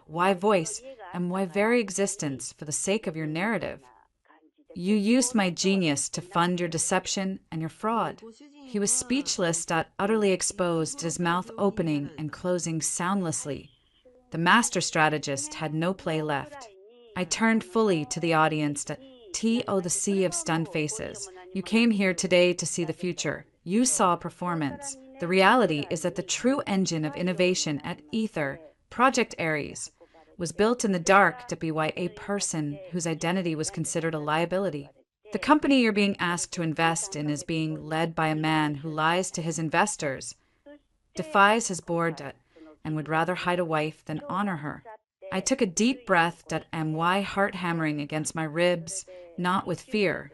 why voice, and why very existence for the sake of your narrative. You used my genius to fund your deception and your fraud. He was speechless, utterly exposed, his mouth opening and closing soundlessly. The master strategist had no play left. I turned fully to the audience, T.O. the sea of stunned faces. You came here today to see the future. You saw performance. The reality is that the true engine of innovation at Ether, Project Ares, was built in the dark to be why a person whose identity was considered a liability. The company you're being asked to invest in is being led by a man who lies to his investors, defies his board, and would rather hide a wife than honor her. I took a deep breath, my heart hammering against my ribs, not with fear,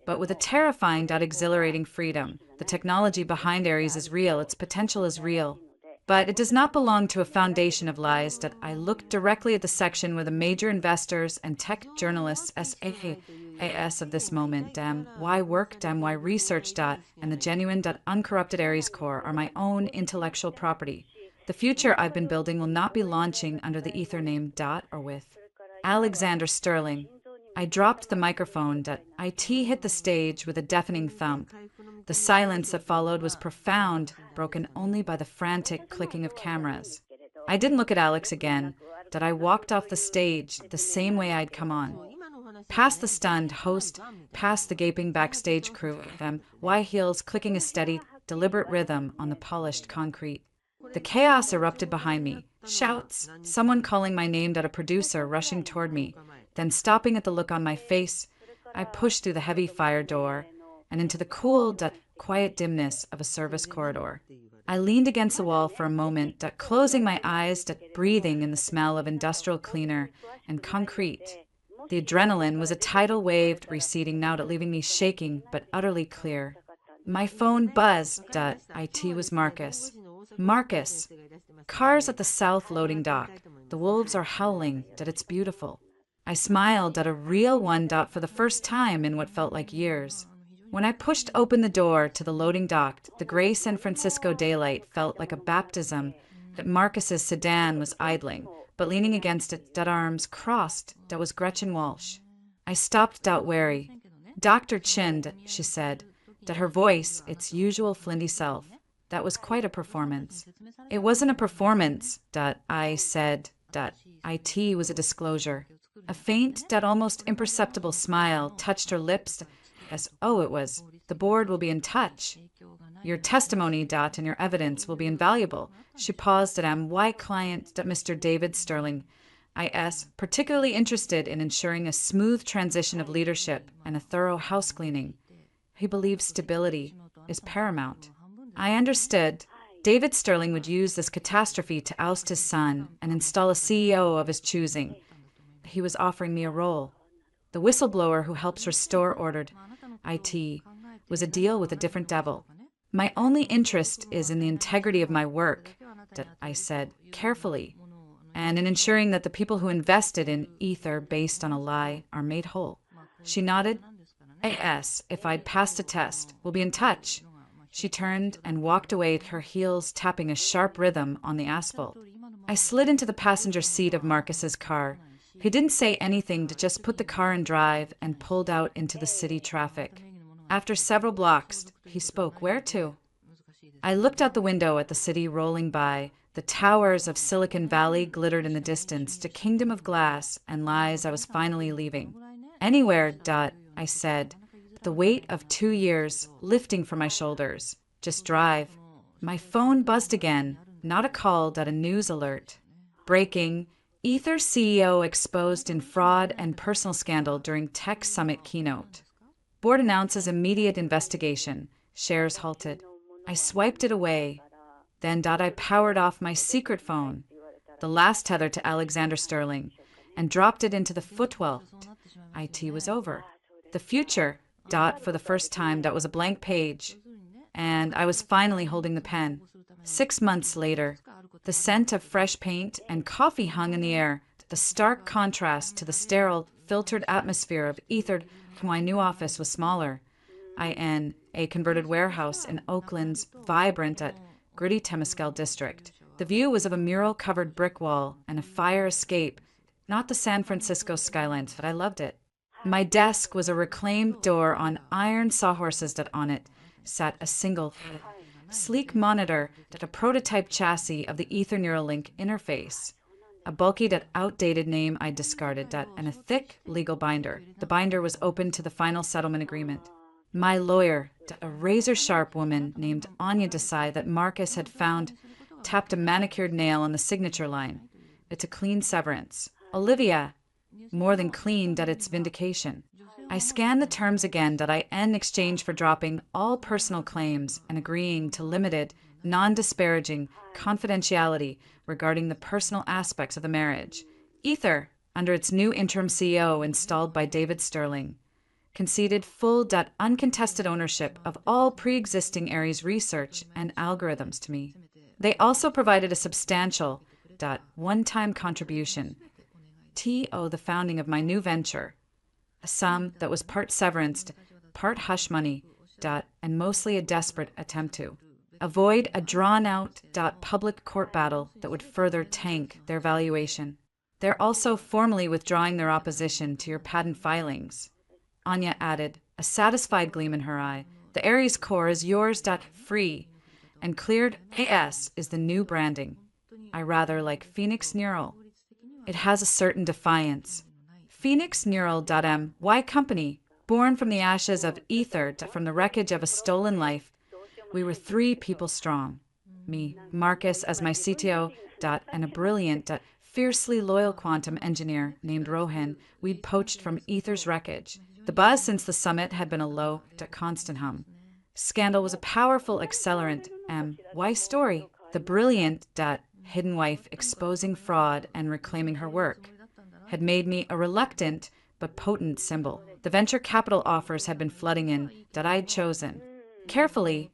but with a terrifying, exhilarating freedom. The technology behind Ares is real, its potential is real. But it does not belong to a foundation of lies. I looked directly at the section where the major investors and tech journalists SAS of this moment, why work, why research, and the genuine, uncorrupted Ares core are my own intellectual property. The future I've been building will not be launching under the Ether name or with Alexander Sterling. I dropped the microphone. IT hit the stage with a deafening thump. The silence that followed was profound, broken only by the frantic clicking of cameras. I didn't look at Alex again. I walked off the stage the same way I'd come on. Past the stunned host, past the gaping backstage crew, Y heels clicking a steady, deliberate rhythm on the polished concrete. The chaos erupted behind me. Shouts, someone calling my name, a producer rushing toward me. Then stopping at the look on my face, I pushed through the heavy fire door and into the cool, quiet dimness of a service corridor. I leaned against the wall for a moment, closing my eyes, breathing in the smell of industrial cleaner and concrete. The adrenaline was a tidal wave receding now, leaving me shaking but utterly clear. My phone buzzed. It was Marcus. Marcus. Cars at the south loading dock. The wolves are howling. It's beautiful. I smiled, a real one. For the first time in what felt like years. When I pushed open the door to the loading dock, the gray San Francisco daylight felt like a baptism. That Marcus's sedan was idling, but leaning against it, arms crossed, was Gretchen Walsh. I stopped, wary. Dr. Chin, she said, her voice, its usual flinty self. That was quite a performance. It wasn't a performance, I said. It was a disclosure. A faint, almost imperceptible smile touched her lips as, it was. The board will be in touch. Your testimony, and your evidence will be invaluable. She paused why client, Mr. David Sterling, I.S., particularly interested in ensuring a smooth transition of leadership and a thorough house cleaning. He believes stability is paramount. I understood. David Sterling would use this catastrophe to oust his son and install a CEO of his choosing. He was offering me a role. The whistleblower who helps restore ordered IT was a deal with a different devil. My only interest is in the integrity of my work, I said carefully, and in ensuring that the people who invested in ether based on a lie are made whole. She nodded. A.S., if I'd passed a test, we'll be in touch. She turned and walked away, her heels tapping a sharp rhythm on the asphalt. I slid into the passenger seat of Marcus's car. He didn't say anything, just put the car in drive and pulled out into the city traffic. After several blocks, he spoke. Where to? I looked out the window at the city rolling by. The towers of Silicon Valley glittered in the distance, a kingdom of glass and lies I was finally leaving. Anywhere, I said, the weight of 2 years lifting from my shoulders. Just drive. My phone buzzed again, not a call, a news alert. Breaking, Ether CEO exposed in fraud and personal scandal during Tech Summit keynote. Board announces immediate investigation. Shares halted. I swiped it away. Then I powered off my secret phone, the last tether to Alexander Sterling, and dropped it into the footwell. IT was over. The future, for the first time, that was a blank page. And I was finally holding the pen. 6 months later, the scent of fresh paint and coffee hung in the air, the stark contrast to the sterile, filtered atmosphere of ethered. My new office was smaller. A converted warehouse in Oakland's vibrant, gritty Temescal district. The view was of a mural-covered brick wall and a fire escape, not the San Francisco skyline, but I loved it. My desk was a reclaimed door on iron sawhorses on it sat a single, sleek monitor, a prototype chassis of the Ether Neuralink interface, a bulky, outdated name I discarded, and a thick legal binder. The binder was open to the final settlement agreement. My lawyer, a razor-sharp woman named Anya Desai that Marcus had found, tapped a manicured nail on the signature line. It's a clean severance. Olivia, more than clean, its vindication. I scanned the terms again, in exchange for dropping all personal claims and agreeing to limited, non-disparaging confidentiality regarding the personal aspects of the marriage. Ether, under its new interim CEO installed by David Sterling, conceded full, uncontested ownership of all pre-existing Aries research and algorithms to me. They also provided a substantial, one-time contribution, the founding of my new venture, a sum that was part severance, part hush money, and mostly a desperate attempt to avoid a drawn-out, public court battle that would further tank their valuation. They're also formally withdrawing their opposition to your patent filings. Anya added, a satisfied gleam in her eye. The Aries core is yours, free, and cleared AS is the new branding. I rather like Phoenix Neural. It has a certain defiance. Phoenix Neural. Y company, born from the ashes of ether, from the wreckage of a stolen life. We were 3 people strong. me, Marcus as my CTO, and a brilliant, fiercely loyal quantum engineer named Rohan we'd poached from Ether's wreckage. The buzz since the summit had been a low, constant hum. Scandal was a powerful accelerant. Why story? The brilliant, hidden wife exposing fraud and reclaiming her work had made me a reluctant but potent symbol. The venture capital offers had been flooding in that I'd chosen. Carefully,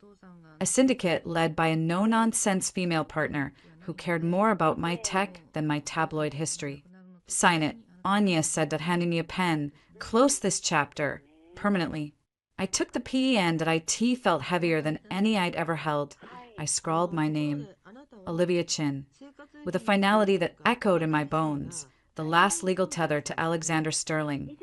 a syndicate led by a no-nonsense female partner who cared more about my tech than my tabloid history. Sign it, Anya said, handing me a pen. Close this chapter, permanently. I took the pen that IT felt heavier than any I'd ever held. I scrawled my name, Olivia Chin, with a finality that echoed in my bones, the last legal tether to Alexander Sterling.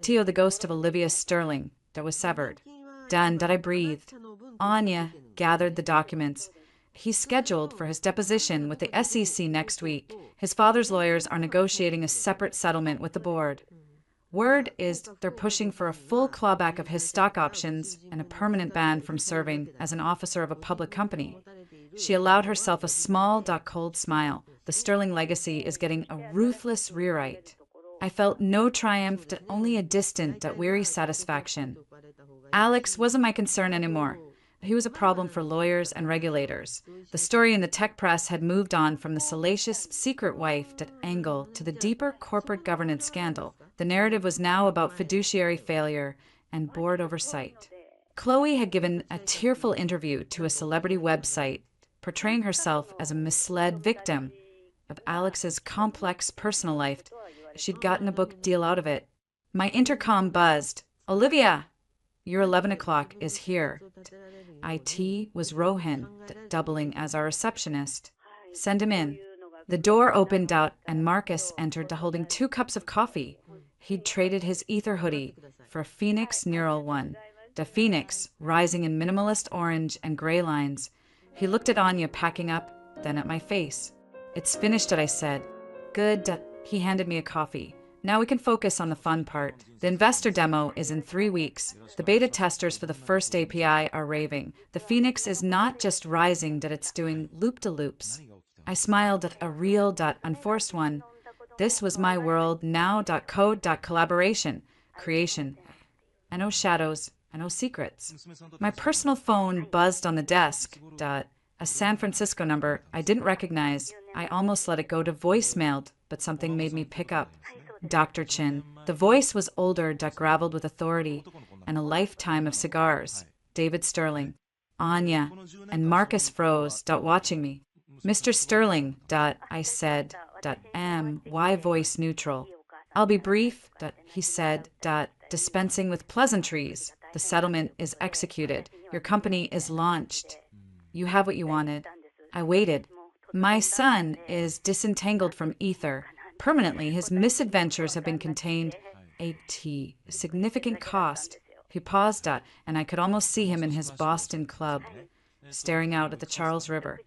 Tio, the ghost of Olivia Sterling, that was severed. Done, I breathed. Anya gathered the documents. He's scheduled for his deposition with the SEC next week. His father's lawyers are negotiating a separate settlement with the board. Word is they're pushing for a full clawback of his stock options and a permanent ban from serving as an officer of a public company. She allowed herself a small, cold smile. The Sterling legacy is getting a ruthless rewrite. I felt no triumph, only a distant, weary satisfaction. Alex wasn't my concern anymore. He was a problem for lawyers and regulators. The story in the tech press had moved on from the salacious secret wife angle to the deeper corporate governance scandal. The narrative was now about fiduciary failure and board oversight. Chloe had given a tearful interview to a celebrity website, portraying herself as a misled victim of Alex's complex personal life. She'd gotten a book deal out of it. My intercom buzzed. Olivia, your 11 o'clock is here. IT was Rohan, doubling as our receptionist. Send him in. The door opened out and Marcus entered holding 2 cups of coffee. He'd traded his ether hoodie for a Phoenix Neural one. The Phoenix, rising in minimalist orange and gray lines. He looked at Anya packing up, then at my face. It's finished, I said. Good. He handed me a coffee. Now we can focus on the fun part. The investor demo is in 3 weeks. The beta testers for the first API are raving. The Phoenix is not just rising, it's doing loop-de-loops. I smiled at a real, unforced one. This was my world now, code, collaboration, creation. I know shadows, I know secrets. My personal phone buzzed on the desk, a San Francisco number I didn't recognize. I almost let it go to voicemail, but something made me pick up. Dr. Chin. The voice was older, graveled with authority, and a lifetime of cigars. David Sterling. Anya. And Marcus froze, watching me. Mr. Sterling, I said, why voice neutral? I'll be brief, he said, dispensing with pleasantries. The settlement is executed. Your company is launched. You have what you wanted. I waited. My son is disentangled from Ether. Permanently, his misadventures have been contained. A significant cost. He paused, and I could almost see him in his Boston club, staring out at the Charles River.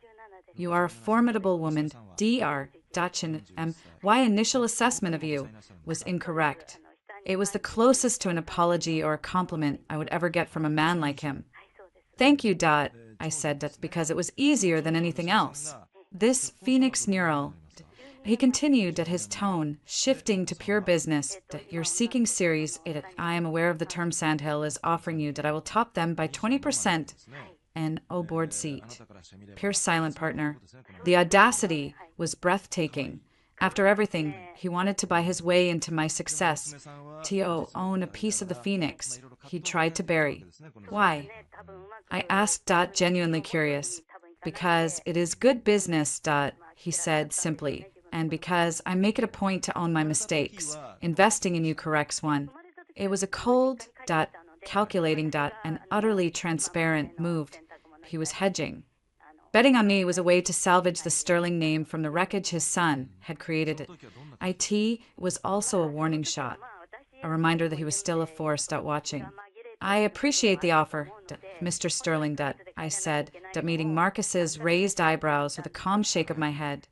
You are a formidable woman, Dr. Dachin. Why initial assessment of you was incorrect. It was the closest to an apology or a compliment I would ever get from a man like him. Thank you, I said, because it was easier than anything else. This Phoenix Neural. He continued, his tone shifting to pure business, your seeking series, I am aware of the term Sandhill is offering you, I will top them by 20% and board seat. Pure silent partner. The audacity was breathtaking. After everything, he wanted to buy his way into my success. T.O. own a piece of the Phoenix he tried to bury. Why? I asked, genuinely curious. Because it is good business, he said simply. And because I make it a point to own my mistakes. Investing in you corrects one. It was a cold, calculating, and utterly transparent move. He was hedging. Betting on me was a way to salvage the Sterling name from the wreckage his son had created. IT was also a warning shot, a reminder that he was still a force, watching. I appreciate the offer, Mr. Sterling, I said, meeting Marcus's raised eyebrows with a calm shake of my head.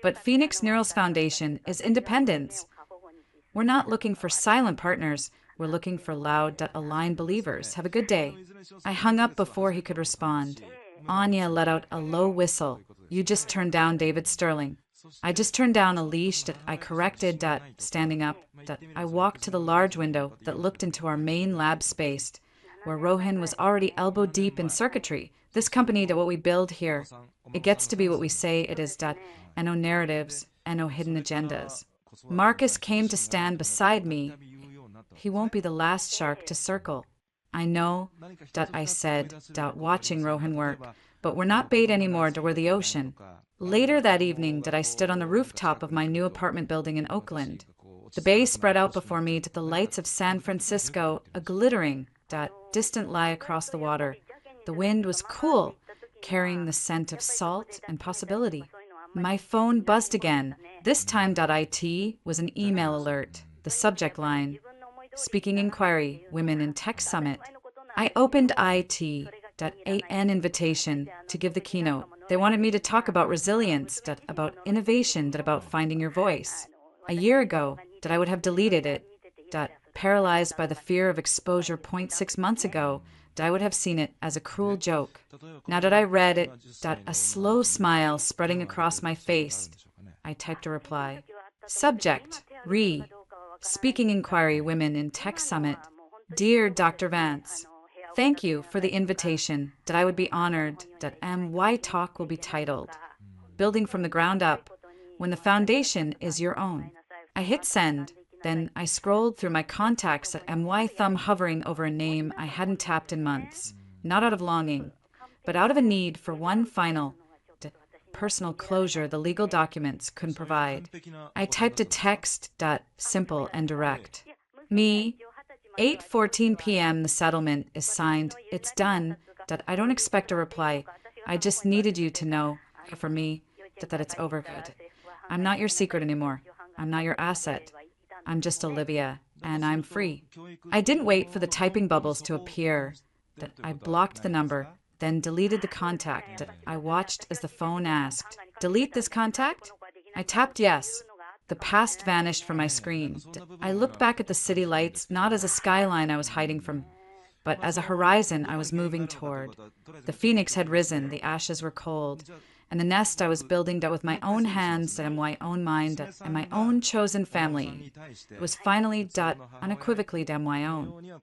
But Phoenix Neural's foundation is independence. We're not looking for silent partners. We're looking for loud, aligned believers. Have a good day. I hung up before he could respond. Anya let out a low whistle. You just turned down David Sterling. I just turned down a leash that I corrected that, standing up, that I walked to the large window that looked into our main lab space, where Rohan was already elbow deep in circuitry. This company that what we build here, it gets to be what we say it is that, and no narratives, and no hidden agendas. Marcus came to stand beside me. He won't be the last shark to circle. I know, I said, watching Rohan work, but we're not bait anymore toward the ocean. Later that evening, I stood on the rooftop of my new apartment building in Oakland. The bay spread out before me to the lights of San Francisco, a glittering, distant lie across the water. The wind was cool, carrying the scent of salt and possibility. My phone buzzed again. This time, .it was an email alert. The subject line, Speaking Inquiry, Women in Tech Summit. I opened an invitation to give the keynote. They wanted me to talk about resilience, about innovation, about finding your voice. A year ago, I would have deleted it, paralyzed by the fear of exposure 0.6 months ago, I would have seen it as a cruel joke. Now that I read it, a slow smile spreading across my face, I typed a reply. Subject, Speaking Inquiry Women in Tech Summit. Dear Dr. Vance, thank you for the invitation, that I would be honored, that MY Talk will be titled, Building from the Ground Up, when the foundation is your own. I hit send, then I scrolled through my contacts at MY thumb hovering over a name I hadn't tapped in months, not out of longing, but out of a need for one final, personal closure the legal documents couldn't provide. I typed a text, simple and direct. Me, 8:14 p.m. the settlement is signed. It's done. I don't expect a reply. I just needed you to know, for me, that it's over good. I'm not your secret anymore. I'm not your asset. I'm just Olivia, and I'm free. I didn't wait for the typing bubbles to appear. I blocked the number, then deleted the contact. I watched as the phone asked, delete this contact? I tapped yes. The past vanished from my screen. I looked back at the city lights, not as a skyline I was hiding from, but as a horizon I was moving toward. The phoenix had risen, the ashes were cold, and the nest I was building with my own hands and my own mind and my own chosen family was finally unequivocally my own.